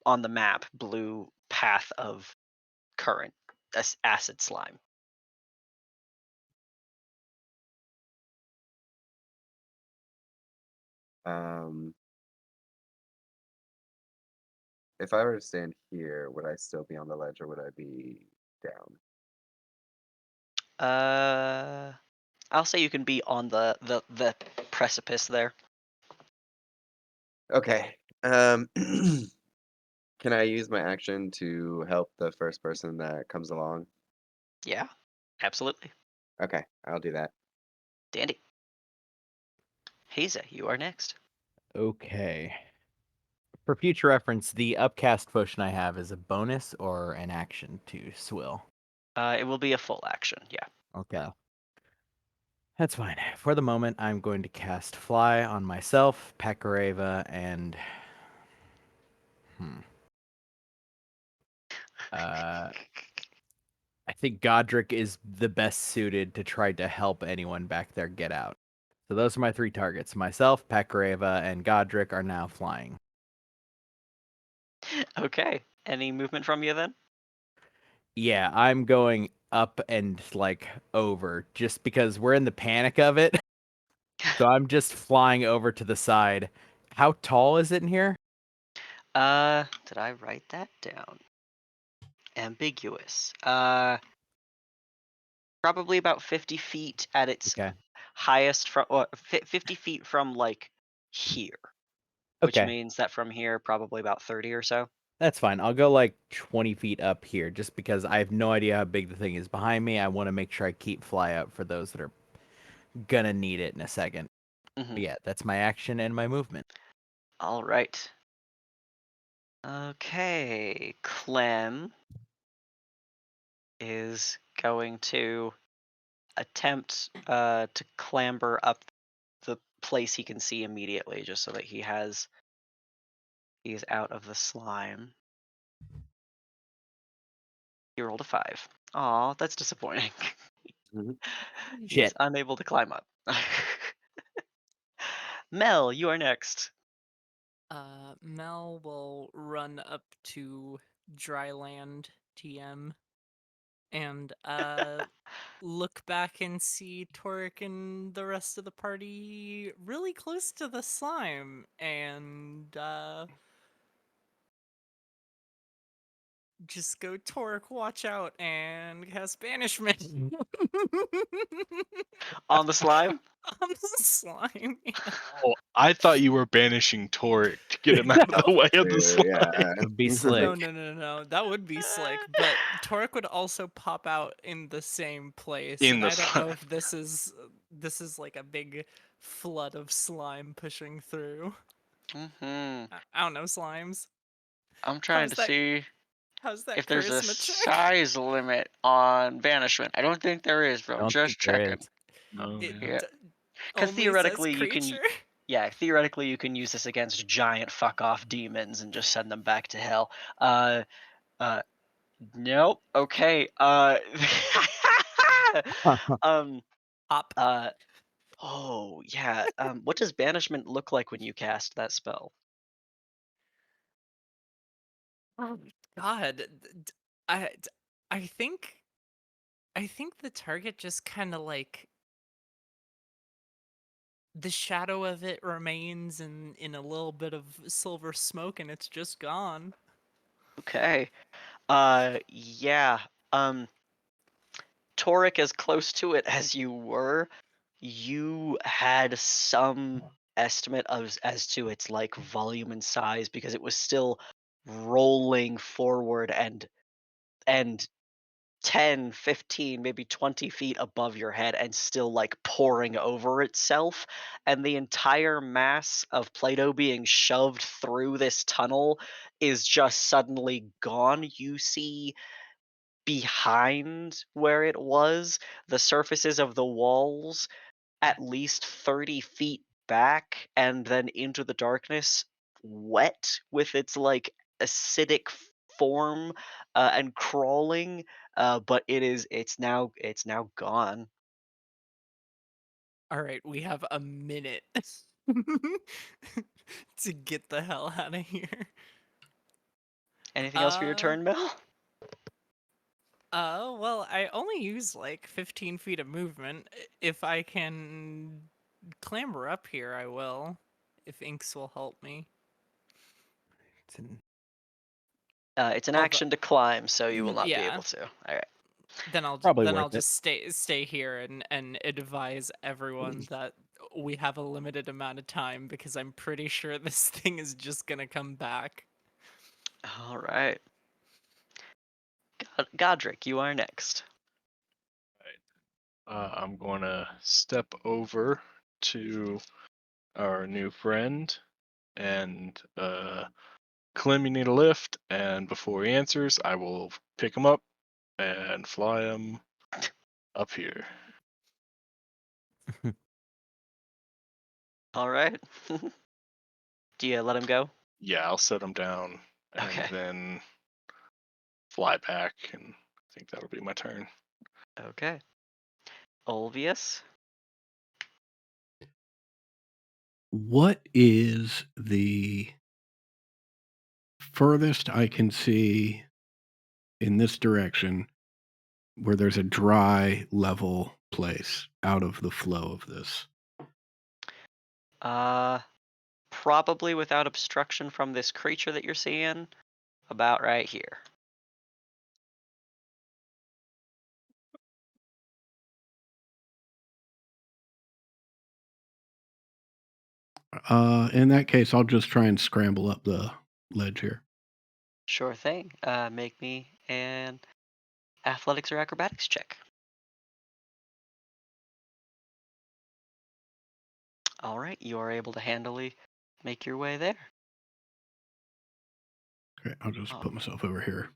on the map, blue path of current acid slime. Um, if I were to stand here, would I still be on the ledge or would I be down? I'll say you can be on the precipice there. Okay. Can I use my action to help the first person that comes along? Yeah, absolutely. Okay, I'll do that. Dandy. Haza, you are next. Okay. For future reference, the upcast potion I have is a bonus or an action to swill. It will be a full action. Yeah. Okay. That's fine. For the moment, I'm going to cast Fly on myself, Pakareva, and I think Godric is the best suited to try to help anyone back there get out. So those are my 3 targets. Myself, Pakareva, and Godric are now flying. Okay. Any movement from you then? Yeah, I'm going up and like over just because we're in the panic of it. So I'm just flying over to the side. How tall is it in here? Did I write that down? Ambiguous. Probably about 50 feet at its Okay. highest from 50 feet from like here, which Okay. means that from here probably about 30 or so. That's fine. I'll go like 20 feet up here just because I have no idea how big the thing is behind me. I want to make sure I keep fly up for those that are gonna need it in a second. Mhm. But yeah, that's my action and my movement. All right. Okay, Clem is going to attempt to clamber up the place he can see immediately, just so that he is out of the slime. He rolled a 5. Aw, that's disappointing. Mhm. He is Shit. unable to climb up. Mel, you are next. Mel will run up to Dryland TM and look back and see Torek and the rest of the party really close to the slime and just go Torek, watch out, and cast banishment On the slime? on the slime. Yeah. Oh, I thought you were banishing Toric to get him out of the way of the slime. Yeah. That would be slick. No. That would be slick. But Torek would also pop out in the same place, In and the I don't know slime. if this is like a big flood of slime pushing through. Mm-hmm. I don't know, slimes. I'm trying to see How's that if there's a charisma check? size limit on banishment. I don't think there is, but I'm Don't just think there checking. is. Oh, It yeah. Yeah. d- Because only says theoretically you can creature. theoretically you can use this against giant fuck off demons and just send them back to hell. Nope. Okay. Um. Hop. Oh yeah. What does banishment look like when you cast that spell? Oh God, I d- I think the target just kind of like the shadow of it remains in a little bit of silver smoke and it's just gone. Okay. Yeah. Um. Toric, as close to it as you were, you had some estimate of as to its like volume and size because it was still rolling forward and 10, 15, maybe 20 feet above your head and still like pouring over itself. And the entire mass of Play-Doh being shoved through this tunnel is just suddenly gone. You see behind where it was, the surfaces of the walls at least 30 feet back and then into the darkness, wet with its like acidic form and crawling, but it's now gone. All right, we have a minute to get the hell out of here. Anything else for your Uh, turn, Mel? well, I only use like 15 feet of movement. If I can clamber up here, I will. If Inks will help me. It's an- It's an Although- action to climb, so you will not be Yeah. able to. All right. Probably Then worth I'll it. just stay here and advise everyone that we have a limited amount of time because I'm pretty sure this thing is just gonna come back. All right. Godric, you are next. I'm going to step over to our new friend and Clem, you need a lift, and before he answers, I will pick him up and fly him up here. All right. Do you let him go? Yeah, I'll set him down and Okay. then fly back, and I think that'll be my turn. Okay. Olvius. What is the furthest I can see in this direction where there's a dry, level place out of the flow of this? Probably without obstruction from this creature that you're seeing, about right here. In that case, I'll just try and scramble up the ledge here. Sure thing. Make me an athletics or acrobatics check. All right, you are able to handily make your way there. Okay, I'll just Oh. put myself over here.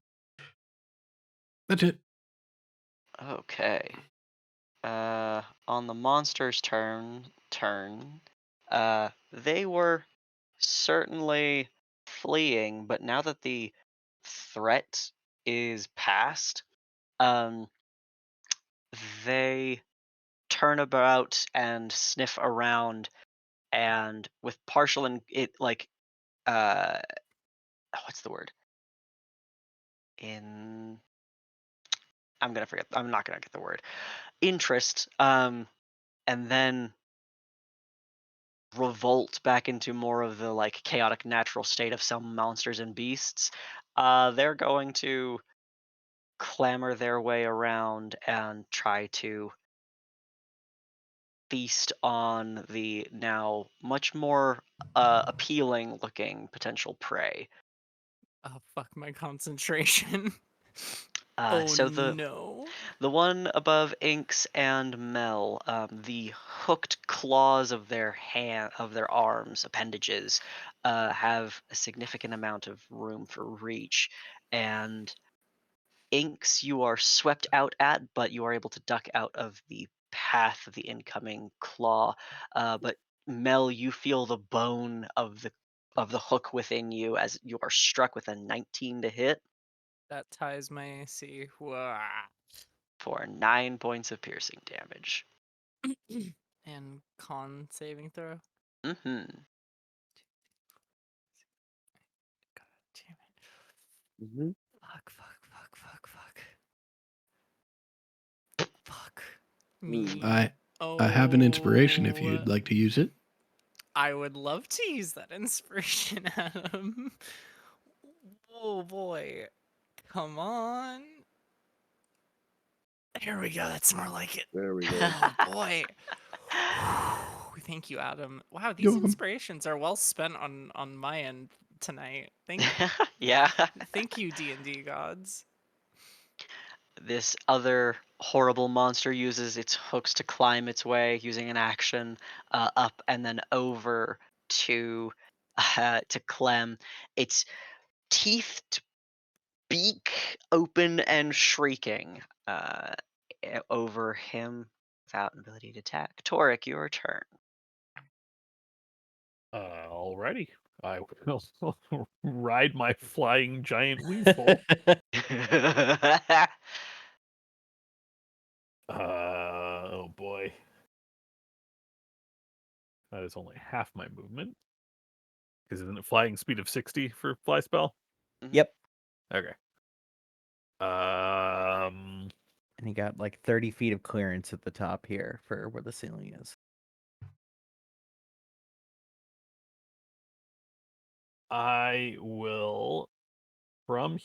That's it. Okay. On the monster's turn, they were certainly fleeing, but now that the threat is past, they turn about and sniff around, and with partial and it like what's the word? In I'm gonna forget. I'm not gonna get the word. Interest. And then revolt back into more of the like chaotic natural state of some monsters and beasts. They're going to clamber their way around and try to feast on the now much more appealing looking potential prey. Oh fuck my concentration. So no. the one above Inks and Mel, the hooked claws of their arms, appendages, have a significant amount of room for reach. And Inks, you are swept out at, but you are able to duck out of the path of the incoming claw. But Mel, you feel the bone of the hook within you as you are struck with a 19 to hit That ties my AC. Wah. for 9 points of piercing damage. And con saving throw. Mm-hmm. God damn it. Mm-hmm. Fuck. Fuck. Me. I have an inspiration if Oh, you'd like to use it. I would love to use that inspiration, Adam. Oh boy. Come on. Here we go. That's more like it. There we go. Oh boy. Thank you, Adam. Wow, these You're welcome. inspirations are well spent on my end tonight. Yeah. Thank you, D&D gods. This other horrible monster uses its hooks to climb its way using an action up and then over to Clem. Its teethed beak open and shrieking over him without an ability to attack. Torek, your turn. Alrighty. I will ride my flying giant weasel. Oh boy. That is only half my movement. Because isn't it flying speed of 60 for fly spell? Yep. Okay. And he got like 30 feet of clearance at the top here for where the ceiling is. I will from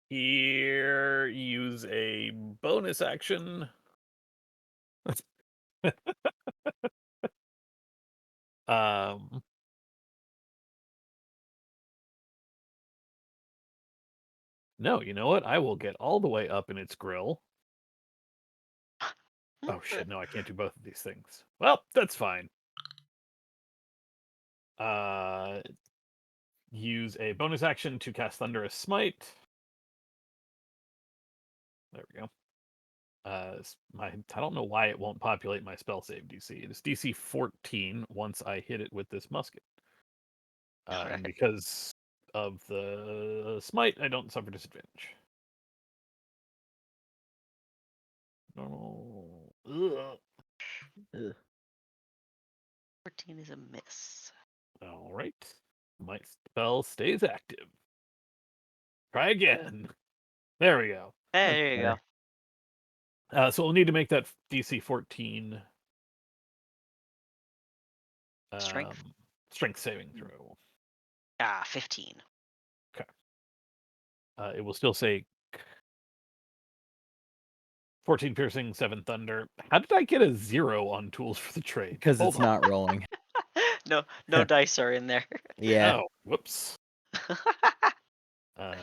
here use a bonus action. um No, you know what? I will get all the way up in its grill. Oh shit, no, I can't do both of these things. Well, that's fine. Use a bonus action to cast Thunderous Smite. There we go. I don't know why it won't populate my spell save DC. It is DC 14 once I hit it with this musket. And Alright. because of the smite, I don't suffer disadvantage. Normal. Ugh. 14 is a miss. All right. My spell stays active. Try again. There we go. Hey, there you go. So we'll need to make that DC 14 Strength? strength saving throw. 15. It will still say 14 piercing, 7 thunder. How did I get a 0 on tools for the trade? Because Hold it's on. not rolling. No dice are in there. Yeah. Oh, whoops. Uh,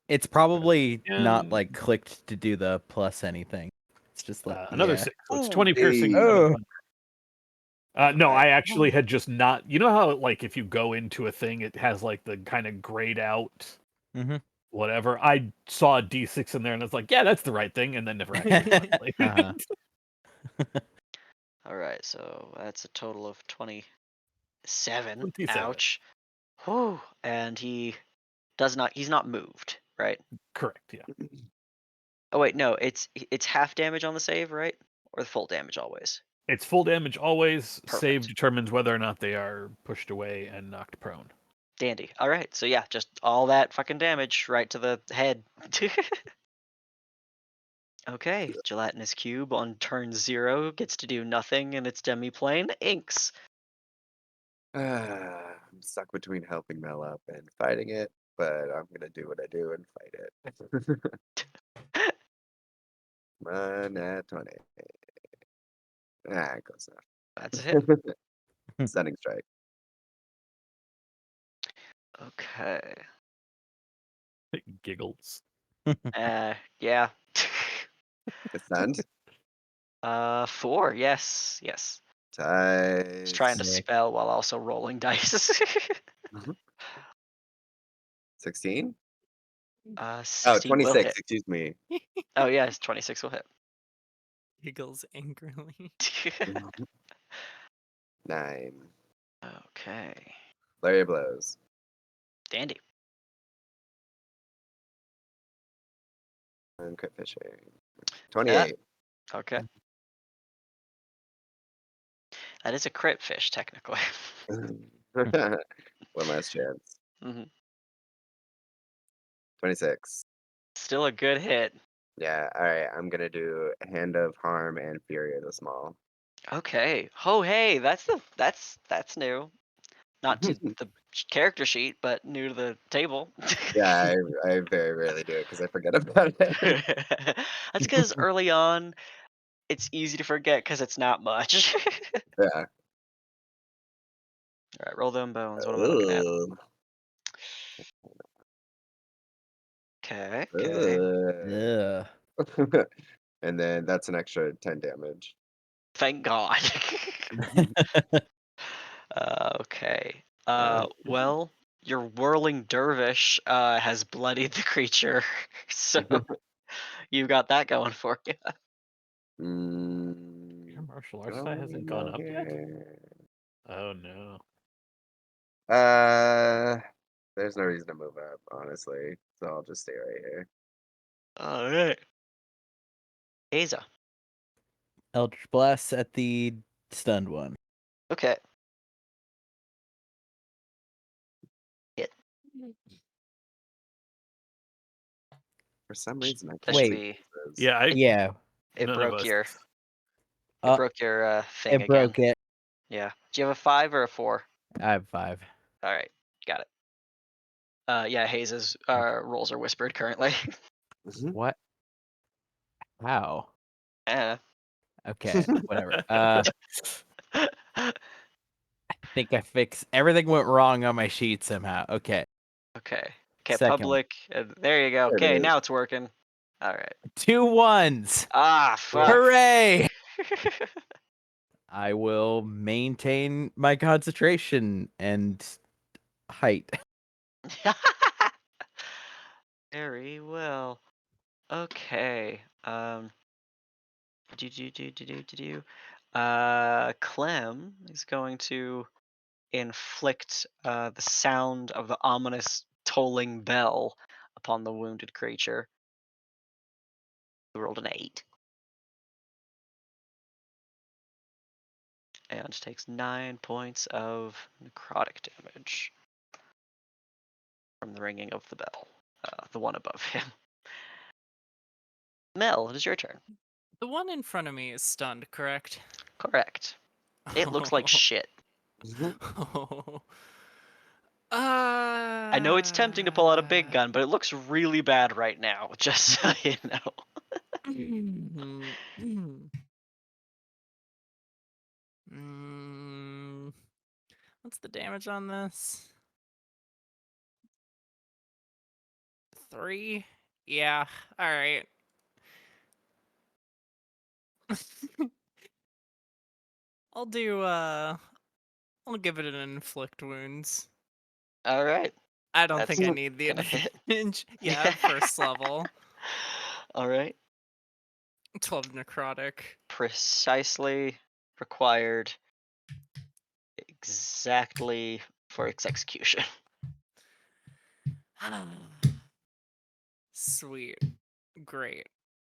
It's probably not and, like clicked to do the plus anything. It's just like another yeah. 6. So it's Ooh, 20 piercing. hey. 7 Oh. thunder. No, Alright. I actually had just not. You know how like if you go into a thing, it has like the kind of grayed out Mm-hmm. whatever. I saw a D6 in there, and I was like, "Yeah, that's the right thing," and then never actually populated. Uh-huh. Alright, so that's a total of 27. 27. Ouch. Whew. And he's not moved, right? Correct. Yeah, Oh wait, no, it's half damage on the save, right? Or the full damage always. it's full damage always. Save Perfect. determines whether or not they are pushed away and knocked prone. Dandy. Alright, so yeah, just all that fucking damage right to the head. Okay, gelatinous cube on turn 0 gets to do nothing in its demi-plane. Inks. I'm stuck between helping Mel up and fighting it, but I'm gonna do what I do and fight it. Come on, at 20. Close That's a hit. enough. Stunning strike. Okay. Giggles. Yeah. It's stunned. 4. Yes. Tight. Just trying to Sick. spell while also rolling dice. 16? 16 will 26, hit. excuse me. Oh yes, 26 will hit. Giggles angrily. 9. Okay. Flurry of blows. Dandy. And crit fishing. 28. Okay. That is a crit fish, technically. One last chance. Mhm. 26. Still a good hit. Yeah, alright. I'm gonna do Hand of Harm and Fury of the Small. Okay. Oh hey, that's new. Not to the character sheet, but new to the table. Yeah, I very rarely do it because I forget about it. That's because early on, it's easy to forget because it's not much. Yeah. All right, roll them bones. What am I looking at? Ooh. Okay. Ugh. Ugh. And then that's an extra 10 damage. Thank God. Okay. Well, your whirling dervish has bloodied the creature, so you got that going for you. Mm, Your martial arts die hasn't gone up yet? here. Oh no. There's no reason to move up, honestly. So I'll just stay right here. All right. Aza. Eldritch Blast at the stunned one. Okay. Hit. For some reason, I That can't should Wait. see be. those. Yeah, Yeah, It none broke of us. your. It Uh, broke your thing it broke again. it. Yeah. Do you have a 5 or a 4? I have 5. All right. Got it. Yeah. Hayes's rolls are whispered currently. Mhm. What? How? Eh. Okay, whatever. I think I fixed everything. Went wrong on my sheet somehow. Okay, Okay. Okay. Second. Public. There you go. There it Okay. is. Now it's working. All right. 2 1s. Ah. Fuck. Hooray! I will maintain my concentration and height. Very well. Okay. Clem is going to inflict the sound of the ominous tolling bell upon the wounded creature. He rolled an 8. And takes 9 points of necrotic damage from the ringing of the bell. The one above him. Mel, it is your turn. The one in front of me is stunned, correct? Correct. It looks like shit. Oh. I know it's tempting to pull out a big gun, but it looks really bad right now, just so you know. What's the damage on this? 3? Yeah, alright. I'll give it an inflict wounds. All right. I don't That's think I need the gonna hit. advantage. Yeah, first level. All right. 12 necrotic. Precisely required exactly for its execution. Sweet. Great.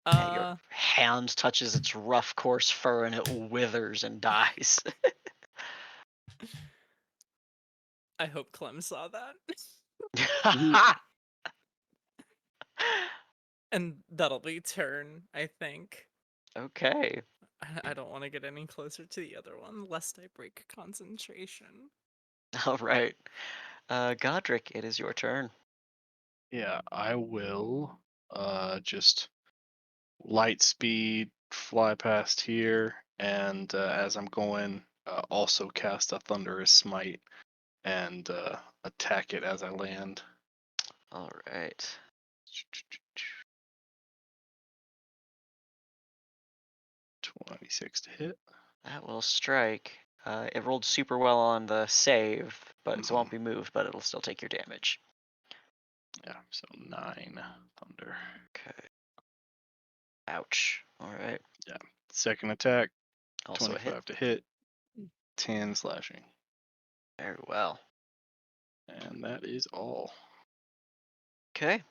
Yeah, your hand touches its rough, coarse fur and it withers and dies. I hope Clem saw that. And that'll be turn, I think. Okay. I don't want to get any closer to the other one, lest I break concentration. All right. Godric, it is your turn. Yeah, I will just light speed fly past here, and as I'm going, also cast a thunderous smite and attack it as I land. All right. 26 to hit. That will strike. It rolled super well on the save, but it won't be moved, but it'll still take your damage. Yeah, so 9 thunder. Okay. Ouch. All right. Second attack, Also a 25 hit. to hit, 10 slashing. Very well. And that is all. Okay.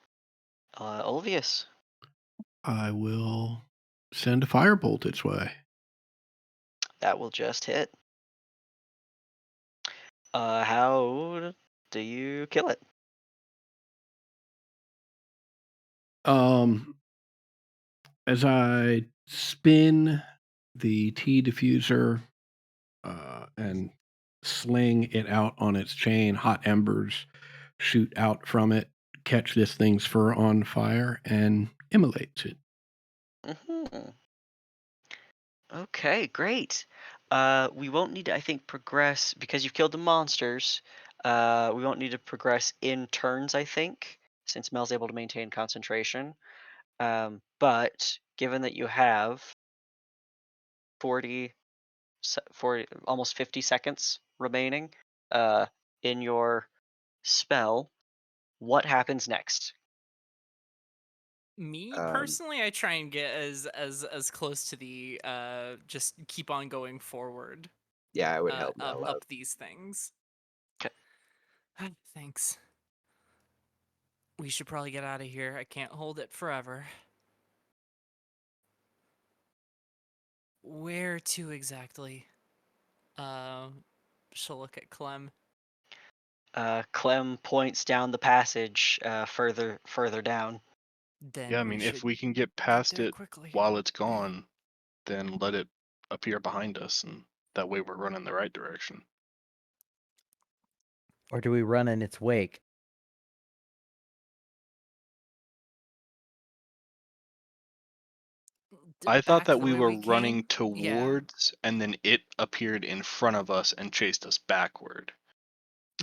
Olvius. I will send a firebolt its way. That will just hit. How do you kill it? As I spin the T diffuser and sling it out on its chain, hot embers shoot out from it, catch this thing's fur on fire, and immolates it. Mm-hmm. Okay, great. We won't need to, I think, progress because you've killed the monsters. We won't need to progress in turns, I think, since Mel's able to maintain concentration. But given that you have 40, almost 50 seconds remaining in your spell, what happens next? Me Um, personally, I try and get as close to the just keep on going forward Yeah, I would help up Mel out. these things. Thanks. We should probably get out of here. I can't hold it forever. Where to exactly? She'll look at Clem. Clem points down the passage, further down. Then Yeah, I we mean, if should we can get get past there it quickly. while it's gone, then let it appear behind us, and that way we're running the right direction. Or do we run in its wake? I thought Back that the we way were we running came? Yeah. towards, and then it appeared in front of us and chased us backward.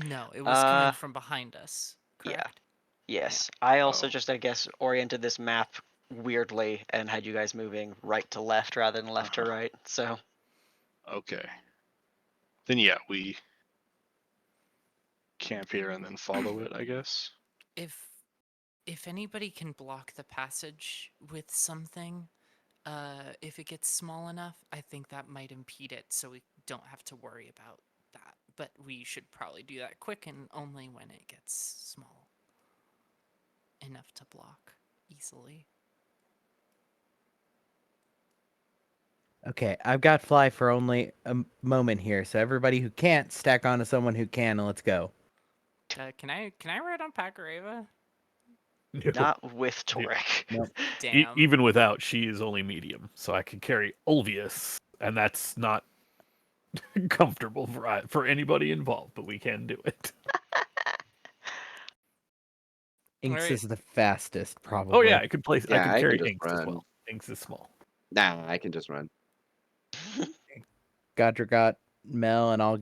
No, it was coming Uh, from behind us. yeah. Correct? Yes. I also Oh. just, I guess, oriented this map weirdly and had you guys moving right to left rather than left to Uh-huh. right. So, Okay. Then yeah, we camp here and then follow it, I guess. If anybody can block the passage with something, if it gets small enough, I think that might impede it, so we don't have to worry about that. But we should probably do that quick and only when it gets small enough to block easily. Okay, I've got fly for only a moment here, so everybody who can't stack onto someone who can, and let's go. Can I ride on Pakareva? not with Yeah. Torek. Nope. Damn. Even without, she is only medium, so I can carry Ulvius, and that's not comfortable for anybody involved, but we can do it. Inks Alright. is the fastest, probably. Oh yeah, I could place. I Yeah, could I can carry just Inks as run. well. Inks is small. Nah, I can just run. Godra got Mel, and I'll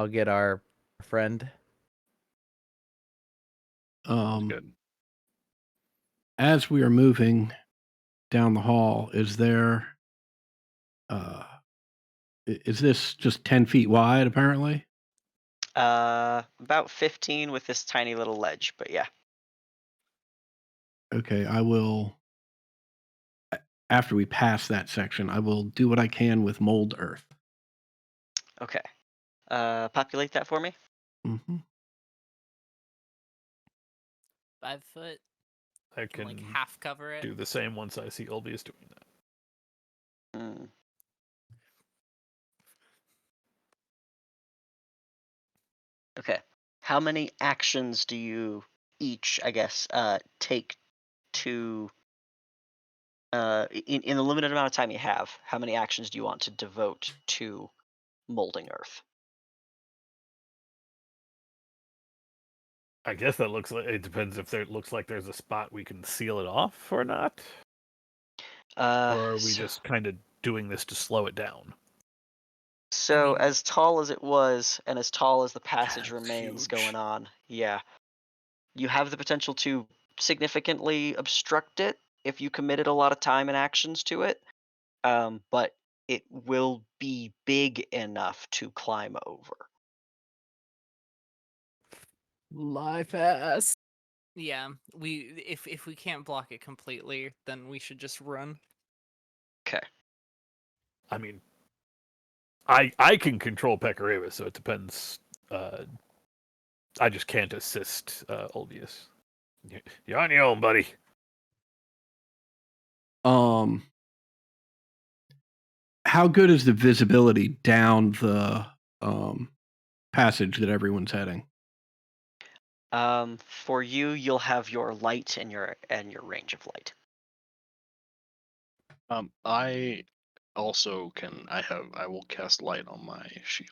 get our friend. Good. As we are moving down the hall, is there is this just 10 feet wide apparently? About 15 with this tiny little ledge, but yeah. Okay, I will after we pass that section, I will do what I can with mold earth. Okay. Populate that for me. Mm-hmm. 5 foot. I Can like can half cover it. do the same once I see Ulvius doing that. Hmm. Okay. How many actions do you each, I guess, take to in the limited amount of time you have, how many actions do you want to devote to molding earth? I guess that looks like it depends if there looks like there's a spot we can seal it off or not, or are we So, just kind of doing this to slow it down? so mean- as tall as it was, and as tall as the passage it's remains huge. going on, yeah, you have the potential to significantly obstruct it if you committed a lot of time and actions to it. But it will be big enough to climb over. Life ass. Yeah, if we can't block it completely, then we should just run. Okay. I mean, I can control Pekareva, so it depends. I just can't assist Ulvius. You're on your own, buddy. How good is the visibility down the passage that everyone's heading? For you, you'll have your light and your range of light. I also can. I will cast light on my shield.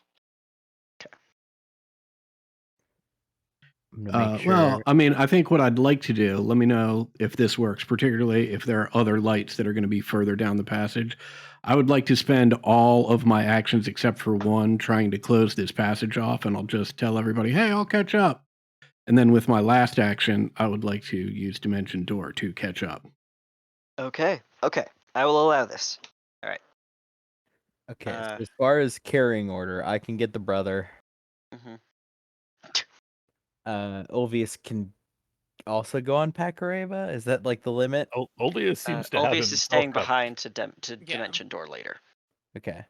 I'm gonna make sure. Well, I mean, I think what I'd like to do, let me know if this works, particularly if there are other lights that are going to be further down the passage. I would like to spend all of my actions except for one trying to close this passage off, and I'll just tell everybody, hey, I'll catch up. And then with my last action, I would like to use Dimension Door to catch up. Okay. Okay. I will allow this. Okay, Uh, so as far as carrying order, I can get the brother. hmm Ulvius can also go on Pakareva. Is that like the limit? Ulvius seems to have Ulvius himself is staying covered. behind to Yeah. Dimension Door later. Okay.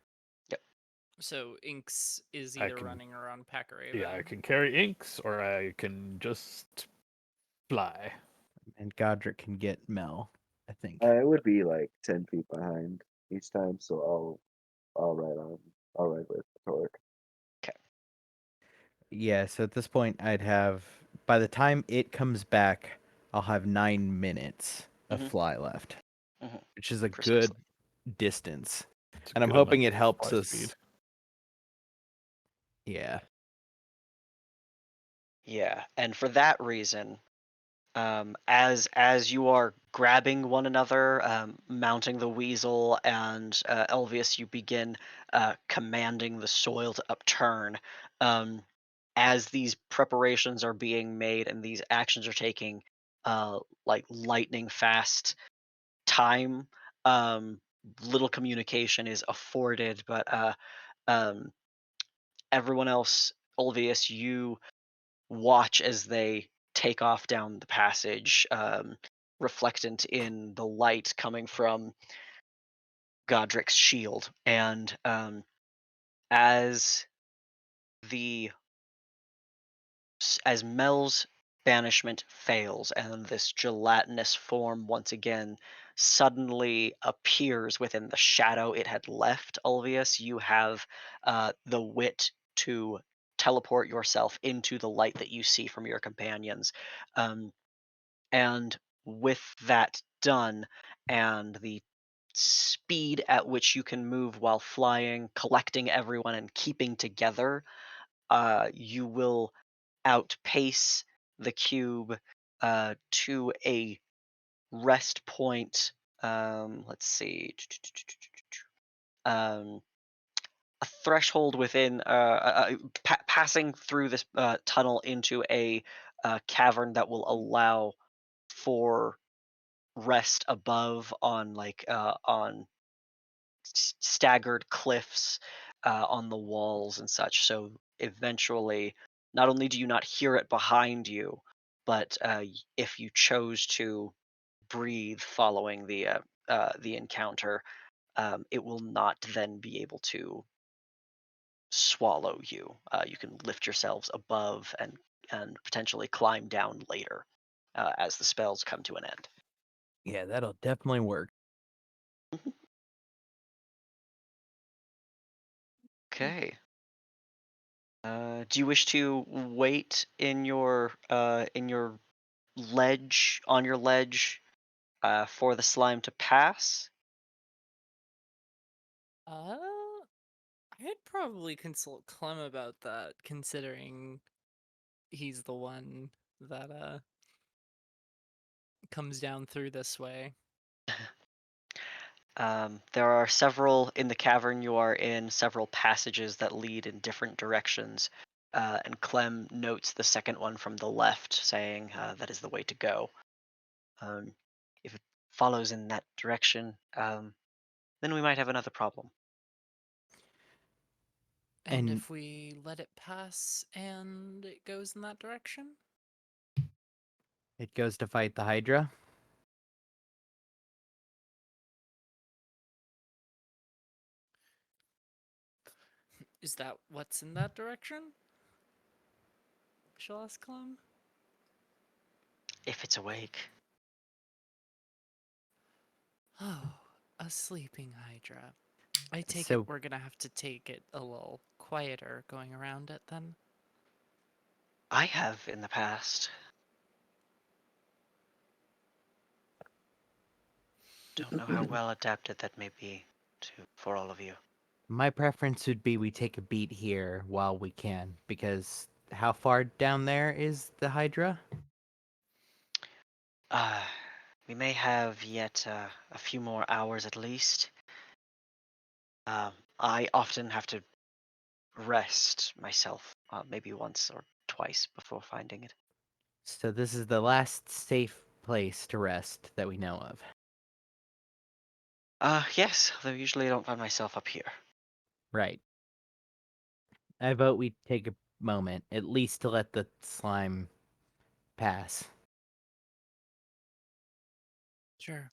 So Inks is I either can- running around Packaraven. Yeah, I can carry Inks, or I can just fly. And Godric can get Mel, I think. I would be like 10 feet behind each time, so I'll ride with Torque. Yeah, so at this point, I'd have, by the time it comes back, I'll have 9 minutes of Mhm. fly left, Mhm. which is a Precisely. good distance. It's a And I'm good hoping amount it of helps fly us. speed. Yeah. Yeah, and for that reason, as you are grabbing one another, mounting the weasel, and Elvius, you begin commanding the soil to upturn. As these preparations are being made and these actions are taking like lightning fast time, little communication is afforded, but um, everyone else, Ulvius, you watch as they take off down the passage, reflectant in the light coming from Godric's shield. And as the as Mel's banishment fails and this gelatinous form once again suddenly appears within the shadow it had left, Ulvius, you have the wit to teleport yourself into the light that you see from your companions. And with that done, and the speed at which you can move while flying, collecting everyone and keeping together, you will outpace the cube to a rest point. Let's see. A threshold within passing through this tunnel into a cavern that will allow for rest above on on staggered cliffs on the walls and such. So eventually, not only do you not hear it behind you, but if you chose to breathe following the encounter, it will not then be able to swallow you. You can lift yourselves above and potentially climb down later as the spells come to an end. Yeah, that'll definitely work. Okay. Do you wish to wait in your ledge on your ledge for the slime to pass? I'd probably consult Clem about that, considering he's the one that comes down through this way. There are several in the cavern you are in, several passages that lead in different directions, and Clem notes the second one from the left, saying that is the way to go. If it follows in that direction, then we might have another problem. And And- if we let it pass and it goes in that direction? It goes to fight the Hydra. Is that what's in that direction? Shall ask Clem. If it's awake. Oh, a sleeping Hydra. I take So- it we're gonna have to take it a little quieter going around it then. I have in the past. Don't know how well adapted that may be for all of you. My preference would be we take a beat here while we can, because how far down there is the Hydra? We may have yet a few more hours at least. I often have to rest myself, maybe once or twice before finding it. So this is the last safe place to rest that we know of. Yes, though usually I don't find myself up here. Right. I vote we take a moment, at least to let the slime pass. Sure.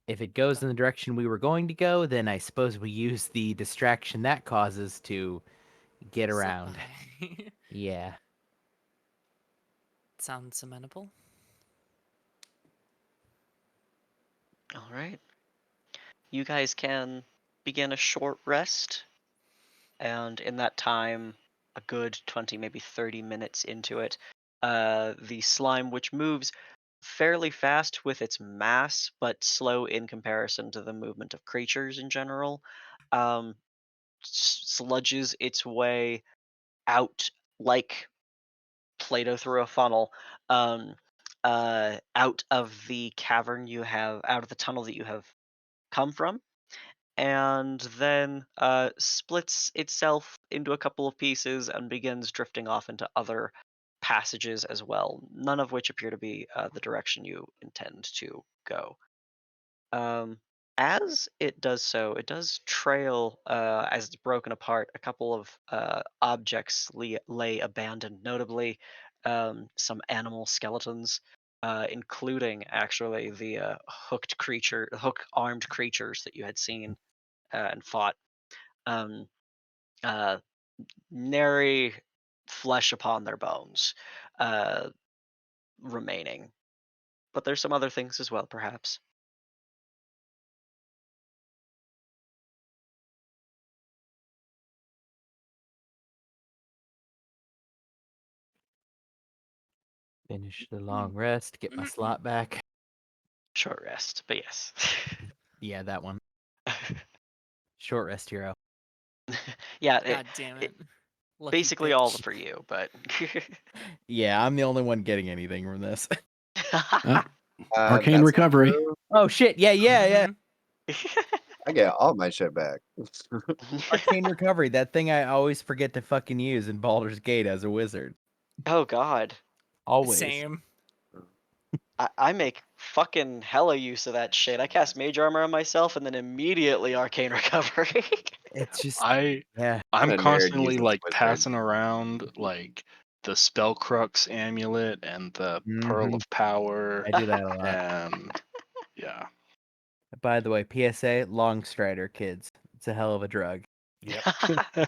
If it goes in the direction we were going to go, then I suppose we use the distraction that causes to get Slip around. by. Yeah. Sounds amenable. All right. You guys can begin a short rest, and in that time, a good 20, maybe 30 minutes into it, the slime, which moves fairly fast with its mass, but slow in comparison to the movement of creatures in general, um, sludges its way out like Play-Doh through a funnel, um, out of the cavern you have, out of the tunnel that you have come from, and then splits itself into a couple of pieces and begins drifting off into other passages as well, none of which appear to be the direction you intend to go. Um, as it does so, it does trail, as it's broken apart, a couple of objects lay abandoned, notably some animal skeletons, including actually the hook-armed creatures that you had seen and fought. Um, uh, Nary flesh upon their bones uh, remaining. But there's some other things as well, perhaps. Finish the long rest, get my slot back. Short rest, but yes. Yeah, that one. Short rest hero. Yeah, God damn it. Lucky basically all bitch. for you, but Yeah, I'm the only one getting anything from this. Arcane That's not recovery. true. Oh shit, yeah. Mhm. I get all my shit back. Arcane recovery, that thing I always forget to fucking use in Baldur's Gate as a wizard. Oh god. Always. Same. I make fucking hella use of that shit. I cast Mage Armor on myself and then immediately Arcane Recovery. It's just I'm What a nerd constantly uses like wizard. passing around like the Spellcrux amulet and the Pearl Mhm. of Power, I do that a lot. and yeah. By the way, PSA, Long Strider, kids. It's a hell of a drug. Yep.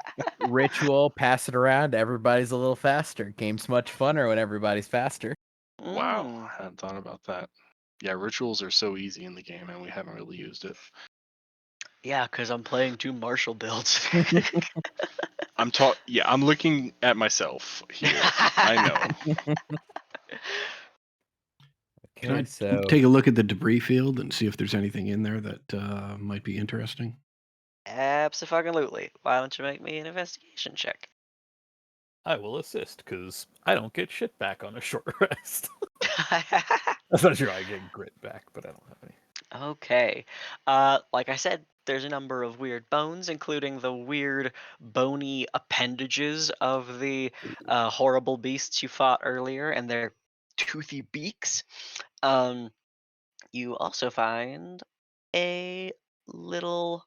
Ritual, pass it around, everybody's a little faster. Game's much funner when everybody's faster. Wow, Mm. I hadn't thought about that. Yeah, rituals are so easy in the game, and we haven't really used it. Yeah, because I'm playing two martial builds. I'm looking at myself here. I know. Can I Okay, so take a look at the debris field and see if there's anything in there that might be interesting? Abso-fucking-lutely. Why don't you make me an investigation check? I will assist because I don't get shit back on a short rest. That's not true. I get grit back, but I don't have any. Okay. Like I said, there's a number of weird bones, including the weird bony appendages of the horrible beasts you fought earlier and their toothy beaks. You also find a little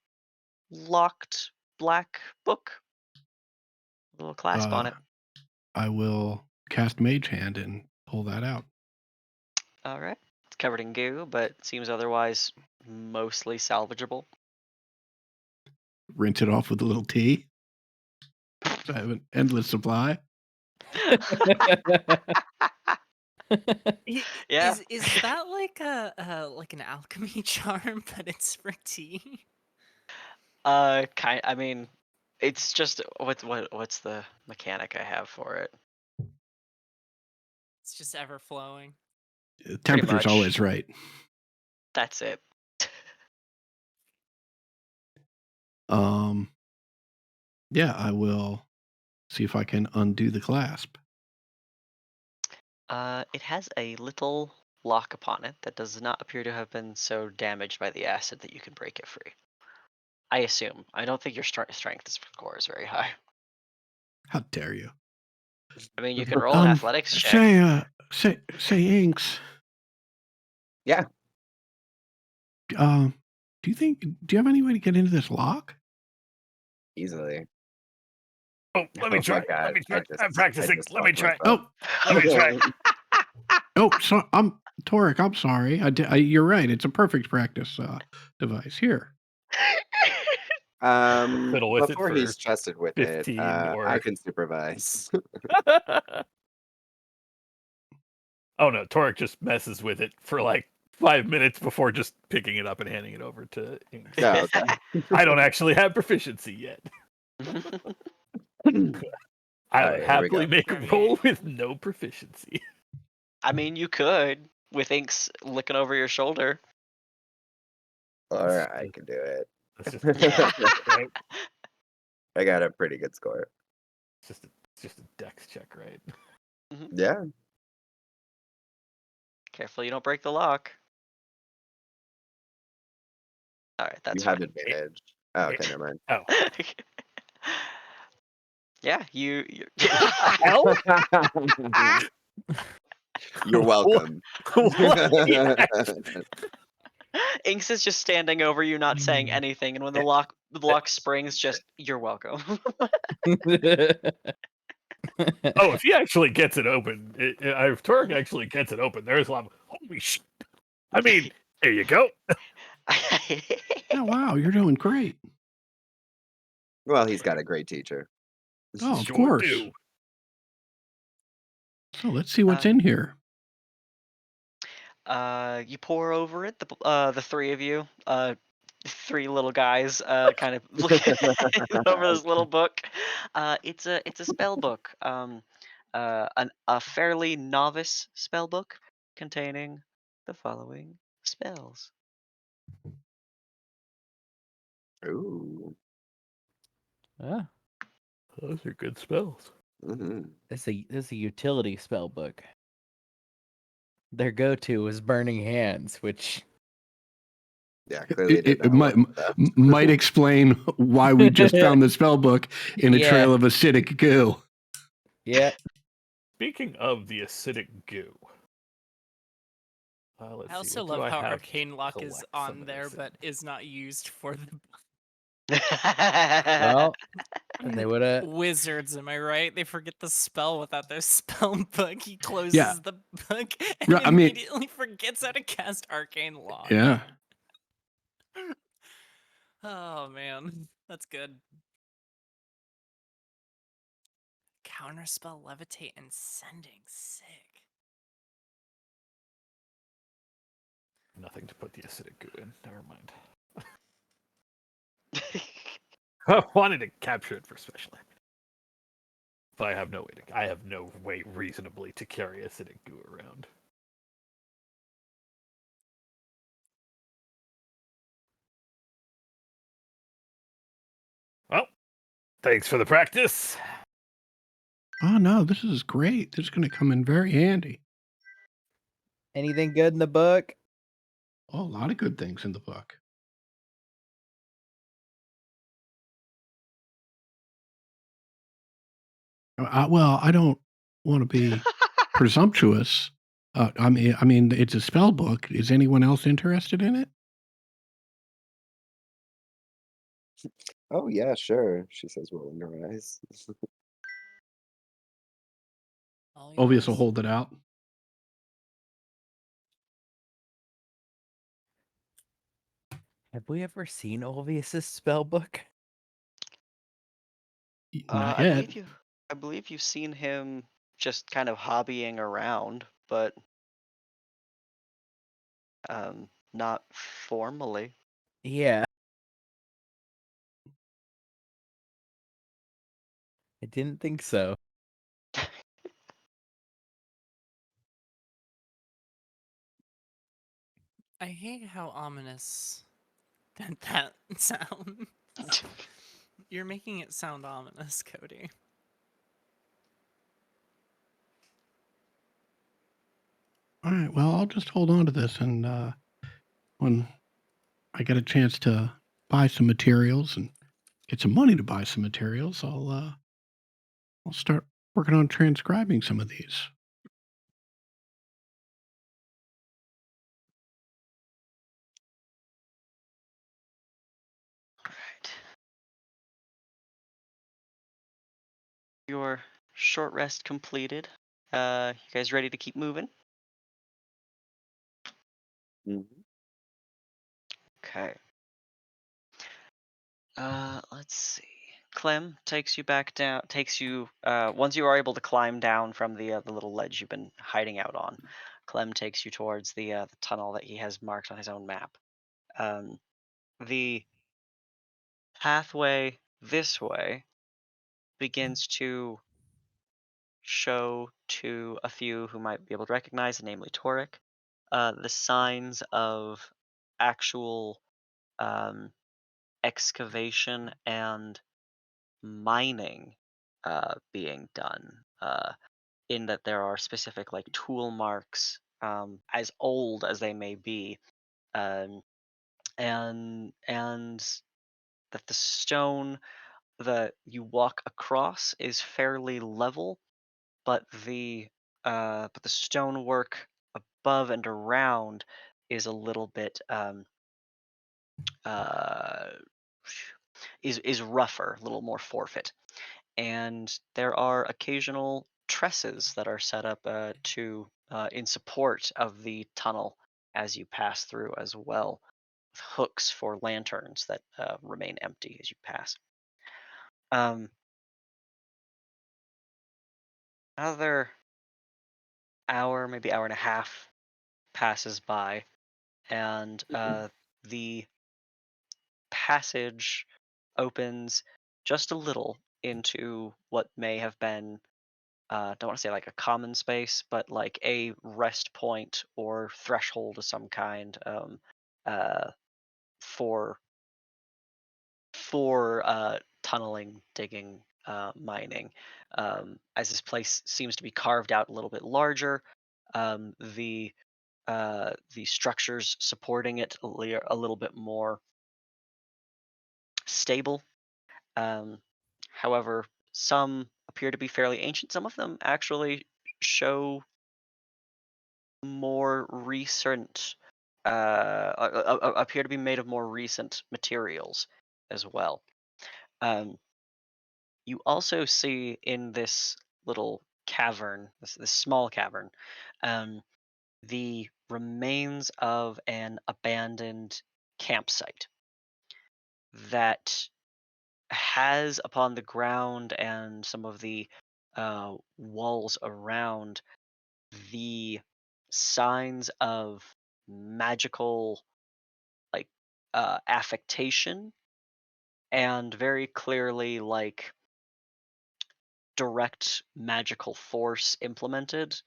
locked black book, a little clasp on it. I will cast Mage Hand and pull that out. All right. It's covered in goo, but seems otherwise mostly salvageable. Rinse it off with a little tea. So I have an endless supply. Yeah. Is that like like an alchemy charm, but it's for tea? I mean, it's just what's the mechanic I have for it? It's just ever flowing. Temperature's much. always right. That's it. Yeah, I will see if I can undo the clasp. It has a little lock upon it that does not appear to have been so damaged by the acid that you can break it free. I assume. I don't think your strength score is very high. How dare you? I mean, you can roll an athletics check. Say Inks. Yeah. Do you have any way to get into this lock? Easily. Oh, let me Oh try. my God, Let me try. I just- I'm practicing. just Let me lost try. myself. Oh, Let me try. oh, so Torek, I'm sorry. You're right. It's a perfect practice device. Here. Fiddle with it Before for he's trusted with it, 15 I or can supervise. Oh no, Torek just messes with it for like 5 minutes before just picking it up and handing it over to Inks. Oh, okay. I don't actually have proficiency yet. I would Alright, here we happily go. make a roll with no proficiency. I mean, you could with Inks looking over your shoulder. Alright, I can do it. That's just a dex check, right? I got a pretty good score. It's just a dex check, right? Yeah. Careful you don't break the lock. All right, that's You have fine. advantage. Oh, okay, never mind. Oh, Yeah, you. hell? You're welcome. Inks is just standing over you, not saying anything, and when the lock springs, just you're welcome. Oh, if he actually gets it open, if Torek actually gets it open, there's a lot of holy shit. I mean, there you go. Oh, wow. You're doing great. Well, he's got a great teacher. Oh, of Sure course. do. So let's see what's in here. You pour over it. The three of you, three little guys, kind of looking over this little book. It's a spell book. A fairly novice spell book containing the following spells. Ooh. Ah, Those are good spells. Mm-hmm. this is a utility spell book. Their go-to is Burning Hands, which Yeah, clearly It, did it not might, work with that. might explain why we just found the spell book in a Yeah. trail of acidic goo. yeah. Speaking of the acidic goo, let's I see, also what do love I how have to Arcane Lock is collect some on of there, this but in? is not used for the Well, they would have. wizards. Am I right? They forget the spell without their spell book. He closes Yeah. the book and Right, I mean- immediately forgets how to cast Arcane Lock. Yeah. Oh man, that's good. Counterspell, levitate, and sending. Sick. Nothing to put the acidic goo in. Never mind. I wanted to capture it for special act. But I have no way reasonably to carry acidic goo around. Well, thanks for the practice. Oh, no, this is great. This is going to come in very handy. Anything good in the book? Oh, a lot of good things in the book. Well, I don't want to be presumptuous. I mean, it's a spell book. Is anyone else interested in it? Oh yeah, sure. She says, rolling her eyes. All Obvious will yours. hold it out. Have we ever seen Olvius's spell book? Not I yet. believe you've seen him just kind of hobbying around, but not formally. Yeah. I didn't think so. I hate how ominous that sound. You're making it sound ominous, Cody. All right. Well, I'll just hold on to this, and when I get a chance to buy some materials and get some money to buy some materials, I'll start working on transcribing some of these. Alright. Your short rest completed. You guys ready to keep moving? Mhm. Okay. Let's see. Clem takes you back down. Takes you once you are able to climb down from the little ledge you've been hiding out on. Clem takes you towards the tunnel that he has marked on his own map. The pathway this way begins to show to a few who might be able to recognize, namely Toric, the signs of actual excavation and mining being done. In that there are specific like tool marks, as old as they may be, um, and that the stone that you walk across is fairly level, but the stonework above and around is a little bit uh, is rougher, a little more forfeit. And there are occasional trusses that are set up to in support of the tunnel as you pass through as well, with hooks for lanterns that remain empty as you pass. Um, Another hour, maybe hour and a half, passes by, and the passage opens just a little into what may have been, don't want to say like a common space, but like a rest point or threshold of some kind, uh, for tunneling, digging, mining. As this place seems to be carved out a little bit larger, um, the the structures supporting it a little bit more stable. Um, However, some appear to be fairly ancient. Some of them actually show more recent, appear to be made of more recent materials as well. Um, you also see in this little cavern, this small cavern, um, the remains of an abandoned campsite that has upon the ground and some of the walls around the signs of magical, like, affectation, and very clearly like direct magical force implemented.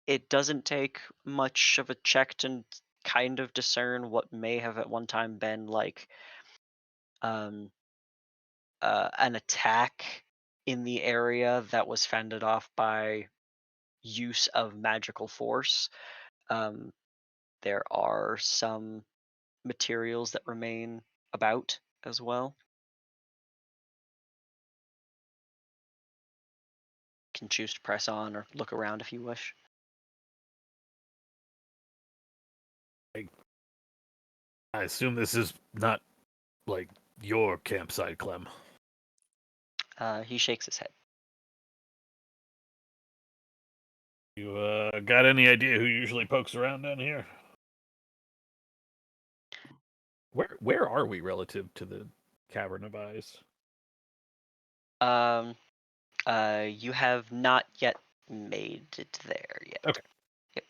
It doesn't take much of a check to kind of discern what may have at one time been like um, an attack in the area that was fended off by use of magical force. Um, there are some materials that remain about as well. Can choose to press on or look around if you wish. I assume this is not like your campsite, Clem. He shakes his head. You got any idea who usually pokes around down here? Where are we relative to the Cavern of Eyes? You have not yet made it there yet. Okay. Yep.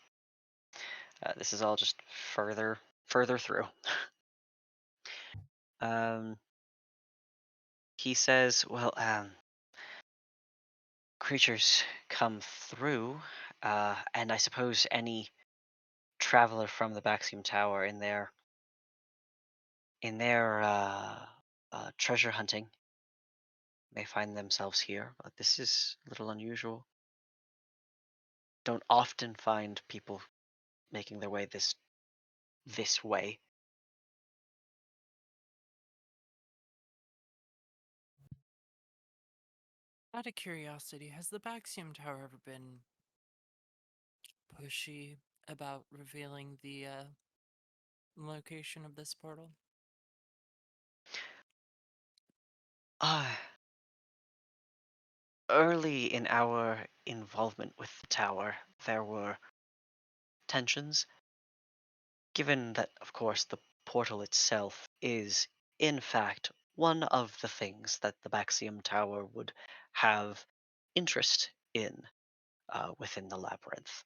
This is all just further through. Um, he says, "Well, creatures come through, and I suppose any traveler from the Baxium Tower in their treasure hunting may find themselves here, but this is a little unusual. Don't often find people making their way this way." Out of curiosity, has the Baxium Tower ever been pushy about revealing the location of this portal? Ah, early in our involvement with the tower, there were tensions. given that, of course, the portal itself is, in fact, one of the things that the Baxium Tower would have interest in within the labyrinth.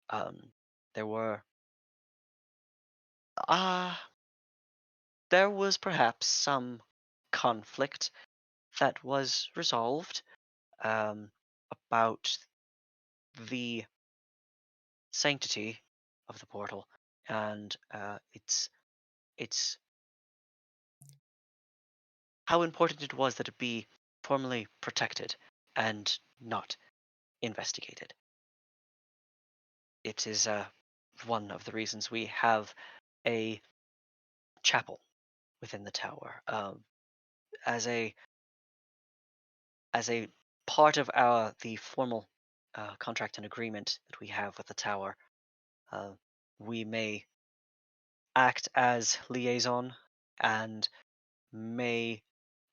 Um, there were uh, there was perhaps some conflict that was resolved about the sanctity of the portal and its how important it was that it be formally protected and not investigated. It is one of the reasons we have a chapel within the tower as a part of the formal contract and agreement that we have with the tower. Uh, we may act as liaison and may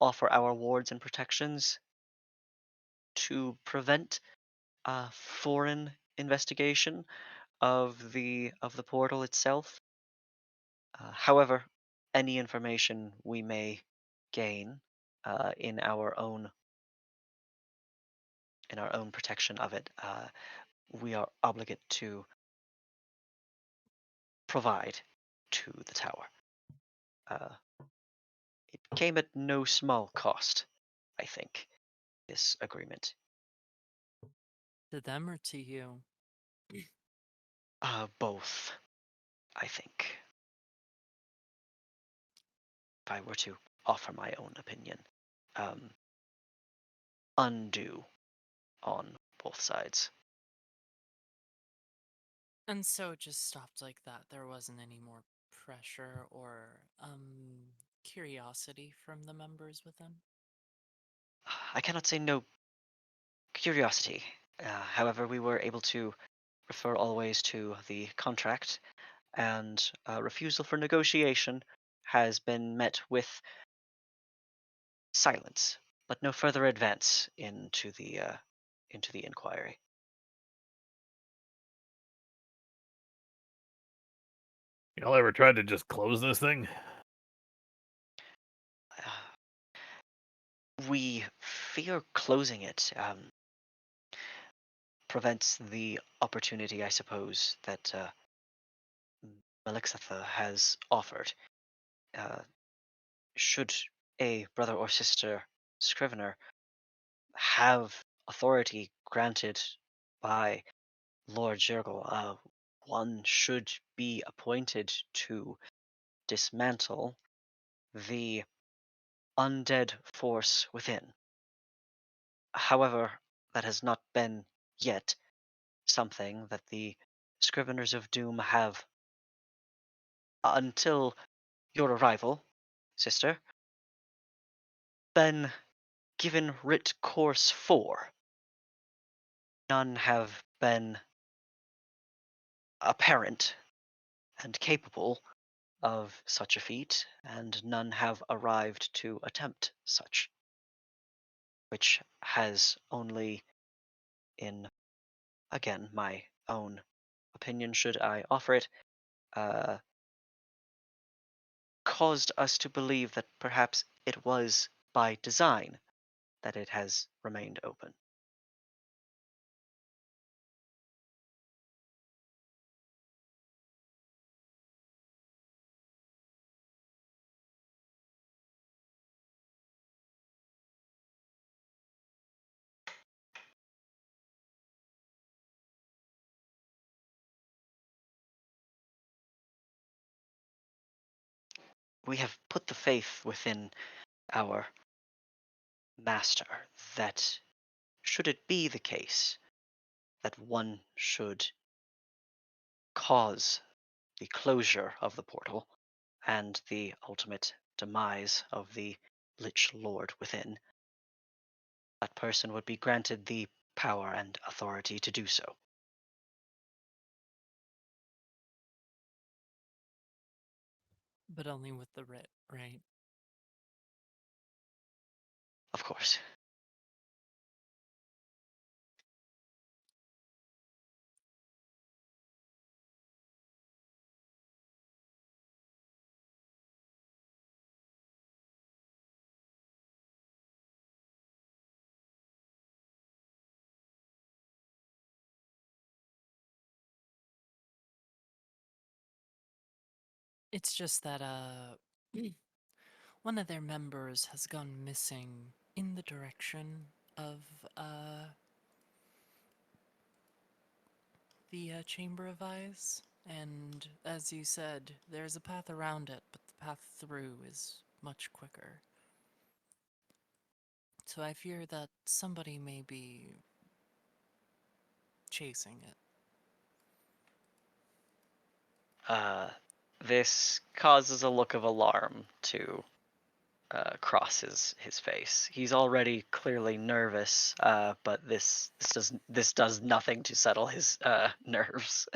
offer our wards and protections to prevent foreign investigation of the portal itself. However, any information we may gain in our own protection of it, we are obligated to provide to the tower. Uh, it came at no small cost, I think, this agreement. To them or to you? Both, I think. If I were to offer my own opinion, um, undue on both sides. And so it just stopped like that. There wasn't any more pressure or curiosity from the members within. I cannot say no curiosity. However, we were able to refer always to the contract, and refusal for negotiation has been met with silence, but no further advance into the inquiry. Y'all ever tried to just close this thing? We fear closing it prevents the opportunity, I suppose, that Melixatha has offered. Uh, should a brother or sister scrivener have authority granted by Lord Jurgle, one should be appointed to dismantle the undead force within. However, that has not been yet something that the Scriveners of Doom have, until your arrival, sister, been given writ course for. None have been apparent and capable of such a feat, and none have arrived to attempt such, which has only, in again my own opinion, should I offer it, uh, caused us to believe that perhaps it was by design that it has remained open. We have put the faith within our master that, should it be the case that one should cause the closure of the portal and the ultimate demise of the Lich Lord within, that person would be granted the power and authority to do so. But only with the writ, right? Of course. It's just that one of their members has gone missing in the direction of the Chamber of Eyes. And as you said, there's a path around it, but the path through is much quicker. So I fear that somebody may be chasing it. This causes a look of alarm to cross his face. He's already clearly nervous, but this does nothing to settle his nerves.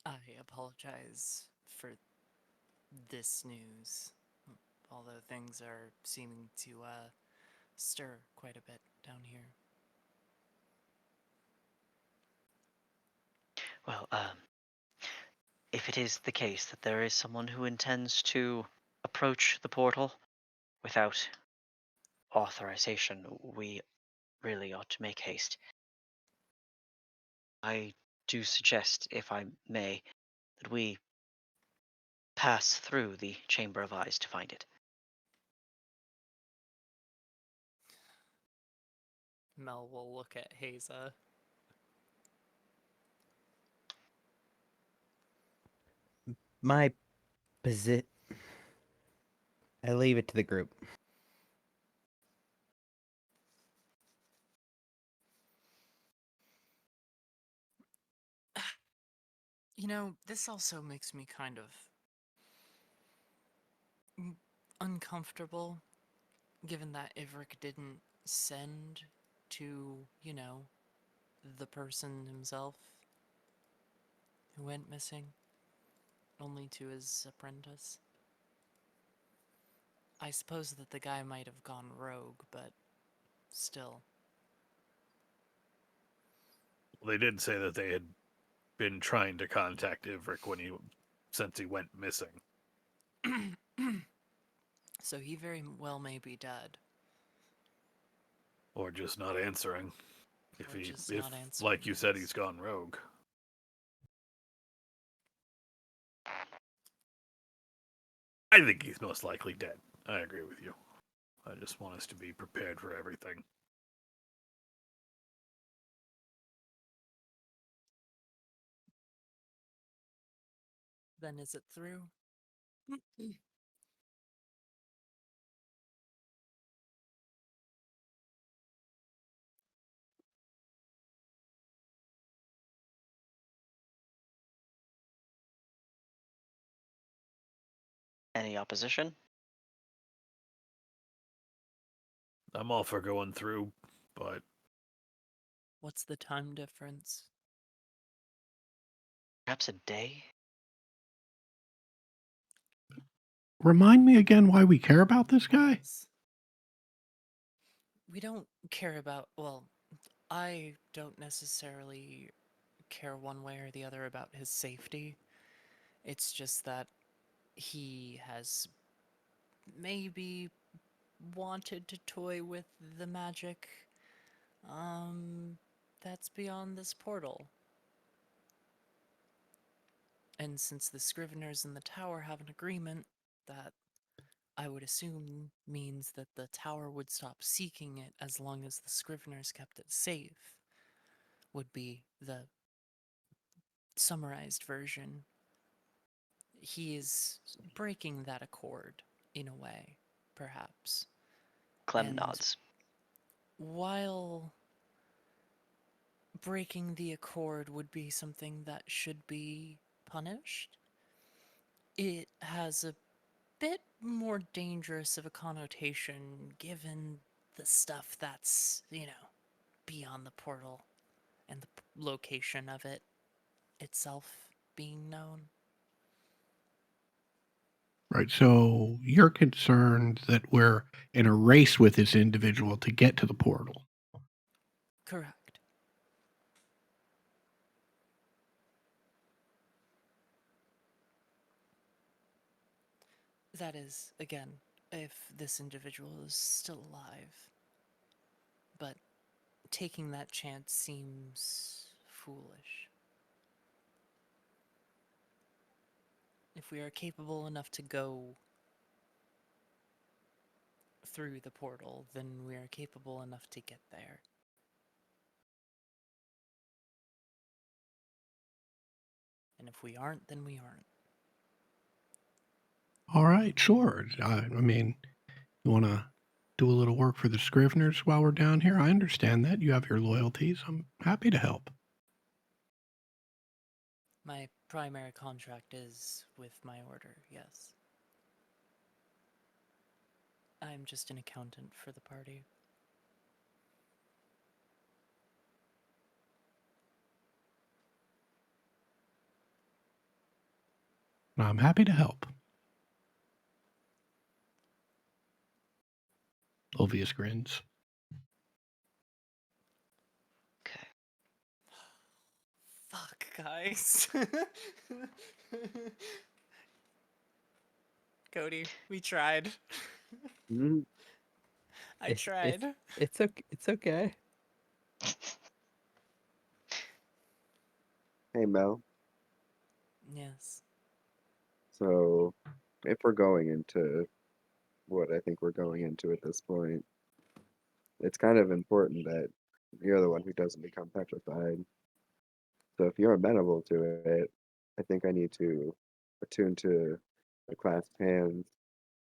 I apologize for this news, although things are seeming to stir quite a bit down here. Well, if it is the case that there is someone who intends to approach the portal without authorization, we really ought to make haste. I do suggest, if I may, that we pass through the Chamber of Eyes to find it. Mel will look at Haza. My posi- I leave it to the group. You know, this also makes me kind of uncomfortable, given that Ivric didn't send to, the person himself who went missing, only to his apprentice. I suppose that the guy might have gone rogue, but still. Well, they did say that they had been trying to contact Ivric since he went missing. So he very well may be dead. Or just not answering. If Or he, just if not answering, like you said, yes. he's gone rogue. I think he's most likely dead. I agree with you. I just want us to be prepared for everything. Then is it through? Any opposition? I'm all for going through, but What's the time difference? Perhaps a day? Remind me again why we care about this guy? We don't care about, well, I don't necessarily care one way or the other about his safety. It's just that he has maybe wanted to toy with the magic that's beyond this portal. And since the Scriveners and the tower have an agreement, that I would assume means that the tower would stop seeking it as long as the Scriveners kept it safe, would be the summarized version. He is breaking that accord, in a way, perhaps. Clem And nods. while breaking the accord would be something that should be punished, it has a bit more dangerous of a connotation given the stuff that's, beyond the portal and the location of it itself being known. Right. So you're concerned that we're in a race with this individual to get to the portal. Correct. That is, again, if this individual is still alive. But taking that chance seems foolish. If we are capable enough to go through the portal, then we are capable enough to get there. And if we aren't, then we aren't. All right, sure. I mean, you want to do a little work for the Scriveners while we're down here? I understand that. You have your loyalties. I'm happy to help. My primary contract is with my order, yes. I'm just an accountant for the party. I'm happy to help. Ulvius grins. Okay. Fuck, guys. Cody, we tried. Mhm. I tried. It's okay. It's okay. Hey, Mel. Yes. So, if we're going into what I think we're going into at this point, it's kind of important that you're the one who doesn't become petrified. So, if you're amenable to it, I think I need to attune to the clasped hands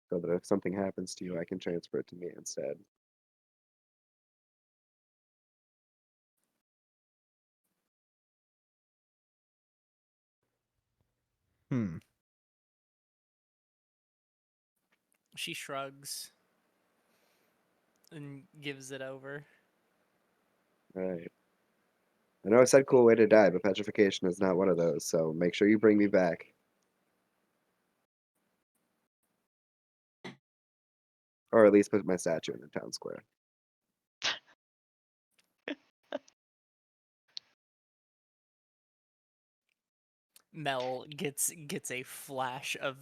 so that if something happens to you, I can transfer it to me instead. Hmm. She shrugs and gives it over. Right. I know I said cool way to die, but petrification is not one of those, so make sure you bring me back. Or at least put my statue in the town square. Mel gets a flash of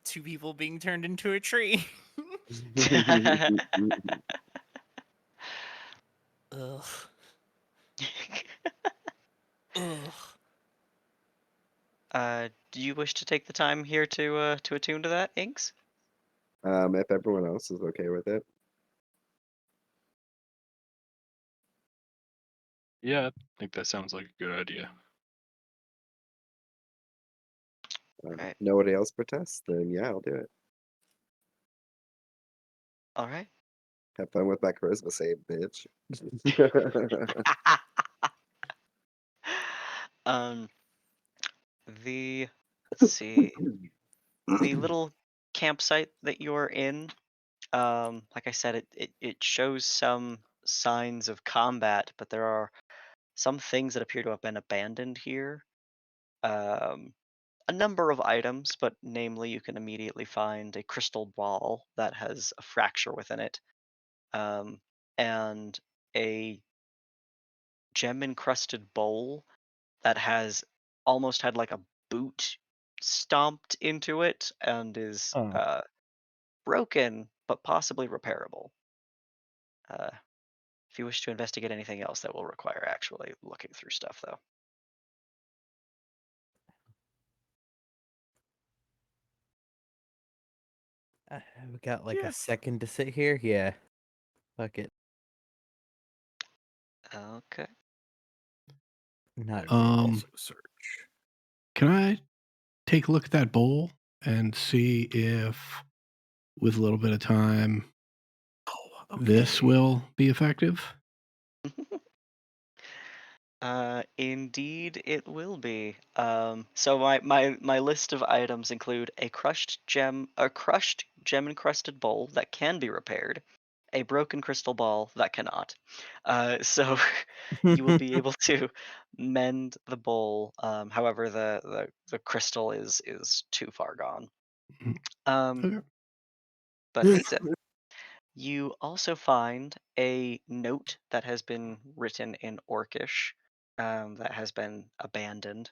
two people being turned into a tree. Ugh. Ugh. Do you wish to take the time here to attune to that, Inks? If everyone else is okay with it. Yeah, I think that sounds like a good idea. Right. Nobody else protests, then yeah, I'll do it. All right. Have fun with my charisma save, bitch. um, let's see, the little campsite that you're in. Like I said, it shows some signs of combat, but there are some things that appear to have been abandoned here. A number of items, but namely, you can immediately find a crystal ball that has a fracture within it, and a gem encrusted bowl that has almost had like a boot stomped into it and is Oh. broken but possibly repairable. If you wish to investigate anything else, that will require actually looking through stuff, though. We got like Yeah. a second to sit here. Yeah. Fuck it. Okay. Not I will Um, also search. Can I take a look at that bowl and see if, with a little bit of time, Oh, this okay. will be effective? Indeed, it will be. So my list of items include a crushed gem encrusted bowl that can be repaired, a broken crystal ball that cannot. So you will be able to mend the bowl. However, the crystal is too far gone. Mhm. Um, Okay. but that's it. You also find a note that has been written in Orcish, that has been abandoned.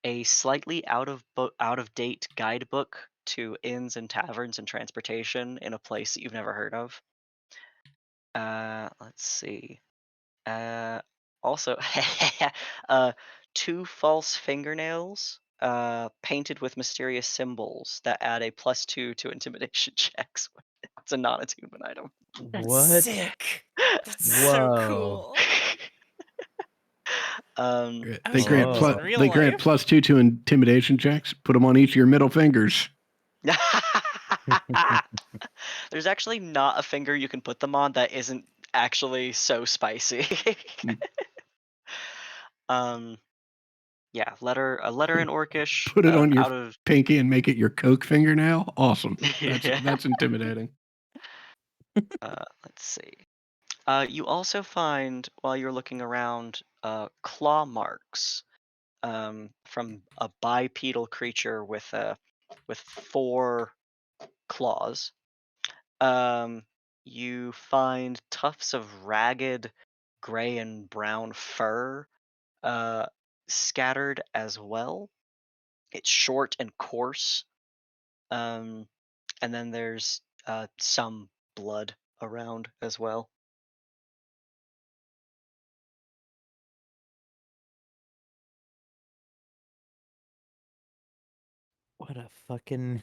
a slightly out of date guidebook to inns and taverns and transportation in a place that you've never heard of. Let's see. Also, 2 false fingernails painted with mysterious symbols that add a +2 to intimidation checks. It's a non-attunement item. That's What? sick. That's so Whoa. cool. I They wish I grant had those Whoa. in real they grant life. +2 to intimidation checks. Put them on each of your middle fingers. There's actually not a finger you can put them on that isn't actually so spicy. Yeah, a letter in Orcish. Put it on your out of pinky and make it your Coke fingernail. Awesome. Yeah. That's intimidating. Let's see. You also find while you're looking around claw marks from a bipedal creature with 4 claws. You find tufts of ragged gray and brown fur scattered as well. It's short and coarse. And then there's some blood around as well. What a fucking.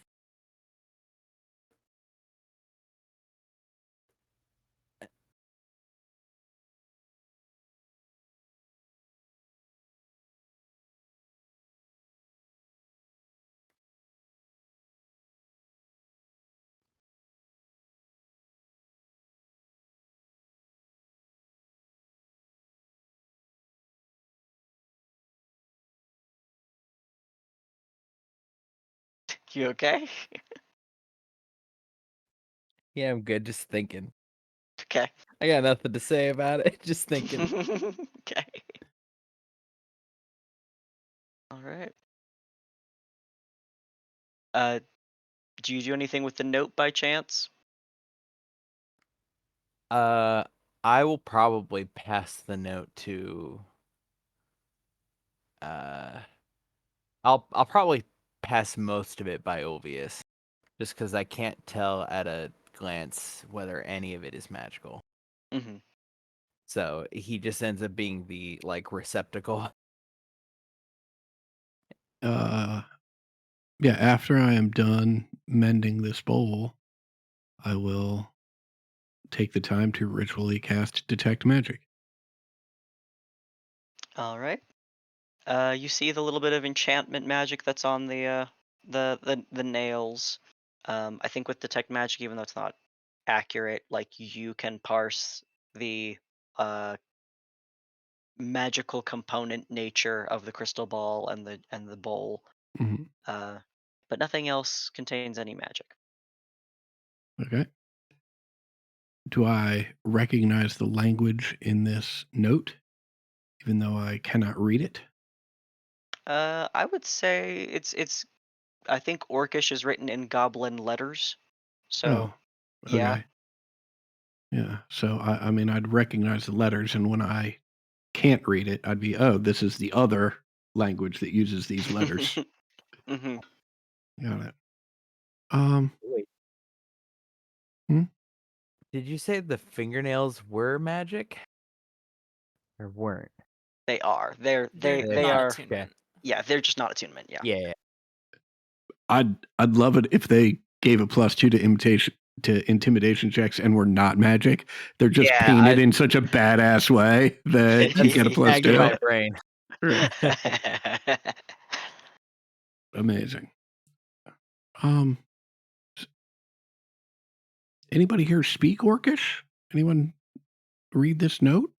You okay? Yeah, I'm good. Just thinking. Okay. I got nothing to say about it. Just thinking. Okay. All right. Do you do anything with the note by chance? I will probably pass the note to. I'll probably pass most of it by Ulvius, just because I can't tell at a glance whether any of it is magical. Mm-hmm. So he just ends up being the receptacle. Yeah, after I am done mending this bowl, I will take the time to ritually cast Detect Magic. All right. You see the little bit of enchantment magic that's on the nails. I think with detect magic, even though it's not accurate, you can parse the magical component nature of the crystal ball and the bowl. Mhm. But nothing else contains any magic. Okay. Do I recognize the language in this note, even though I cannot read it? I would say it's. I think Orcish is written in goblin letters. So, yeah. Okay. Yeah. So I mean, I'd recognize the letters, and when I can't read it, I'd be, oh, this is the other language that uses these letters. Mm-hmm. Got it. Wait. Hmm? Did you say the fingernails were magic? Or weren't? They are. They not are. attunement. Yeah, they're just not attunement. Yeah. Yeah. I'd love it if they gave a +2 to intimidation checks and were not magic. They're just Yeah, painted in such a badass way that you get a Snagged in +2. my brain. Amazing. Anybody here speak Orcish? Anyone read this note?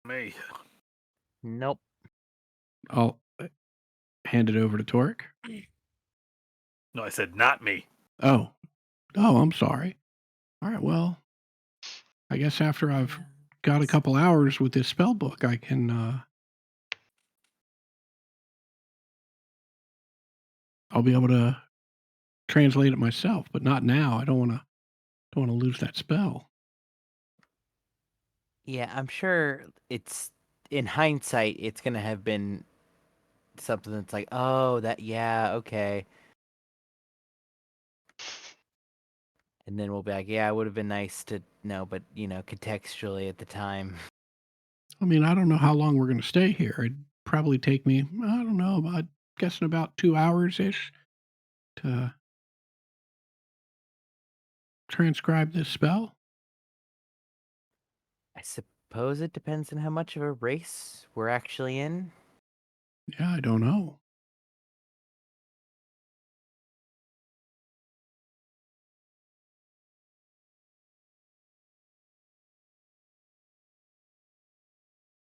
Me. Nope. I'll hand it over to Torek. No, I said not me. Oh, I'm sorry. All right, well, I guess after I've got a couple hours with this spell book, I can I'll be able to translate it myself, but not now. I don't want to lose that spell. Yeah, I'm sure it's in hindsight it's gonna have been something that's like, oh, that, yeah, okay. And then we'll be like, yeah, it would have been nice to know, but, contextually at the time. I mean, I don't know how long we're going to stay here. It'd probably take me, I don't know, I'm guessing about 2 hours ish to transcribe this spell. I suppose it depends on how much of a race we're actually in. Yeah, I don't know.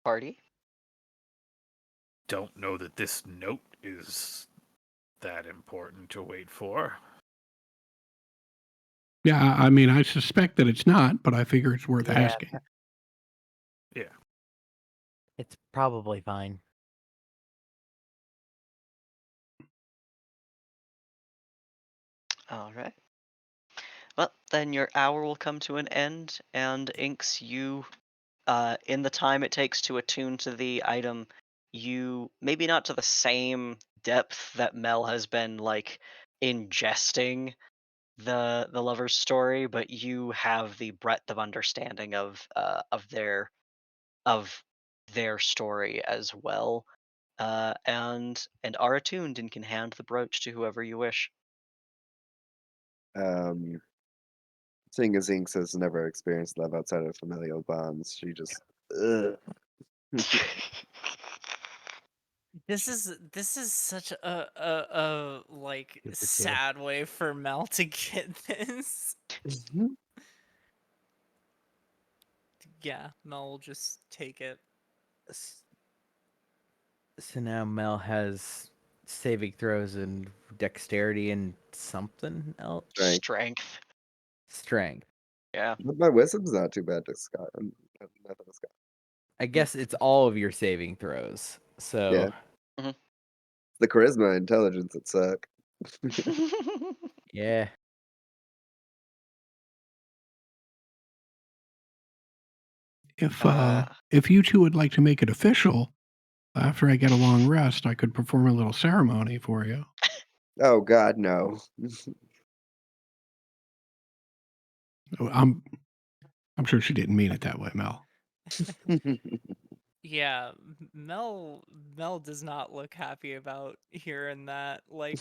Party? Don't know that this note is that important to wait for. Yeah, I mean, I suspect that it's not, but I figure it's worth Yeah. asking. Yeah. It's probably fine. All right. Well, then your hour will come to an end, and Inks, you, in the time it takes to attune to the item, you maybe not to the same depth that Mel has been like ingesting the lover's story, but you have the breadth of understanding of their story as well, and are attuned and can hand the brooch to whoever you wish. Seeing as Inks has never experienced love outside of familial bonds, she just ugh. This is such a like Give the two. sad way for Mel to get this. Yeah, Mel will just take it. So now Mel has saving throws and dexterity and something else. Strength. Strength. Strength. Yeah. But my wisdom's not too bad to Scott. Nothing to Scott. I guess it's all of your saving throws. So Yeah. The charisma, intelligence that suck. yeah. If you two would like to make it official, after I get a long rest, I could perform a little ceremony for you. Oh God, no. Oh, I'm sure she didn't mean it that way, Mel. Yeah, Mel does not look happy about hearing that. Like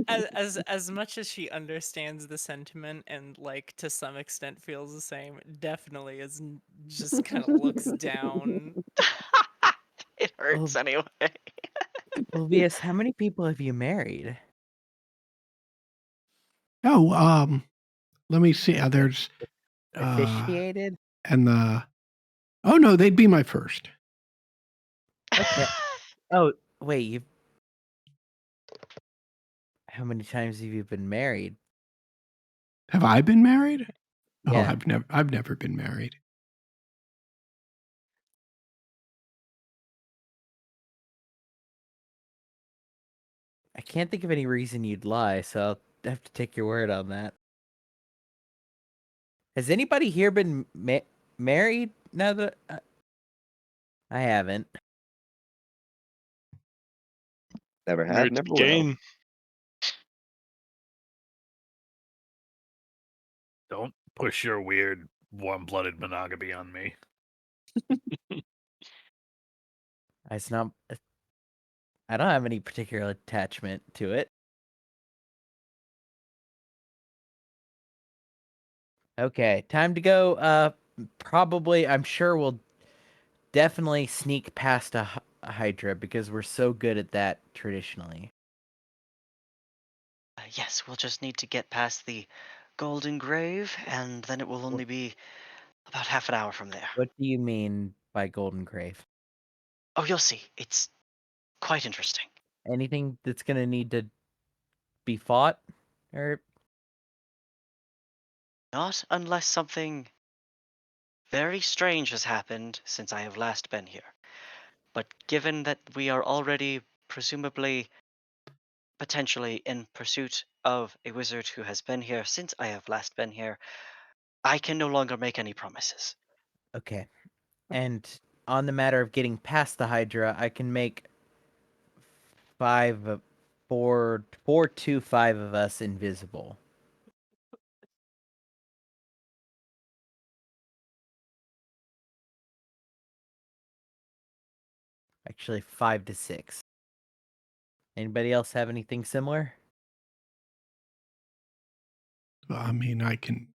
as much as she understands the sentiment and like to some extent feels the same, definitely is just kind of looks down. It hurts anyway. Ulvius, how many people have you married? Oh, let me see. There's Officiated? and oh no, they'd be my first. Okay. Oh, wait, how many times have you been married? Have I been married? Oh, Yeah. I've never been married. I can't think of any reason you'd lie, so I'll have to take your word on that. Has anybody here been married? Now that I haven't. Never Married had, to never the will. game. Don't push your weird warm-blooded monogamy on me. It's not. I don't have any particular attachment to it. Okay, time to go. Probably, I'm sure we'll definitely sneak past a Hydra because we're so good at that traditionally. Yes, we'll just need to get past the Golden Grave, and then it will only be about half an hour from there. What do you mean by Golden Grave? Oh, you'll see. It's quite interesting. Anything that's gonna need to be fought, or Not unless something very strange has happened since I have last been here. But given that we are already presumably potentially in pursuit of a wizard who has been here since I have last been here, I can no longer make any promises. okay. And on the matter of getting past the Hydra, I can make four to five of us invisible. Actually, 5 to 6. Anybody else have anything similar? I mean, I can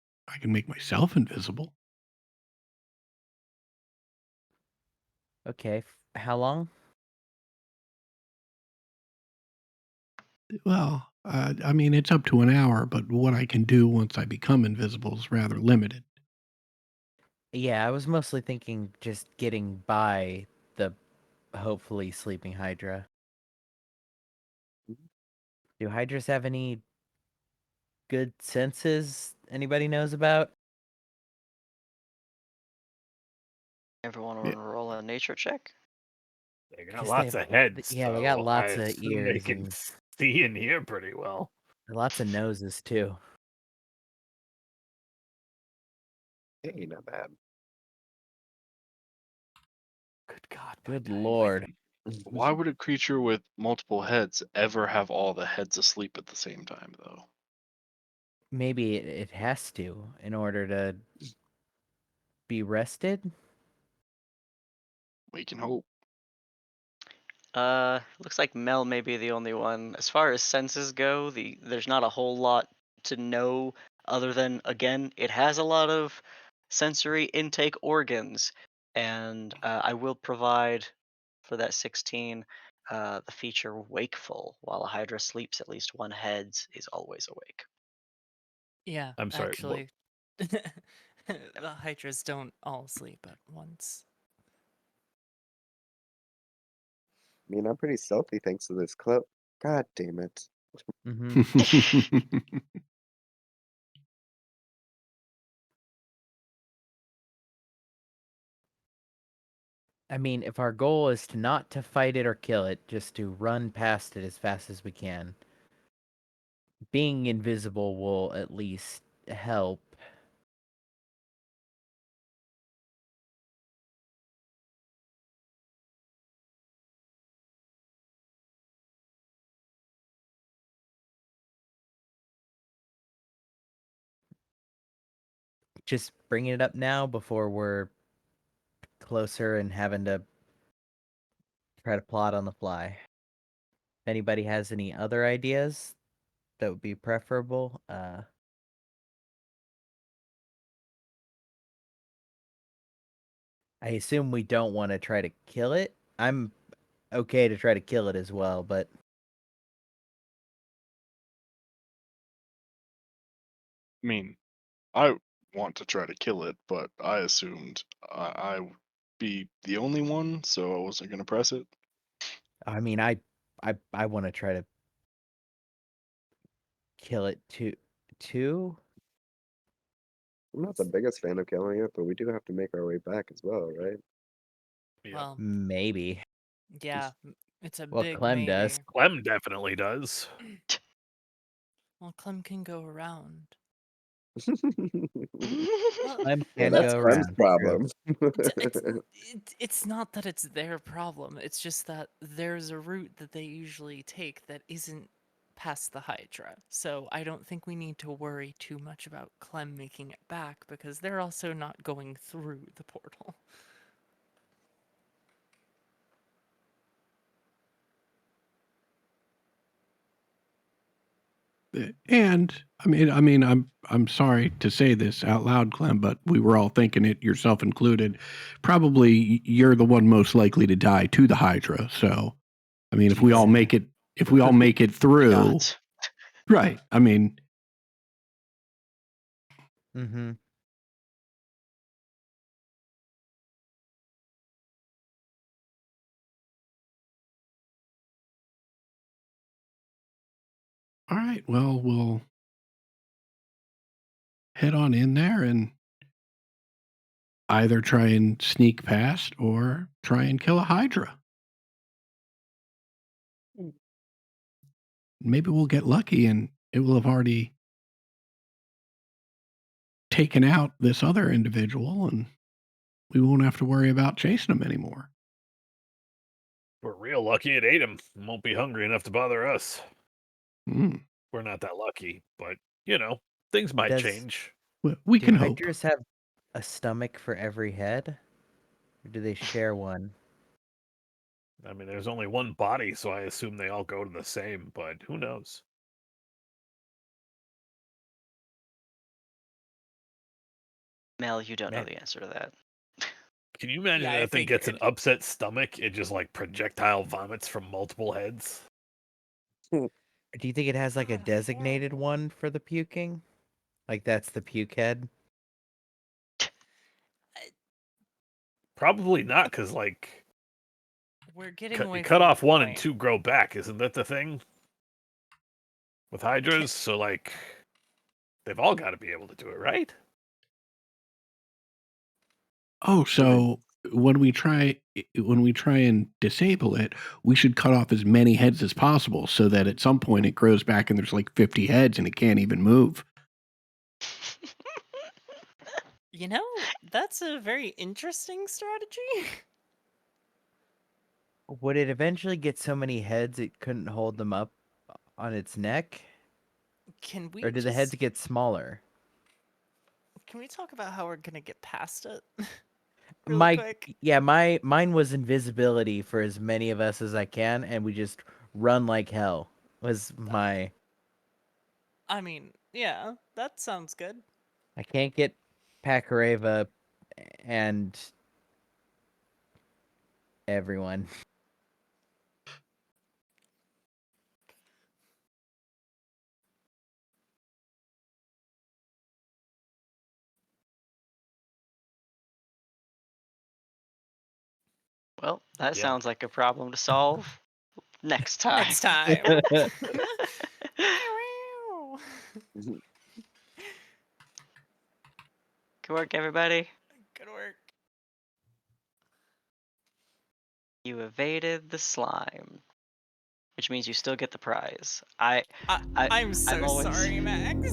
make myself invisible. Okay. How long? Well, I mean, it's up to an hour, but what I can do once I become invisible is rather limited. Yeah, I was mostly thinking just getting by the hopefully sleeping Hydra. Do Hydras have any good senses anybody knows about? Everyone Yeah. want to roll a nature check? They got 'Cause lots they- of heads. yeah, they got so lots I of assume they ears can and- see and hear pretty well. Lots of noses too. Hey, not bad. Good God. Good my lord. timing. Why would a creature with multiple heads ever have all the heads asleep at the same time, though? Maybe it has to in order to be rested. We can hope. Looks like Mel may be the only one. As far as senses go, there's not a whole lot to know other than, again, it has a lot of sensory intake organs, and I will provide for that 16 the feature wakeful. While a Hydra sleeps, at least one head is always awake. Yeah, I'm sorry, what- actually, the Hydras don't all sleep at once. I mean, I'm pretty stealthy thanks to this cloak. God damn it. Mm-hmm. I mean, if our goal is to not to fight it or kill it, just to run past it as fast as we can, being invisible will at least help. Just bringing it up now before we're closer and having to try to plot on the fly. If anybody has any other ideas that would be preferable, I assume we don't want to try to kill it. I'm okay to try to kill it as well, but I mean, I want to try to kill it, but I assumed I would be the only one, so I wasn't gonna press it. I mean, I want to try to kill it too. I'm not the biggest fan of killing it, but we do have to make our way back as well, right? Yeah. Well, Maybe. yeah, it's a Well, big Clem does. maybe. Clem definitely does. Well, Clem can go around. Well, Clem Yeah, can that's go Clem's around. problem. it's not that it's their problem. It's just that there's a route that they usually take that isn't past the Hydra. So I don't think we need to worry too much about Clem making it back because they're also not going through the portal. And I'm sorry to say this out loud, Clem, but we were all thinking it, yourself included. Probably you're the one most likely to die to the Hydra. So, I mean, if we all make it through, Not. right? I mean, Mm-hmm. all right. Well, we'll head on in there and either try and sneak past or try and kill a Hydra. Maybe we'll get lucky and it will have already taken out this other individual and we won't have to worry about chasing him anymore. We're real lucky it ate him. Won't be hungry enough to bother us. Mm. We're not that lucky, but things might Does- change. Well, we Do can hope. hydras have a stomach for every head? Or do they share one? I mean, there's only one body, so I assume they all go to the same, but who knows? Mel, you don't know Man. the answer to that. Can you imagine Yeah, I that thing gets an figured. upset stomach? It just like projectile vomits from multiple heads. Do you think it has like a God, designated horrible. one for the puking? Like that's the puke head? Probably not, because like We're getting you away cut from off the one and point. two grow back. Isn't that the thing with hydras? So like they've all got to be able to do it, right? Oh, so when we try and disable it, we should cut off as many heads as possible so that at some point it grows back and there's like 50 heads and it can't even move. You know, that's a very interesting strategy. Would it eventually get so many heads it couldn't hold them up on its neck? Can we Or do the heads get smaller? Can we talk about how we're gonna get past it? Quick. Mine was invisibility for as many of us as I can, and we just run like hell. Was my I mean, yeah, that sounds good. I can't get Pakareva and everyone. Well, that Yeah. sounds like a problem to solve next time. Next time. Good work, everybody. Good work. You evaded the slime, which means you still get the prize. I'm I'm so always- sorry, Max.